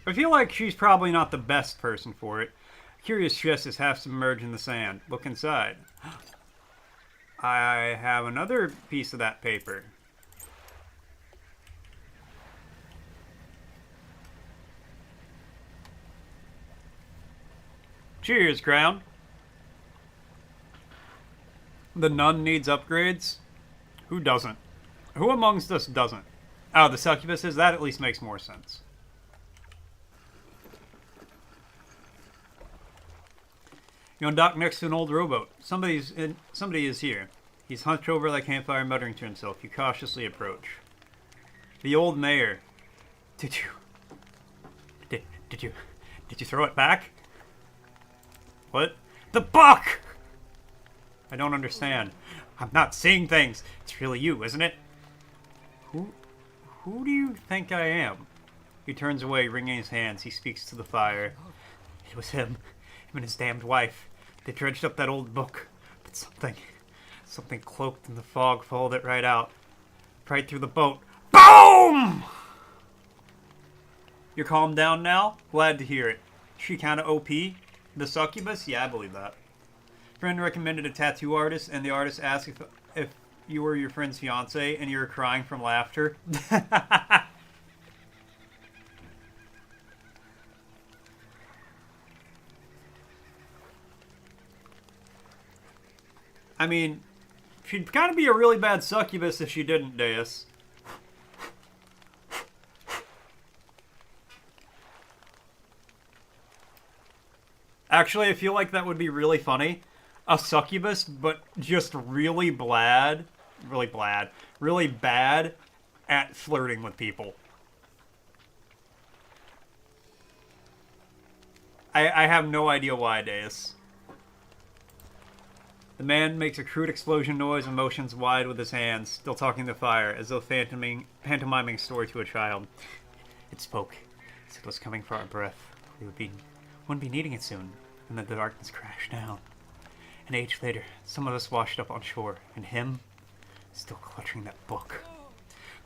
I feel like she's probably not the best person for it. Curious chest is half submerged in the sand. Look inside. I have another piece of that paper. Cheers, Crown. The nun needs upgrades? Who doesn't? Who amongst us doesn't? Oh, the succubuses? That at least makes more sense. You're on dock next to an old rowboat. Somebody is here. He's hunched over the campfire, muttering to himself. You cautiously approach. The old mayor. Did you throw it back? What? The book! I don't understand. I'm not seeing things. It's really you, isn't it? Who do you think I am? He turns away, wringing his hands. He speaks to the fire. It was him and his damned wife. They dredged up that old book. But something cloaked in the fog followed it right out. Right through the boat. BOOM! You're calmed down now? Glad to hear it. She kinda OP? The succubus? Yeah, I believe that. Friend recommended a tattoo artist, and the artist asked if you were your friend's fiance, and you were crying from laughter. I mean, she'd kind of be a really bad succubus if she didn't, Deus. Actually, I feel like that would be really funny. A succubus, but just really bad at flirting with people. I have no idea why, Deus. The man makes a crude explosion noise and motions wide with his hands, still talking to fire, as though pantomiming a story to a child. It spoke. It said it was coming for our breath. We wouldn't be needing it soon. And then the darkness crashed down. An age later, some of us washed up on shore, and him, still clutching that book.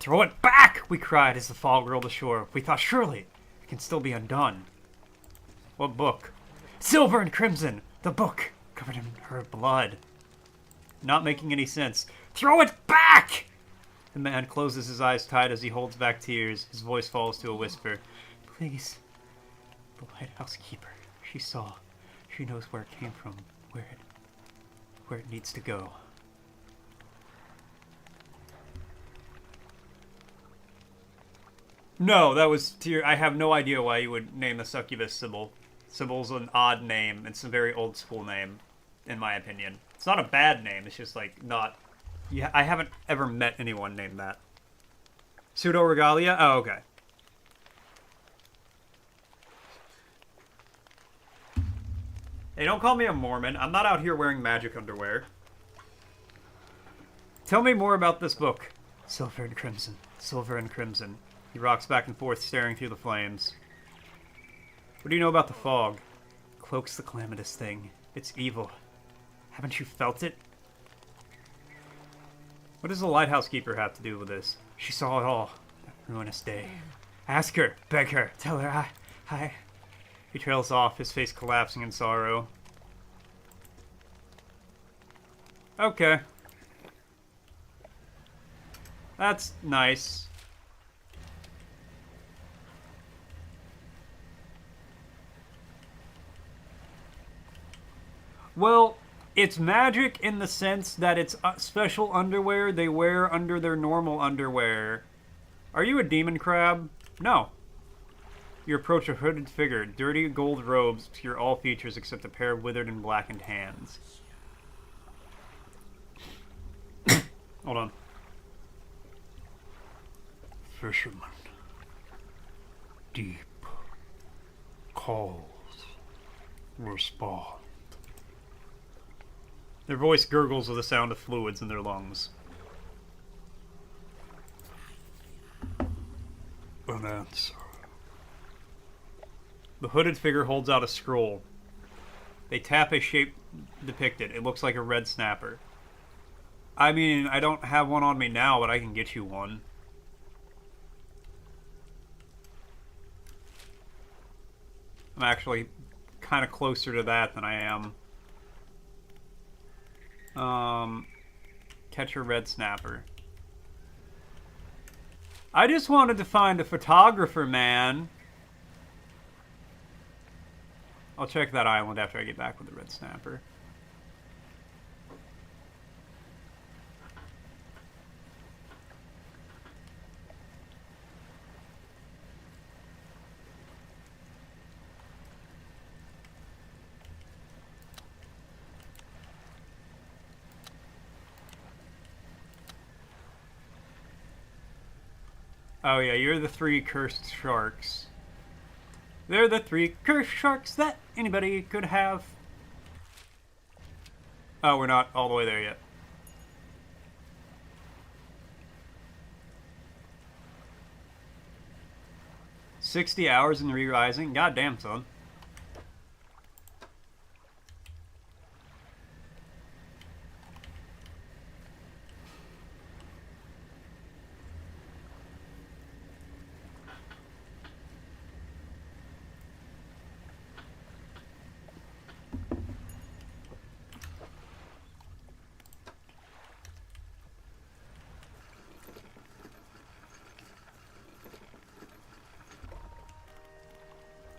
Throw it back! We cried as the fog rolled ashore. We thought, surely, it can still be undone. What book? Silver and crimson! The book! Covered in her blood. Not making any sense. Throw it back! The man closes his eyes tight as he holds back tears. His voice falls to a whisper. Please. The lighthouse keeper. She She knows where it came from, where it needs to go. No, that was tier. I have no idea why you would name the succubus Sybil. Sybil's an odd name. It's a very old school name, in my opinion. It's not a bad name. It's just like not. Yeah, I haven't ever met anyone named that. Pseudo regalia. Oh, okay. Hey, don't call me a Mormon. I'm not out here wearing magic underwear. Tell me more about this book. Silver and crimson. Silver and crimson. He rocks back and forth, staring through the flames. What do you know about the fog? Cloaks the calamitous thing. It's evil. Haven't you felt it? What does the lighthouse keeper have to do with this? She saw it all. That ruinous day. Ask her. Beg her. Tell her I... He trails off, his face collapsing in sorrow. Okay. That's nice. Well, it's magic in the sense that it's special underwear they wear under their normal underwear. Are you a demon crab? No. You approach a hooded figure. Dirty gold robes obscure all features except a pair of withered and blackened hands. Hold on. Fisherman. Deep. Calls. Respond. Their voice gurgles with the sound of fluids in their lungs. An answer. The hooded figure holds out a scroll. They tap a shape depicted. It looks like a red snapper. I mean, I don't have one on me now, but I can get you one. I'm actually kind of closer to that than I am. Catch a red snapper. I just wanted to find a photographer, man. I'll check that island after I get back with the red snapper. Oh yeah, you're the 3 cursed sharks. They're the 3 cursed sharks that anybody could have. Oh, we're not all the way there yet. $60 hours in re-rising? Goddamn, son.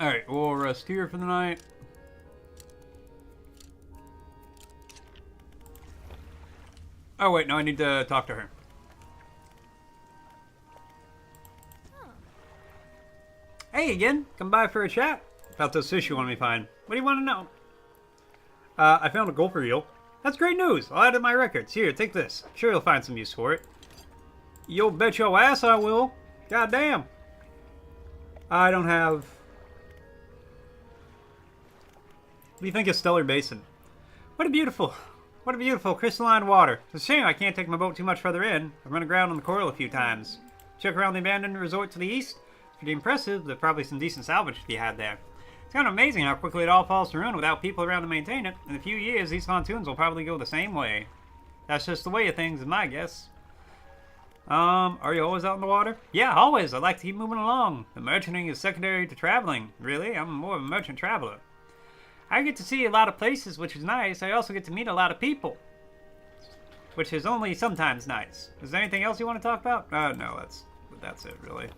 Alright, we'll rest here for the night. Oh wait, no, I need to talk to her. Hey again, come by for a chat. About those fish you want me to find. What do you want to know? I found a gopher eel. That's great news. I'll add it to my records. Here, take this. Sure you'll find some use for it. You'll bet your ass I will. Goddamn. I don't have... What do you think of Stellar Basin? What a beautiful crystalline water. It's a shame I can't take my boat too much further in. I've run aground on the coral a few times. Check around the abandoned resort to the east. Pretty impressive. There's probably some decent salvage to be had there. It's kind of amazing how quickly it all falls to ruin without people around to maintain it. In a few years, these pontoons will probably go the same way. That's just the way of things, is my guess. Are you always out in the water? Yeah, always. I like to keep moving along. The merchanting is secondary to traveling. Really, I'm more of a merchant traveler. I get to see a lot of places, which is nice. I also get to meet a lot of people, which is only sometimes nice. Is there anything else you want to talk about? No, that's it, really.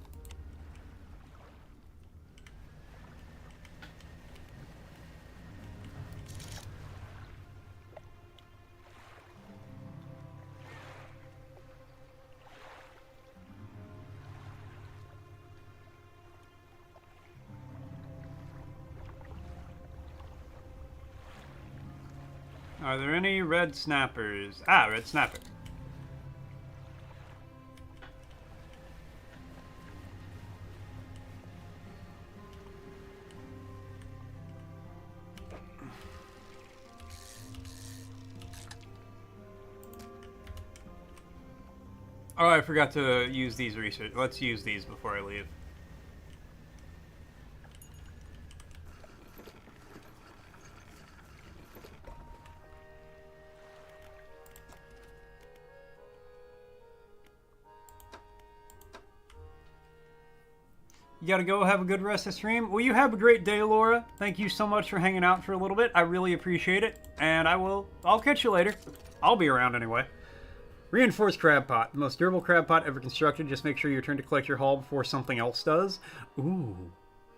Are there any red snappers? Ah, red snapper. Oh, I forgot to use these research. Let's use these before I leave. You gotta go have a good rest of stream. Well, you have a great day, Laura. Thank you so much for hanging out for a little bit. I really appreciate it. And I'll catch you later. I'll be around anyway. Reinforced crab pot. The most durable crab pot ever constructed. Just make sure you return to collect your haul before something else does. Ooh,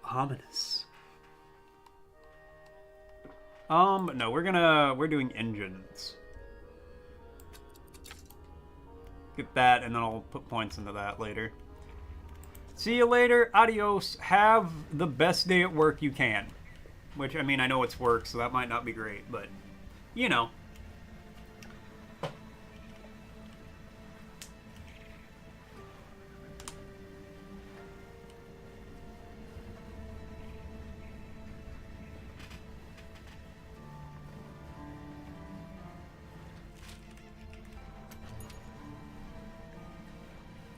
ominous. No, we're doing engines. Get that, and then I'll put points into that later. See you later. Adios. Have the best day at work you can. Which, I mean, I know it's work, so that might not be great, but, you know.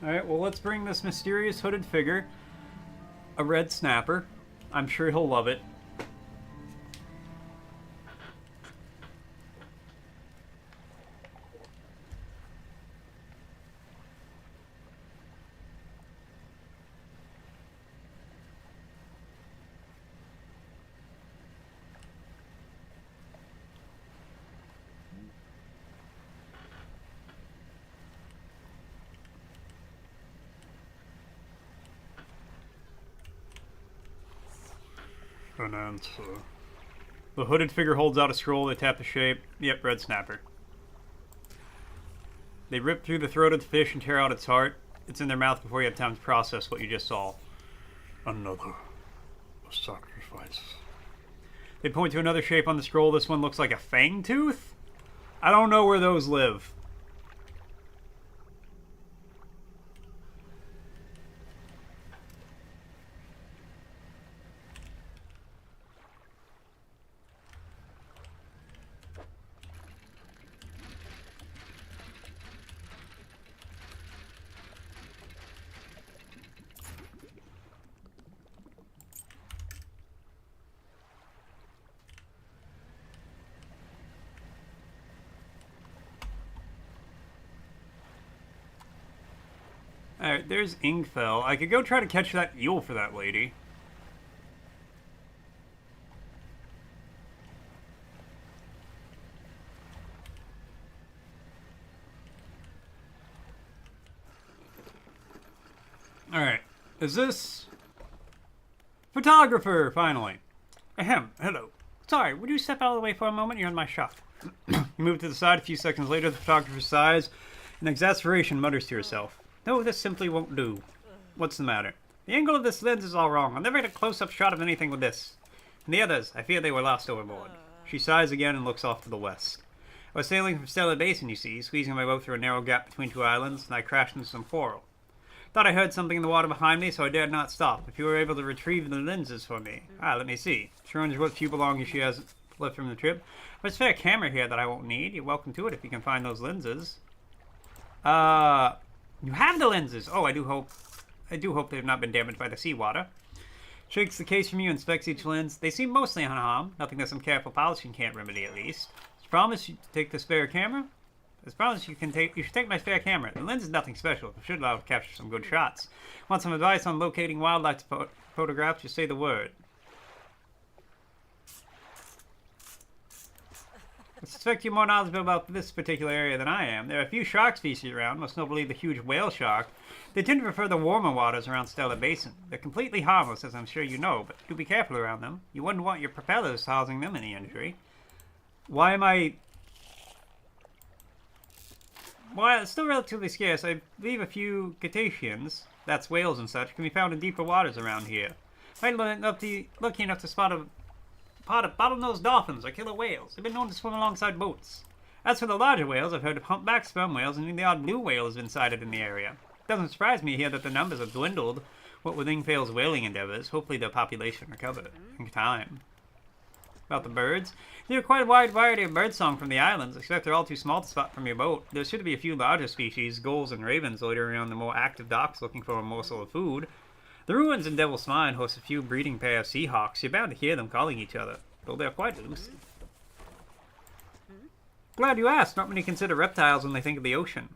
Alright, well, let's bring this mysterious hooded figure, a red snapper. I'm sure he'll love it. An answer. The hooded figure holds out a scroll. They tap the shape. Yep, red snapper. They rip through the throat of the fish and tear out its heart. It's in their mouth before you have time to process what you just saw. Another sacrifice. They point to another shape on the scroll. This one looks like a fang tooth? I don't know where those live. Alright, there's Ingfell. I could go try to catch that eel for that lady. Alright, is this... Photographer, finally. Ahem, hello. Sorry, would you step out of the way for a moment? You're in my shot. You move to the side. A few seconds later, the photographer sighs. In exasperation, mutters to herself. No, this simply won't do. What's the matter? The angle of this lens is all wrong. I'll never get a close-up shot of anything with this. And the others, I fear they were lost overboard. She sighs again and looks off to the west. I was sailing from Stella Basin, you see, squeezing my boat through a narrow gap between two islands, and I crashed into some coral. Thought I heard something in the water behind me, so I dared not stop. If you were able to retrieve the lenses for me. Let me see. She runs what few belongings she has left from the trip. There's a spare camera here that I won't need. You're welcome to it if you can find those lenses. You have the lenses! Oh, I do hope they've not been damaged by the seawater. Shakes the case from you, inspects each lens. They seem mostly unharmed. Nothing that some careful polishing can't remedy, at least. Promise you to take the spare camera? As promised, you should take my spare camera. The lens is nothing special. It should allow to capture some good shots. Want some advice on locating wildlife photographs? Just say the word. I suspect you're more knowledgeable about this particular area than I am. There are a few shark species around, most notably the huge whale shark. They tend to prefer the warmer waters around Stella Basin. They're completely harmless, as I'm sure you know, but do be careful around them. You wouldn't want your propellers causing them any injury. Why am I... Well, it's still relatively scarce. I believe a few cetaceans, that's whales and such, can be found in deeper waters around here. Might be lucky enough to spot a part of bottlenose dolphins or killer whales. They've been known to swim alongside boats. As for the larger whales, I've heard of humpback sperm whales, and even the odd blue whale has been sighted in the area. It doesn't surprise me to hear that the numbers have dwindled, what with Ingfale's whaling endeavors. Hopefully their population recover in time. About the birds, there are quite a wide variety of birdsong from the islands, except they're all too small to spot from your boat. There should be a few larger species, gulls and ravens, loitering on the more active docks looking for a morsel of food. The ruins in Devil's Mine host a few breeding pair of seahawks. You're bound to hear them calling each other, though they're quite elusive. Glad you asked. Not many consider reptiles when they think of the ocean.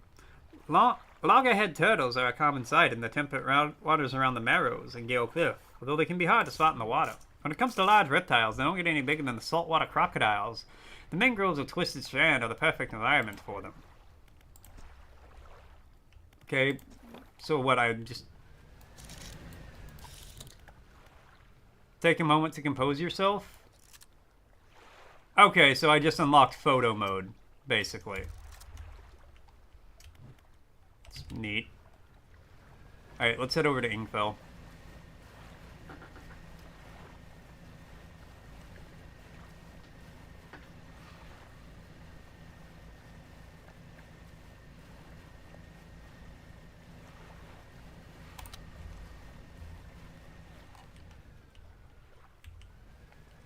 Loggerhead turtles are a common sight in the temperate waters around the Marrows and Gale Cliff, although they can be hard to spot in the water. When it comes to large reptiles, they don't get any bigger than the saltwater crocodiles. The mangroves of Twisted Strand are the perfect environment for them. Okay, so what, I just... take a moment to compose yourself? Okay, so I just unlocked photo mode, basically. It's neat. Alright, let's head over to Ingfell.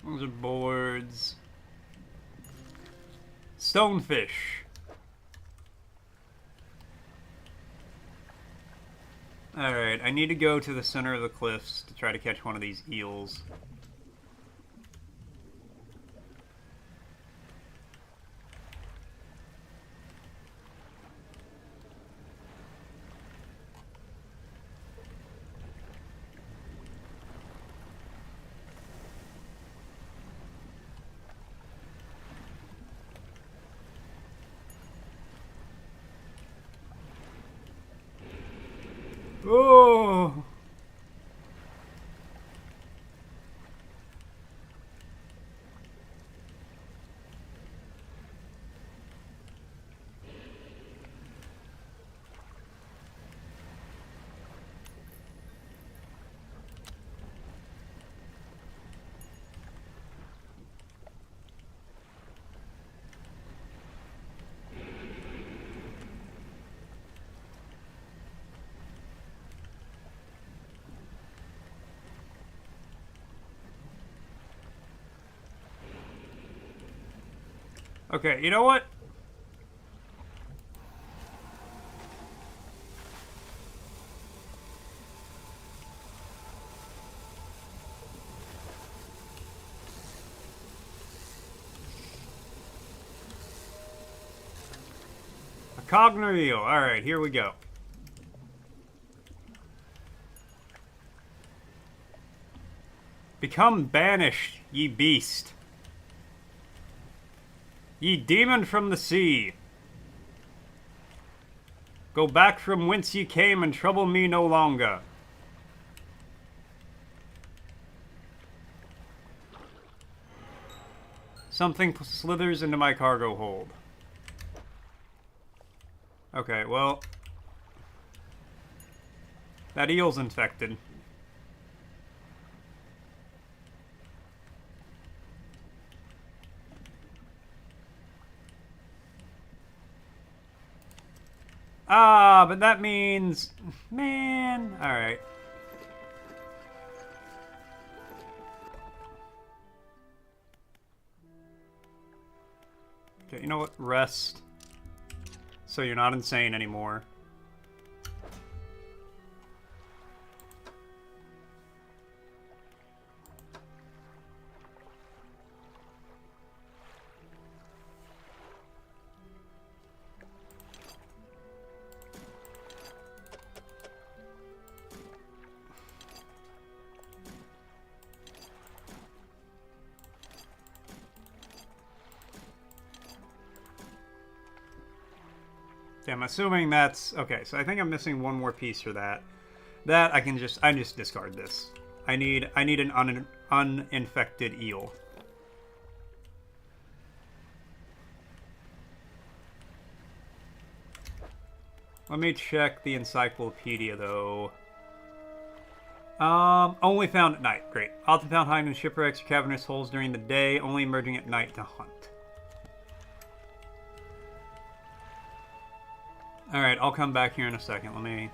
Those are boards. Stonefish. Alright, I need to go to the center of the cliffs to try to catch one of these eels. Oh! Okay, you know what? A cogner eel. Alright, here we go. Become banished, ye beast. Ye demon from the sea, go back from whence ye came and trouble me no longer. Something slithers into my cargo hold. Okay, well, that eel's infected. Ah, but that means... man... Alright. Okay, you know what? Rest. So you're not insane anymore. Okay, I'm assuming that's... okay, so I think I'm missing one more piece for that. That I just discard this. I need an uninfected eel. Let me check the encyclopedia, though. Only found at night. Great. Often found hiding in shipwrecks or cavernous holes during the day, only emerging at night to hunt. Alright, I'll come back here in a second. Let me...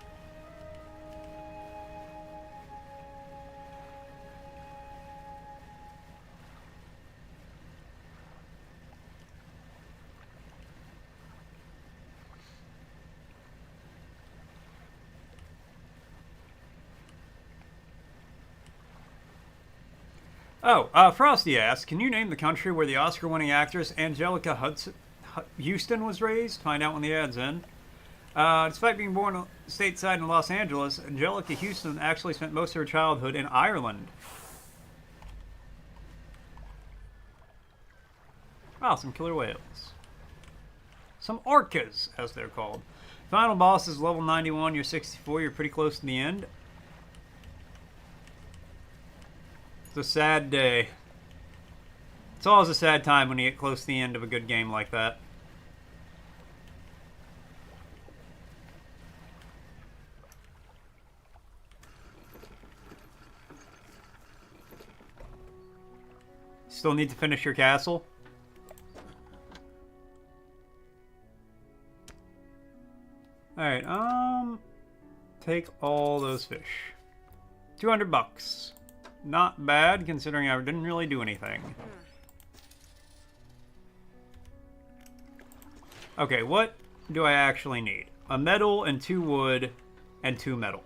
Oh, Frosty asks, can you name the country where the Oscar-winning actress Angelica Houston was raised? Find out when the ad's in. Despite being born stateside in Los Angeles, Angelica Houston actually spent most of her childhood in Ireland. Wow, some killer whales. Some orcas, as they're called. Final boss is level 91, you're 64, you're pretty close to the end. It's a sad day. It's always a sad time when you get close to the end of a good game like that. Still need to finish your castle? Alright, take all those fish. 200 bucks. Not bad, considering I didn't really do anything. Okay, what do I actually need? A metal and 2 wood and 2 metal.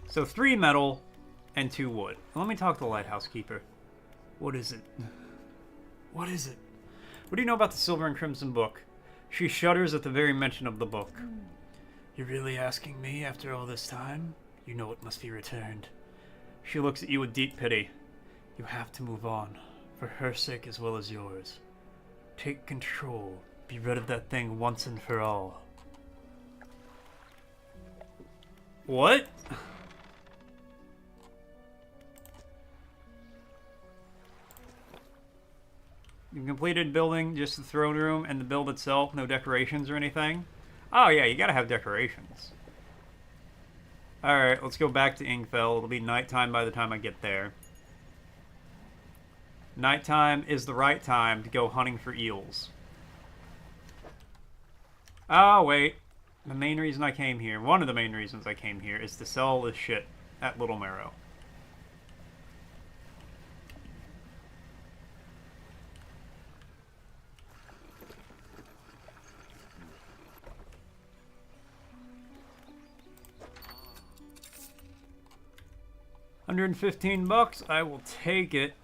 So 3 metal and 2 wood. Let me talk to the lighthouse keeper. What is it? What is it? What do you know about the Silver and Crimson book? She shudders at the very mention of the book. You're really asking me after all this time? You know it must be returned. She looks at you with deep pity. You have to move on, for her sake as well as yours. Take control. Be rid of that thing once and for all. What? You've completed building just the throne room and the build itself, no decorations or anything? Oh yeah, you gotta have decorations. Alright, let's go back to Ingfell. It'll be nighttime by the time I get there. Nighttime is the right time to go hunting for eels. Oh, wait. The main reason I came here, one of the main reasons I came here, is to sell this shit at Little Marrow. $115, I will take it.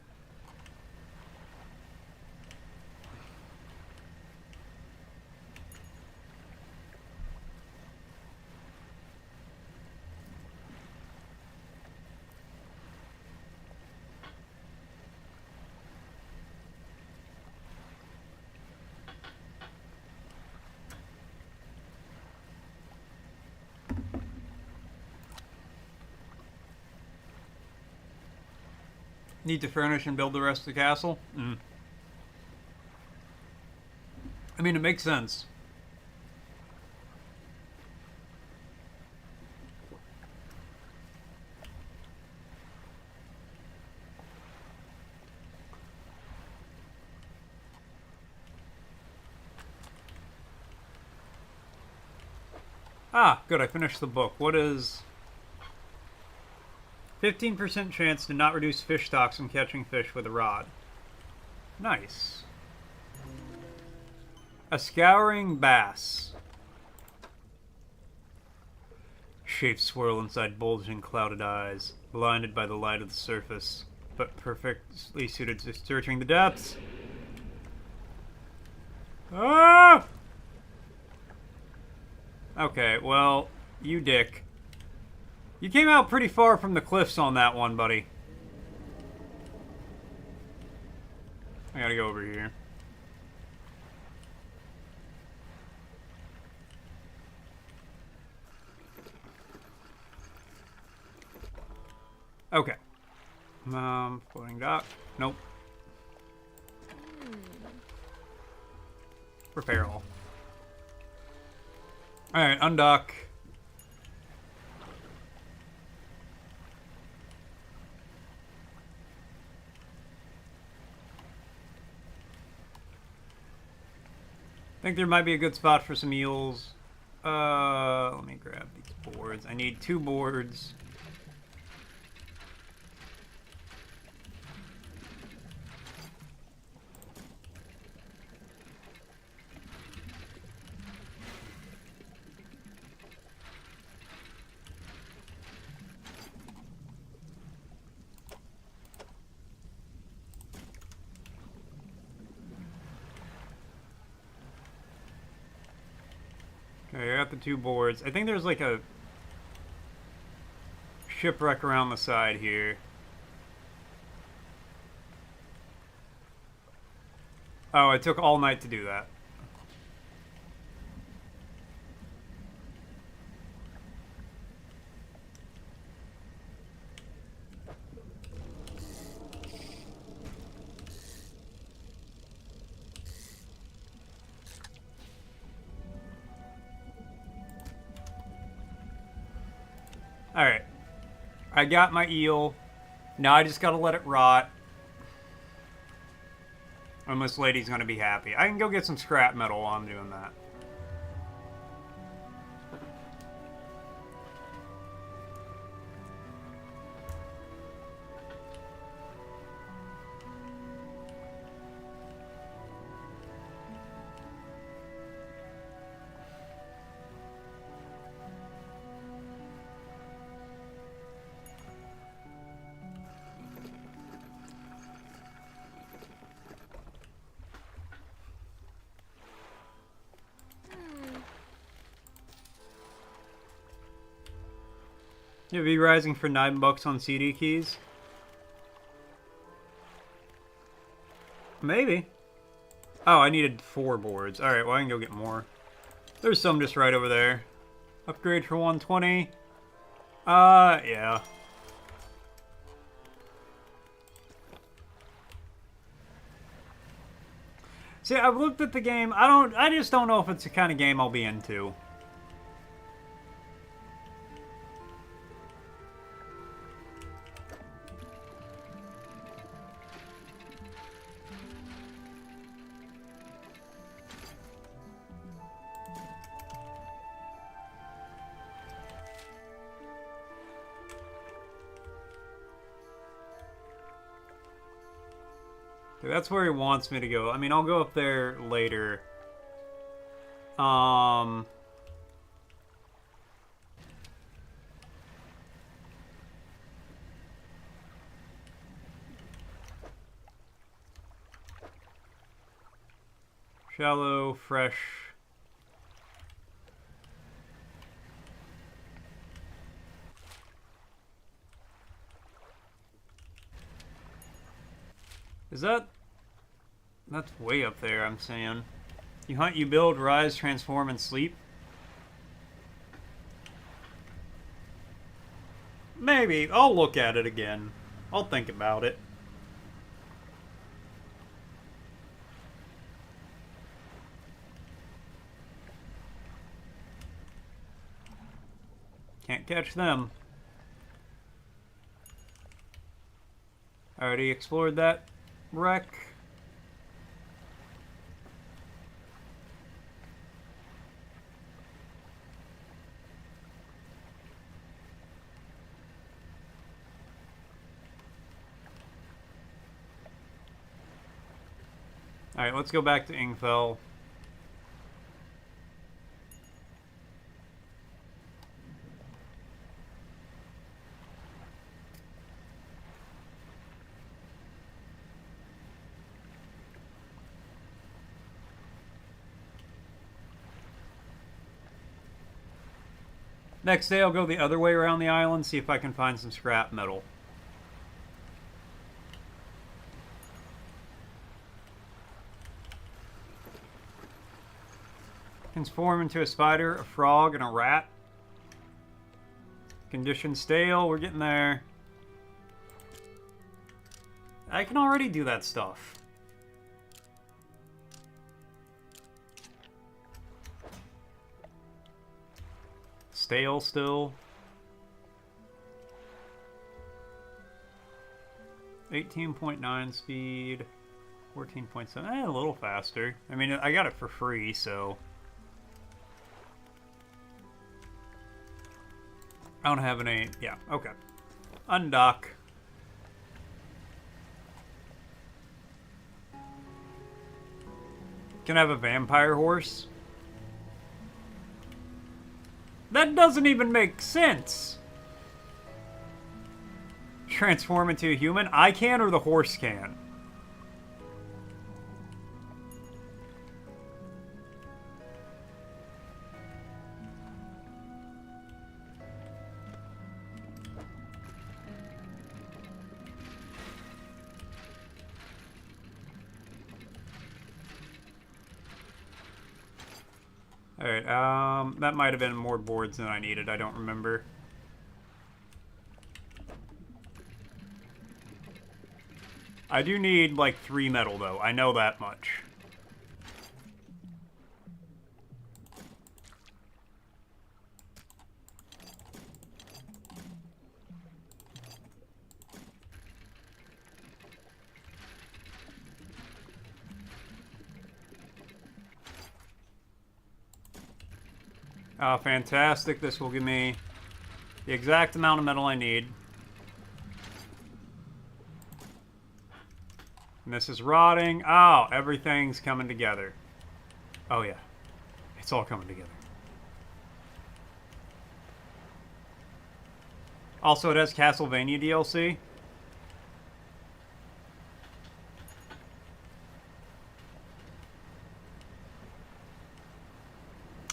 Need to furnish and build the rest of the castle? I mean, it makes sense. Ah, good, I finished the book. What is... 15% chance to not reduce fish stocks when catching fish with a rod. Nice. A scouring bass. Shapes swirl inside bulging, clouded eyes, blinded by the light of the surface, but perfectly suited to searching the depths. Ah! Okay, well, you dick. You came out pretty far from the cliffs on that one, buddy. I gotta go over here. Okay. Floating dock. Nope. Repair all. Alright, undock. think there might be a good spot for some eels. Let me grab these boards. I need 2 boards. Okay, I got the 2 boards. I think there's like a shipwreck around the side here. Oh, it took all night to do that. Alright. I got my eel. Now I just gotta let it rot. And this lady's gonna be happy. I can go get some scrap metal while I'm doing that. You'll be rising for $9 on CD keys? Maybe. Oh, I needed 4 boards. Alright, well I can go get more. There's some just right over there. Upgrade for 120. Yeah. See, I've looked at the game. I just don't know if it's the kind of game I'll be into. That's where he wants me to go. I mean, I'll go up there later. Shallow, fresh. Is that... That's way up there, I'm saying. You hunt, you build, rise, transform, and sleep? Maybe. I'll look at it again. I'll think about it. Can't catch them. I already explored that wreck. Alright, let's go back to Ingfell. Next day I'll go the other way around the island, see if I can find some scrap metal. Transform into a spider, a frog, and a rat. Condition stale, we're getting there. I can already do that stuff. Stale still. 18.9 speed. 14.7. A little faster. I mean, I got it for free, so. I don't have any. Yeah, okay. Undock. Can I have a vampire horse? That doesn't even make sense. Transform into a human? I can or the horse can? Alright, that might have been more boards than I needed. I don't remember. I do need, like, 3 metal, though. I know that much. Oh, fantastic. This will give me the exact amount of metal I need. And this is rotting. Oh, everything's coming together. Oh, yeah. It's all coming together. Also, it has Castlevania DLC.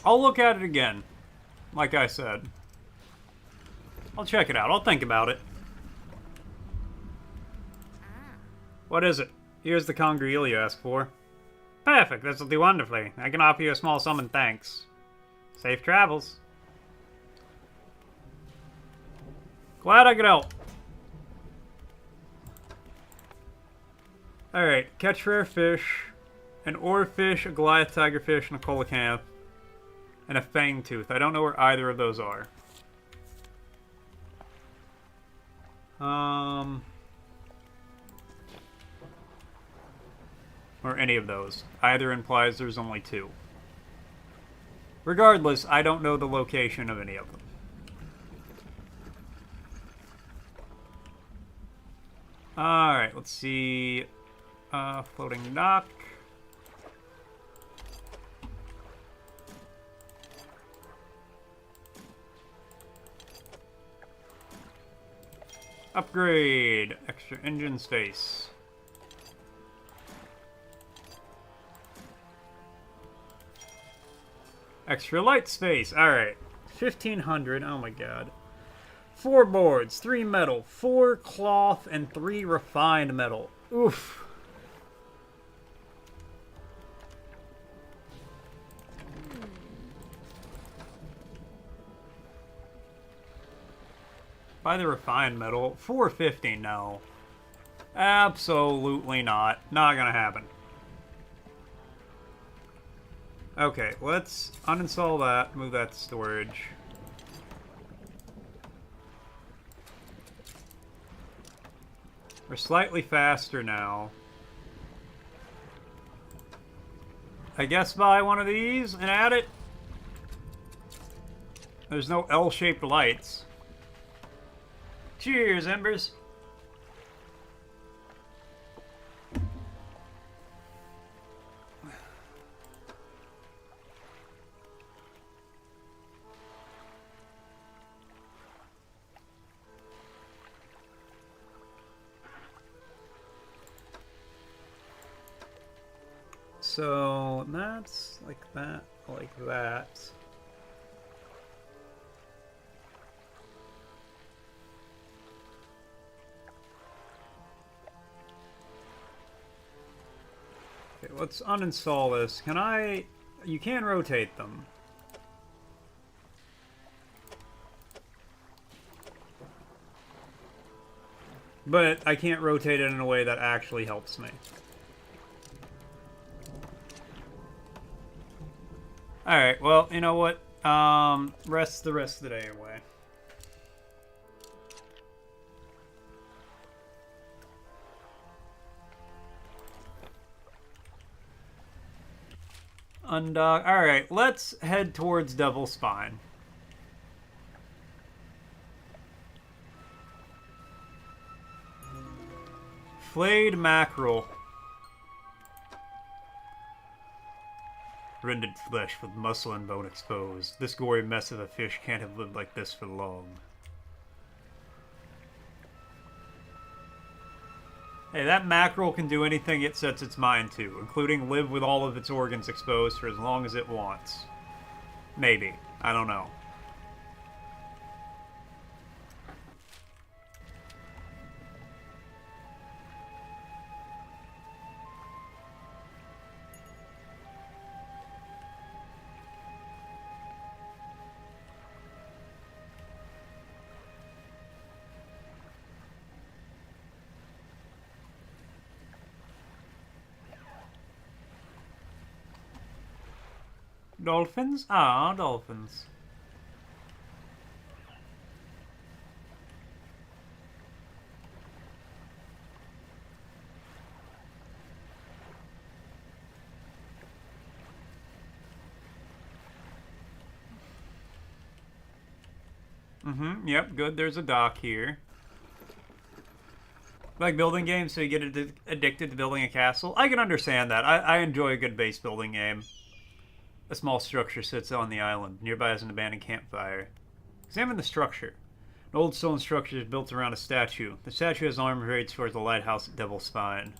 I'll look at it again. Like I said. I'll check it out. I'll think about it. What is it? Here's the congreal you asked for. Perfect. This will do wonderfully. I can offer you a small sum in thanks. Safe travels. Glad I could help. Alright. Catch rare fish. An oarfish, a Goliath tigerfish, and a coelacanth. And a fang tooth. I don't know where either of those are. Or any of those. Either implies there's only 2. Regardless, I don't know the location of any of them. Alright, let's see. Floating dock. Upgrade. Extra engine space. Extra light space. Alright. 1,500. Oh my god. 4 boards, 3 metal, 4 cloth, and 3 refined metal. Oof. Buy the refined metal. 450, no. Absolutely not. Not gonna happen. Okay, let's uninstall that, move that to storage. We're slightly faster now. I guess buy one of these and add it. There's no L-shaped lights. Cheers, Embers. So that's like that, like that. Okay, let's uninstall this. Can I... You can rotate them. But I can't rotate it in a way that actually helps me. Alright, well, you know what? Rest the rest of the day away. undock. Alright, let's head towards Devil's Spine. Flayed mackerel. Rendered flesh with muscle and bone exposed. This gory mess of a fish can't have lived like this for long. Hey, that mackerel can do anything it sets its mind to, including live with all of its organs exposed for as long as it wants. Maybe. I don't know. Dolphins? Ah, dolphins. Yep, good. There's a dock here. Like building games, so you get addicted to building a castle? I can understand that. I enjoy a good base building game. A small structure sits on the island. Nearby is an abandoned campfire. Examine the structure. An old stone structure is built around a statue. The statue has arms raised towards the lighthouse at Devil's Spine.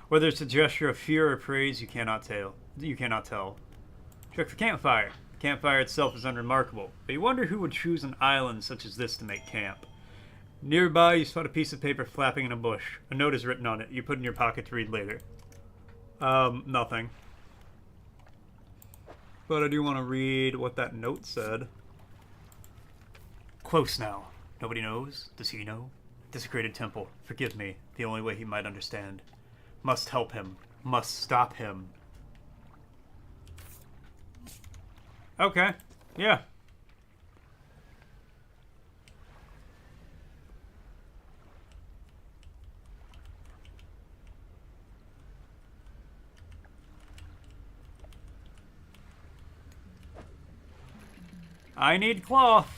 Whether it's a gesture of fear or praise, you cannot tell. Check the campfire. The campfire itself is unremarkable, but you wonder who would choose an island such as this to make camp. Nearby, you spot a piece of paper flapping in a bush. A note is written on it. You put in your pocket to read later. Nothing. But I do want to read what that note said. Close now. Nobody knows? Does he know? Desecrated temple. Forgive me. The only way he might understand. Must help him. Must stop him. Okay. Yeah. I need cloth.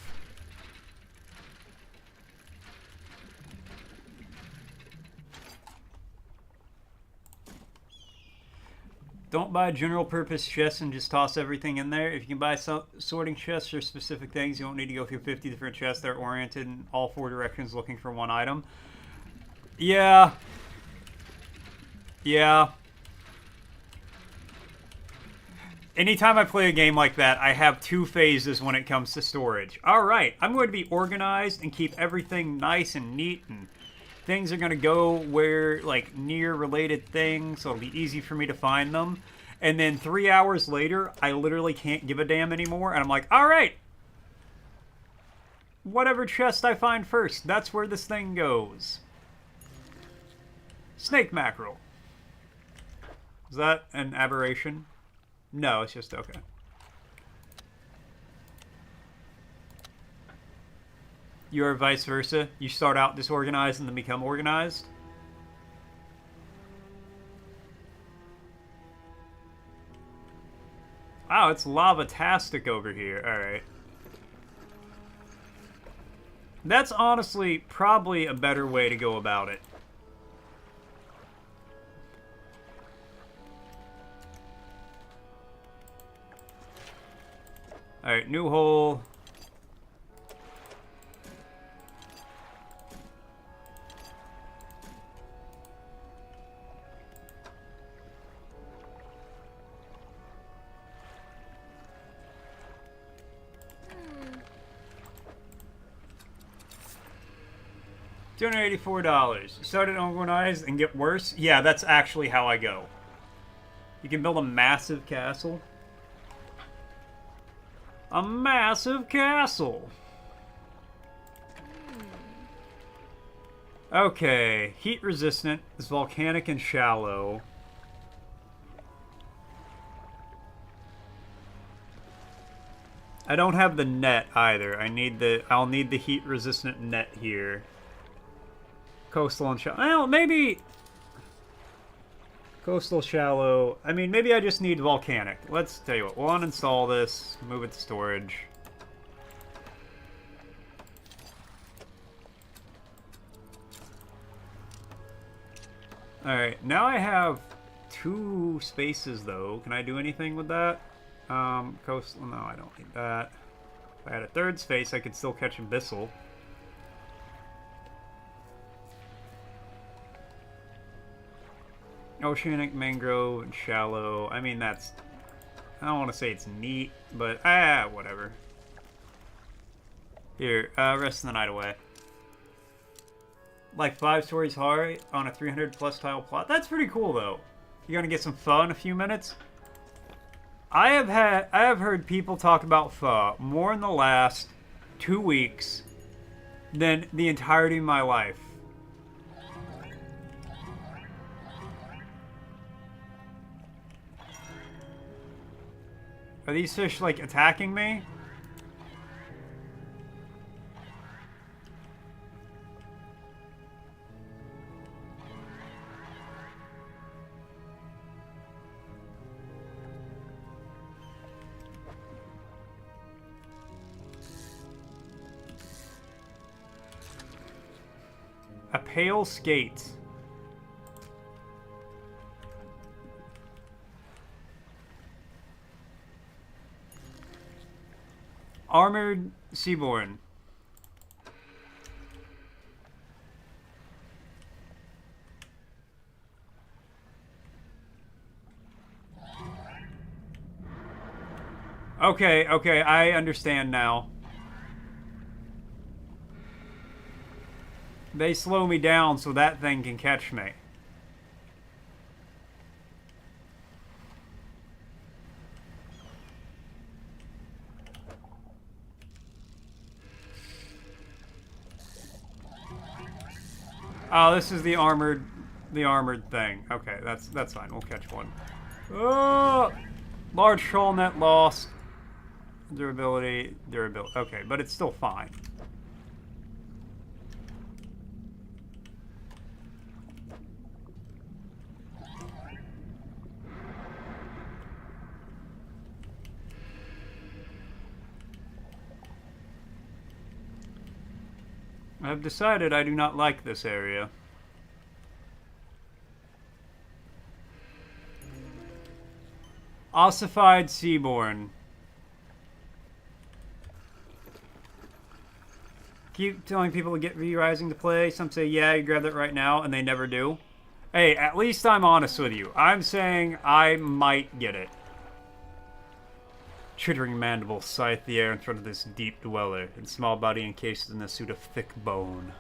Don't buy general purpose chests and just toss everything in there. If you can buy sorting chests for specific things, you won't need to go through 50 different chests that are oriented in all four directions looking for one item. Yeah. Yeah. Anytime I play a game like that, I have two phases when it comes to storage. Alright, I'm going to be organized and keep everything nice and neat, and things are going to go where, like, near related things, so it'll be easy for me to find them. And then 3 hours later, I literally can't give a damn anymore, and I'm like, alright! Whatever chest I find first, that's where this thing goes. Snake mackerel. Is that an aberration? No, it's just okay. You are vice versa. You start out disorganized and then become organized. Wow, it's lava-tastic over here. Alright. That's honestly probably a better way to go about it. Alright, new hole. $284. You started organized and get worse? Yeah, that's actually how I go. You can build a massive castle. A massive castle. Okay, heat resistant, is volcanic and shallow. I don't have the net either. I'll need the heat resistant net here. Coastal and shallow. Well, maybe Coastal shallow. I mean, maybe I just need volcanic. Let's tell you what. We'll uninstall this. Move it to storage. Alright, now I have 2 spaces, though. Can I do anything with that? Coastal... No, I don't need that. If I had a 3rd space, I could still catch Abyssal. Oceanic, mangrove, and shallow. I mean, that's... I don't want to say it's neat, but... whatever. Here, rest of the night away. Like 5 stories high on a 300+ tile plot. That's pretty cool, though. You're gonna get some pho in a few minutes. I have heard people talk about pho more in the last 2 weeks than the entirety of my life. Are these fish, like, attacking me? A pale skate. Armored Seaborn. Okay, okay, I understand now. They slow me down so that thing can catch me. Oh, this is the armored thing. Okay, that's fine. We'll catch one. Oh! Large trawl net lost. Durability. Okay, but it's still fine. I've decided I do not like this area. Ossified Seaborn. Keep telling people to get V-Rising to play. Some say, yeah, you grab that right now, and they never do. Hey, at least I'm honest with you. I'm saying I might get it. Chittering mandibles scythe the air in front of this deep dweller, and small body encased in a suit of thick bone.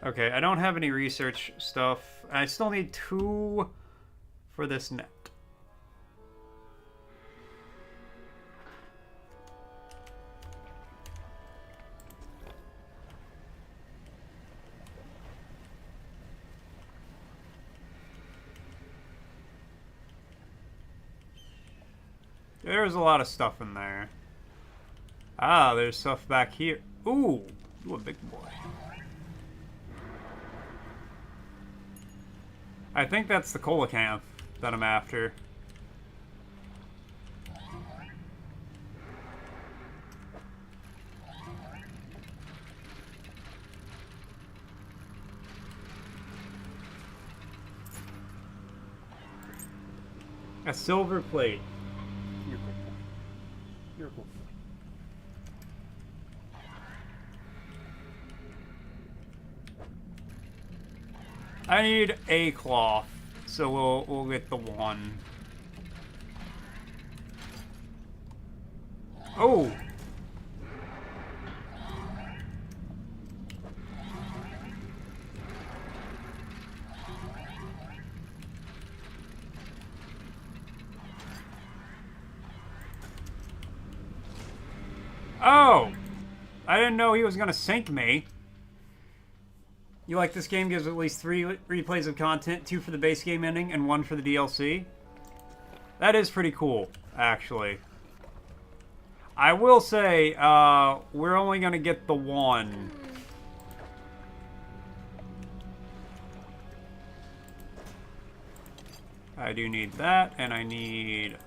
Okay, I don't have any research stuff. I still need 2 for this net. There's a lot of stuff in there. Ah, there's stuff back here. Ooh, you a big boy. I think that's the coelacanth that I'm after. A silver plate. You're cool. I need a cloth, so we'll get the 1. Oh! Oh! I didn't know he was gonna sink me. You like this game gives at least 3 replays of content, 2 for the base game ending, and 1 for the DLC? That is pretty cool, actually. I will say, we're only gonna get the one. I do need that, and I need...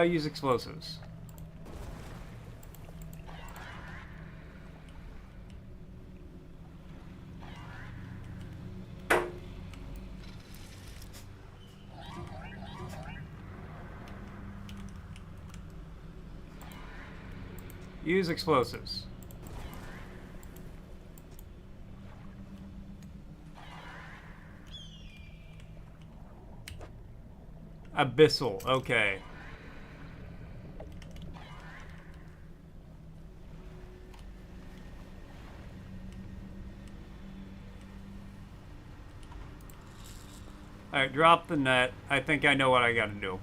use explosives. Use explosives. Abyssal, okay. Alright, drop the net. I think I know what I gotta do.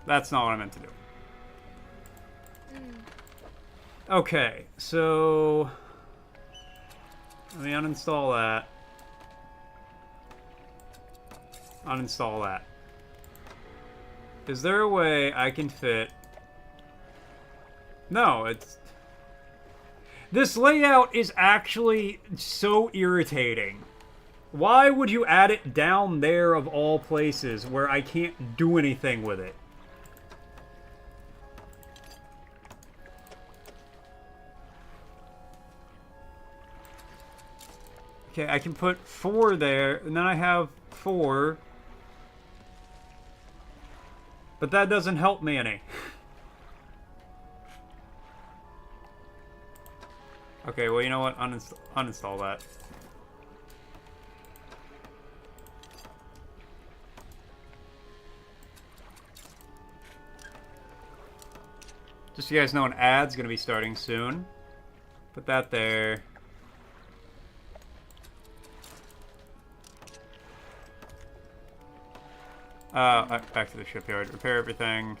That's not what I meant to do. Okay, so... let me uninstall that. Uninstall that. Is there a way I can fit... No, it's... This layout is actually so irritating. Why would you add it down there of all places where I can't do anything with it? Okay, I can put 4 there, and then I have 4. But that doesn't help me any. Okay, well, you know what? Uninstall that. Just so you guys know, an ad's gonna be starting soon. Put that there. Back to the shipyard. Repair everything.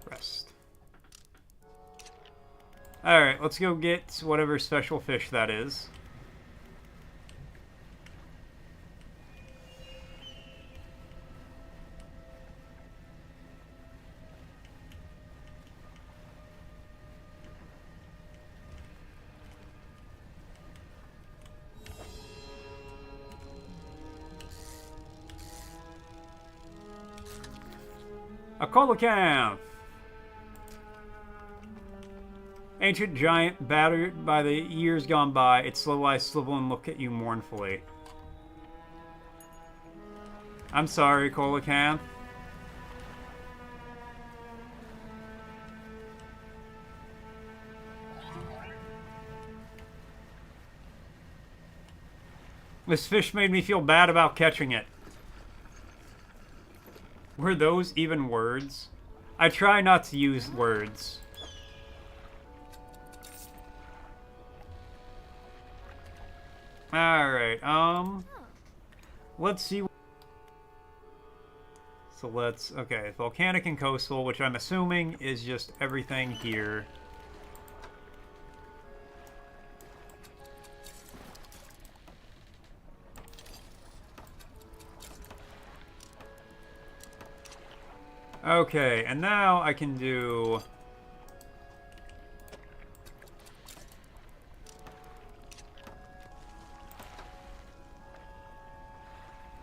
Rest. Alright, let's go get whatever special fish that is. A coelacanth! Ancient giant, battered by the years gone by, its slow eyes swivel and look at you mournfully. I'm sorry, coelacanth. This fish made me feel bad about catching it. Were those even words? I try not to use words. Alright, let's see. So let's, okay, volcanic and coastal, which I'm assuming is just everything here. Okay, and now I can do...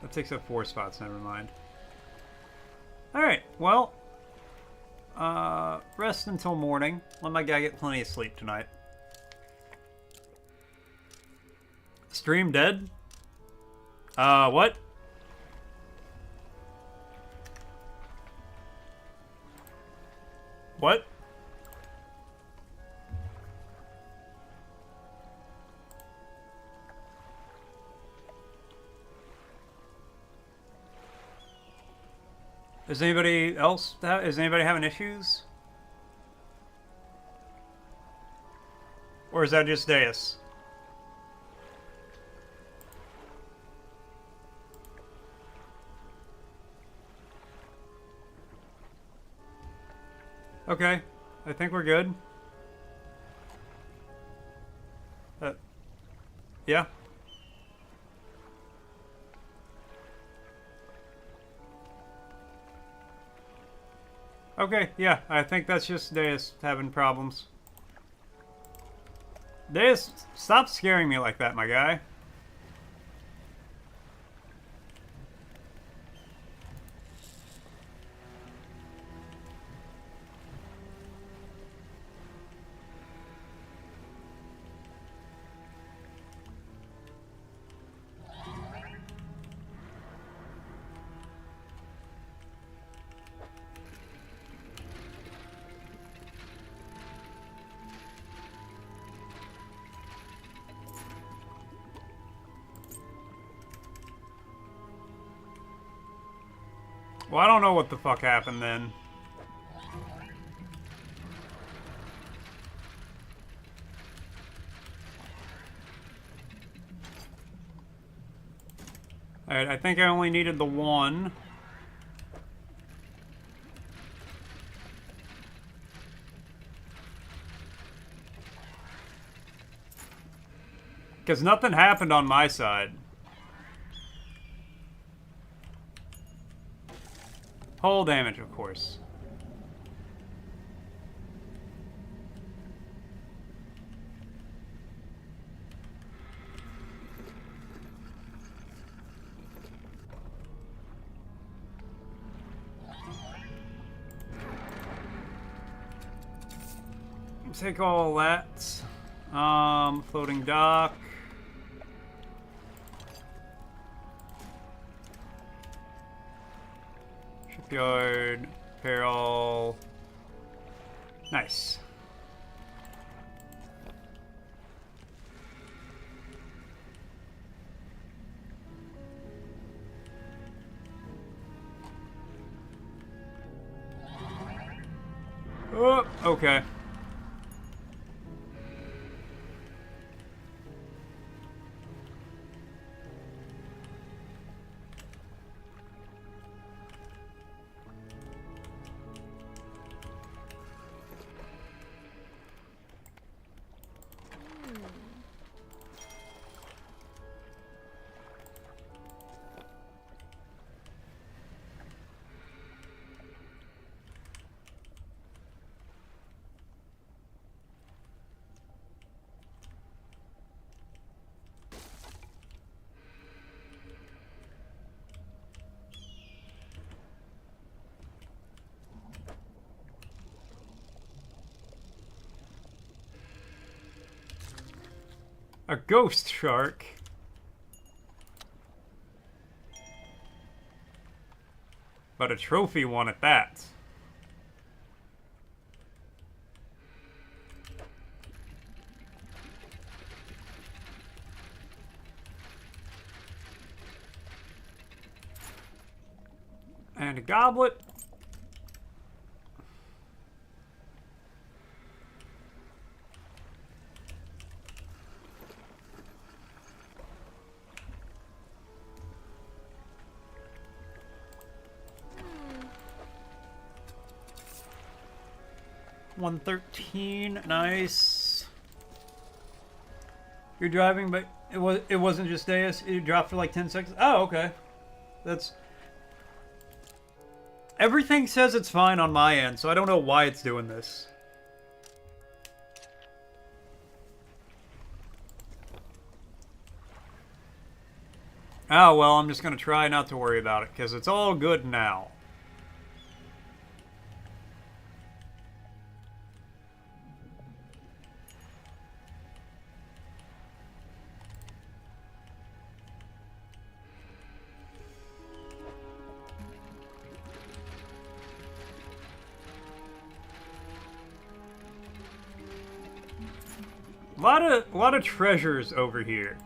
That takes up 4 spots, never mind. Alright, well... rest until morning. Let my guy get plenty of sleep tonight. Stream dead? What? What? Is anybody else? Is anybody having issues? Or is that just Deus? Okay, I think we're good. Yeah. Okay, yeah, I think that's just Deus having problems. Deus, stop scaring me like that, my guy. Well, I don't know what the fuck happened then. Alright, I think I only needed the one. Because nothing happened on my side. Hull damage, of course. Take all that. Floating dock. Shipyard. Repair all. Nice. Oh, okay. A ghost shark. But a trophy one at that. And a goblet. $113, nice. You're driving, but it wasn't just Deus. It dropped for like 10 seconds. Oh, okay. That's everything says it's fine on my end, so I don't know why it's doing this. Oh well, I'm just gonna try not to worry about it because it's all good now. A lot of treasures over here.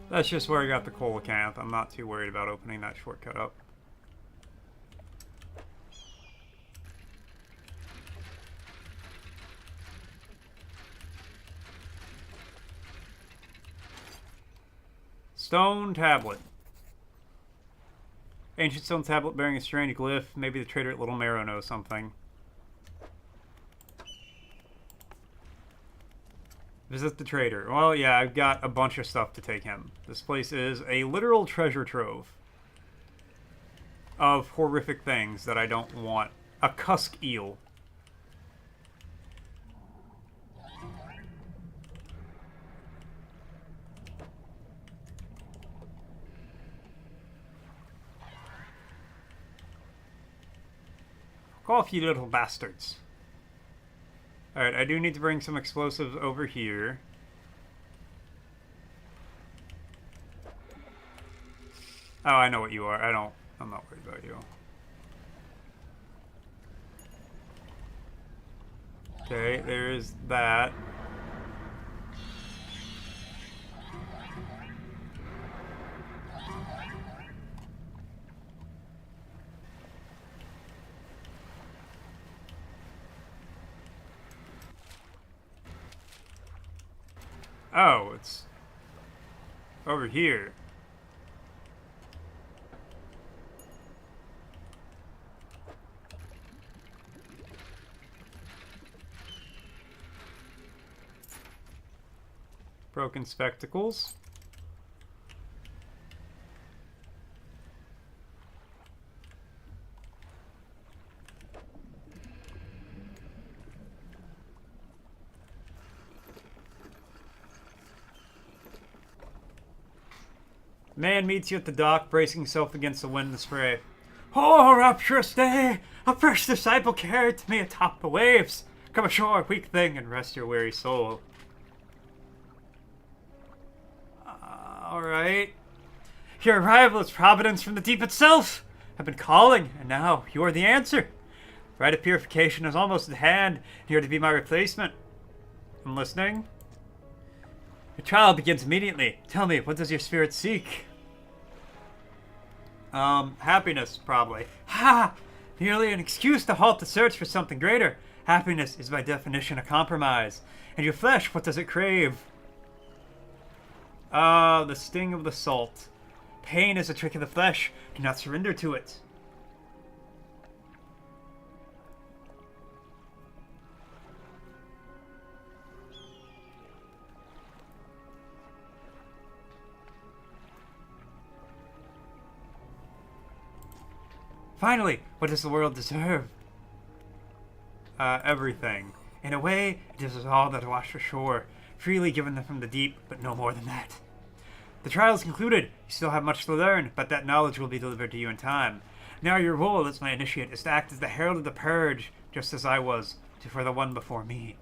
That's just where I got the coelacanth. I'm not too worried about opening that shortcut up. Stone tablet. Ancient stone tablet bearing a strange glyph. Maybe the trader at Little Marrow knows something. Visit the trader. Well, yeah, I've got a bunch of stuff to take him. This place is a literal treasure trove of horrific things that I don't want. A cusk eel. Go off, you little bastards. Alright, I do need to bring some explosives over here. Oh, I know what you are. I'm not worried about you. Okay, there's that. Oh, it's over here. Broken spectacles. Man meets you at the dock, bracing himself against the wind and spray. Oh, rapturous day! A fresh disciple carried to me atop the waves. Come ashore, weak thing, and rest your weary soul. Alright. Your arrival is providence from the deep itself. I've been calling, and now you are the answer. Rite of purification is almost at hand, and you're to be my replacement. I'm listening. Your trial begins immediately. Tell me, what does your spirit seek? Happiness, probably. Ha! Merely an excuse to halt the search for something greater. Happiness is by definition a compromise. And your flesh, what does it crave? The sting of the salt. Pain is a trick of the flesh. Do not surrender to it. Finally, what does the world deserve? Everything. In a way, it is all that washed ashore, freely given from the deep, but no more than that. The trial is concluded. You still have much to learn, but that knowledge will be delivered to you in time. Now your role as my initiate is to act as the herald of the purge, just as I was, for the one before me.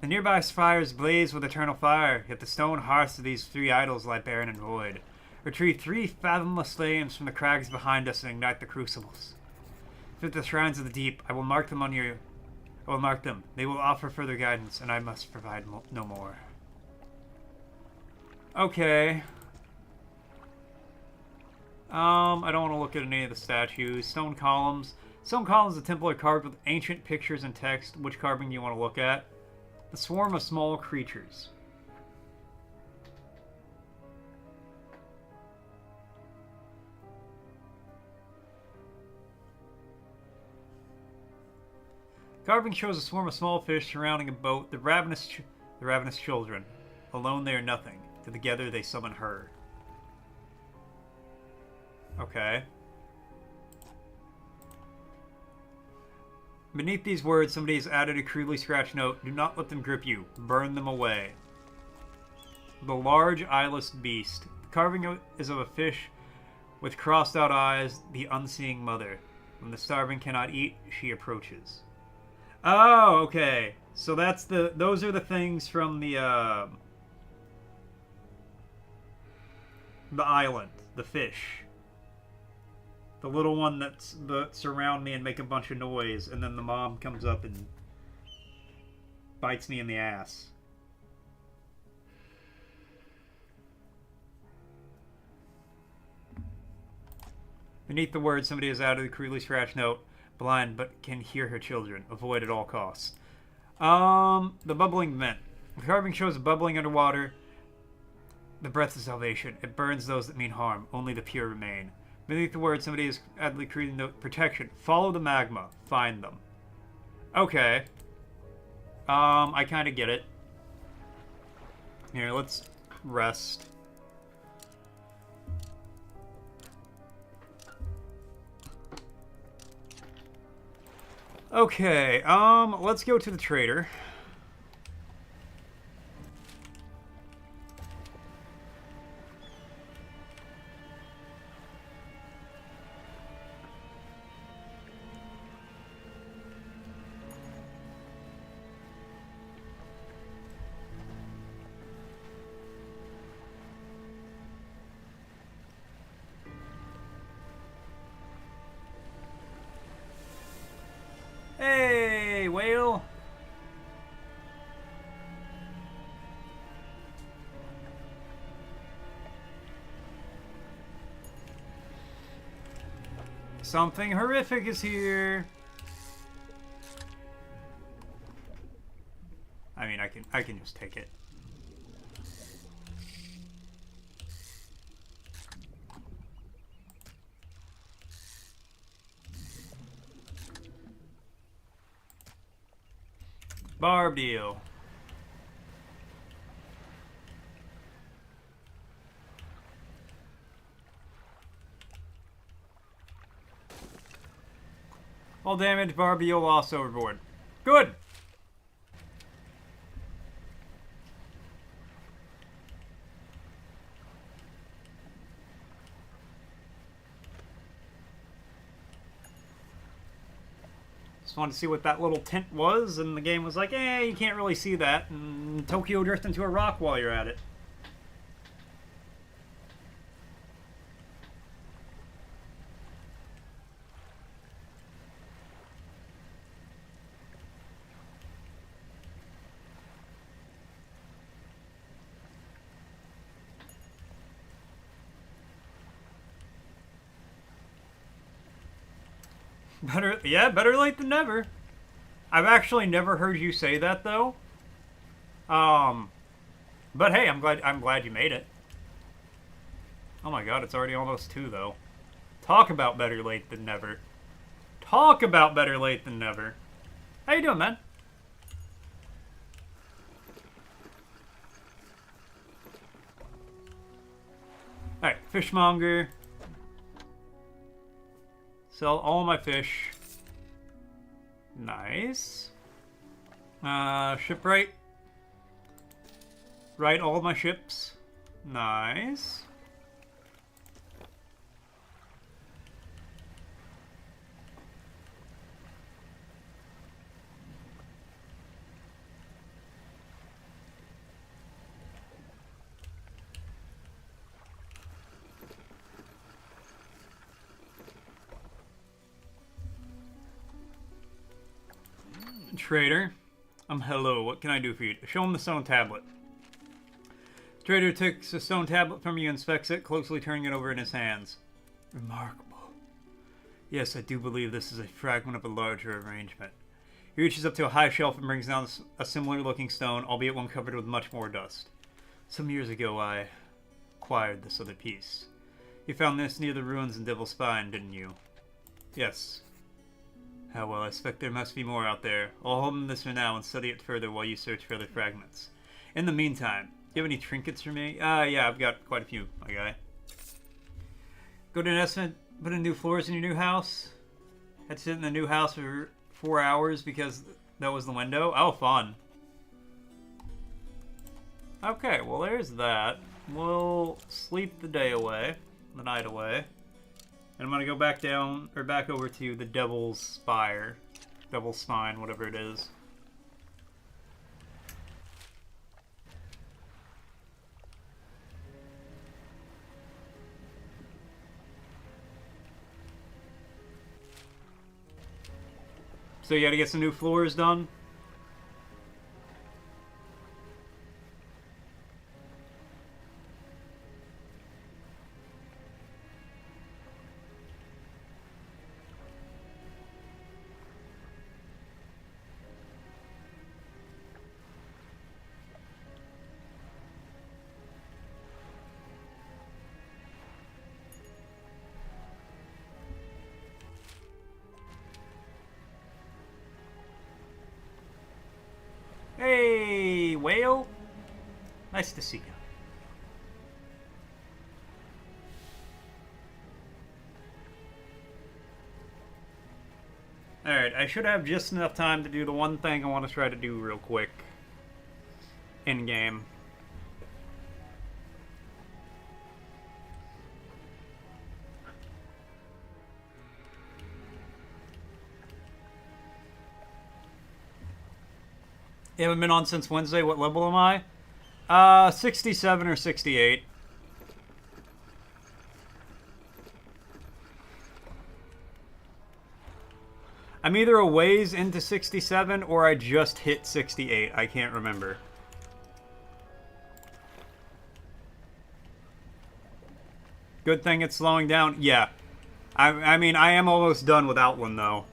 The nearby spires blaze with eternal fire, yet the stone hearths of these three idols lie barren and void. Retrieve 3 fathomless flames from the crags behind us and ignite the crucibles. Through the shrines of the deep, I will mark them. They will offer further guidance, and I must provide no more. Okay. I don't want to look at any of the statues. Stone columns. Stone columns of the temple are carved with ancient pictures and text. Which carving do you want to look at? The swarm of small creatures. Carving shows a swarm of small fish surrounding a boat. The ravenous children. Alone they are nothing. Together they summon her. Okay. Beneath these words, somebody has added a crudely scratched note. Do not let them grip you. Burn them away. The large eyeless beast. The carving is of a fish with crossed out eyes, the unseeing mother. When the starving cannot eat, she approaches. Oh, okay. So those are the things from the island, the fish. The little one that surround me and make a bunch of noise, and then the mom comes up and bites me in the ass. Beneath the words, somebody has added a crudely scratched note. Blind, but can hear her children. Avoid at all costs. The bubbling vent. The carving shows bubbling underwater. The breath of salvation. It burns those that mean harm. Only the pure remain. Beneath the word, somebody is adly creating the protection. Follow the magma. Find them. Okay. I kind of get it. Here, let's rest. Okay, let's go to the trader. Hey, whale! Something horrific is here. I mean, I can just take it. Barb deal. All damage, Barbie lost overboard. Good! Just wanted to see what that little tent was, and the game was like, eh, you can't really see that. And Tokyo drift into a rock while you're at it. Better late than never. I've actually never heard you say that though. But hey, I'm glad you made it. Oh my god, it's already almost 2 though. Talk about better late than never. Talk about better late than never. How you doing, man? Alright, fishmonger. Sell all my fish. Nice. Shipwright. Write all my ships. Nice. Trader. Hello, what can I do for you? Show him the stone tablet. Trader takes the stone tablet from you, inspects it, closely turning it over in his hands. Remarkable. Yes, I do believe this is a fragment of a larger arrangement. He reaches up to a high shelf and brings down a similar looking stone, albeit one covered with much more dust. Some years ago I acquired this other piece. You found this near the ruins in Devil's Spine, didn't you? Yes. How well, I expect there must be more out there. I'll hold this for now and study it further while you search for other fragments. In the meantime, do you have any trinkets for me? Yeah, I've got quite a few, my guy. Go to an estimate, put in new floors in your new house. Had to sit in the new house for 4 hours because that was the window. Oh, fun. Okay, well there's that. We'll sleep the day away, the night away. And I'm gonna go back down, or back over to the Devil's Spire. Devil's Spine, whatever it is. So you gotta get some new floors done? whale. Nice to see you. Alright, I should have just enough time to do the one thing I want to try to do real quick. In-game. You haven't been on since Wednesday. What level am I? 67 or 68. I'm either a ways into 67 or I just hit 68. I can't remember. Good thing it's slowing down. Yeah. I mean, I am almost done with Outland, though.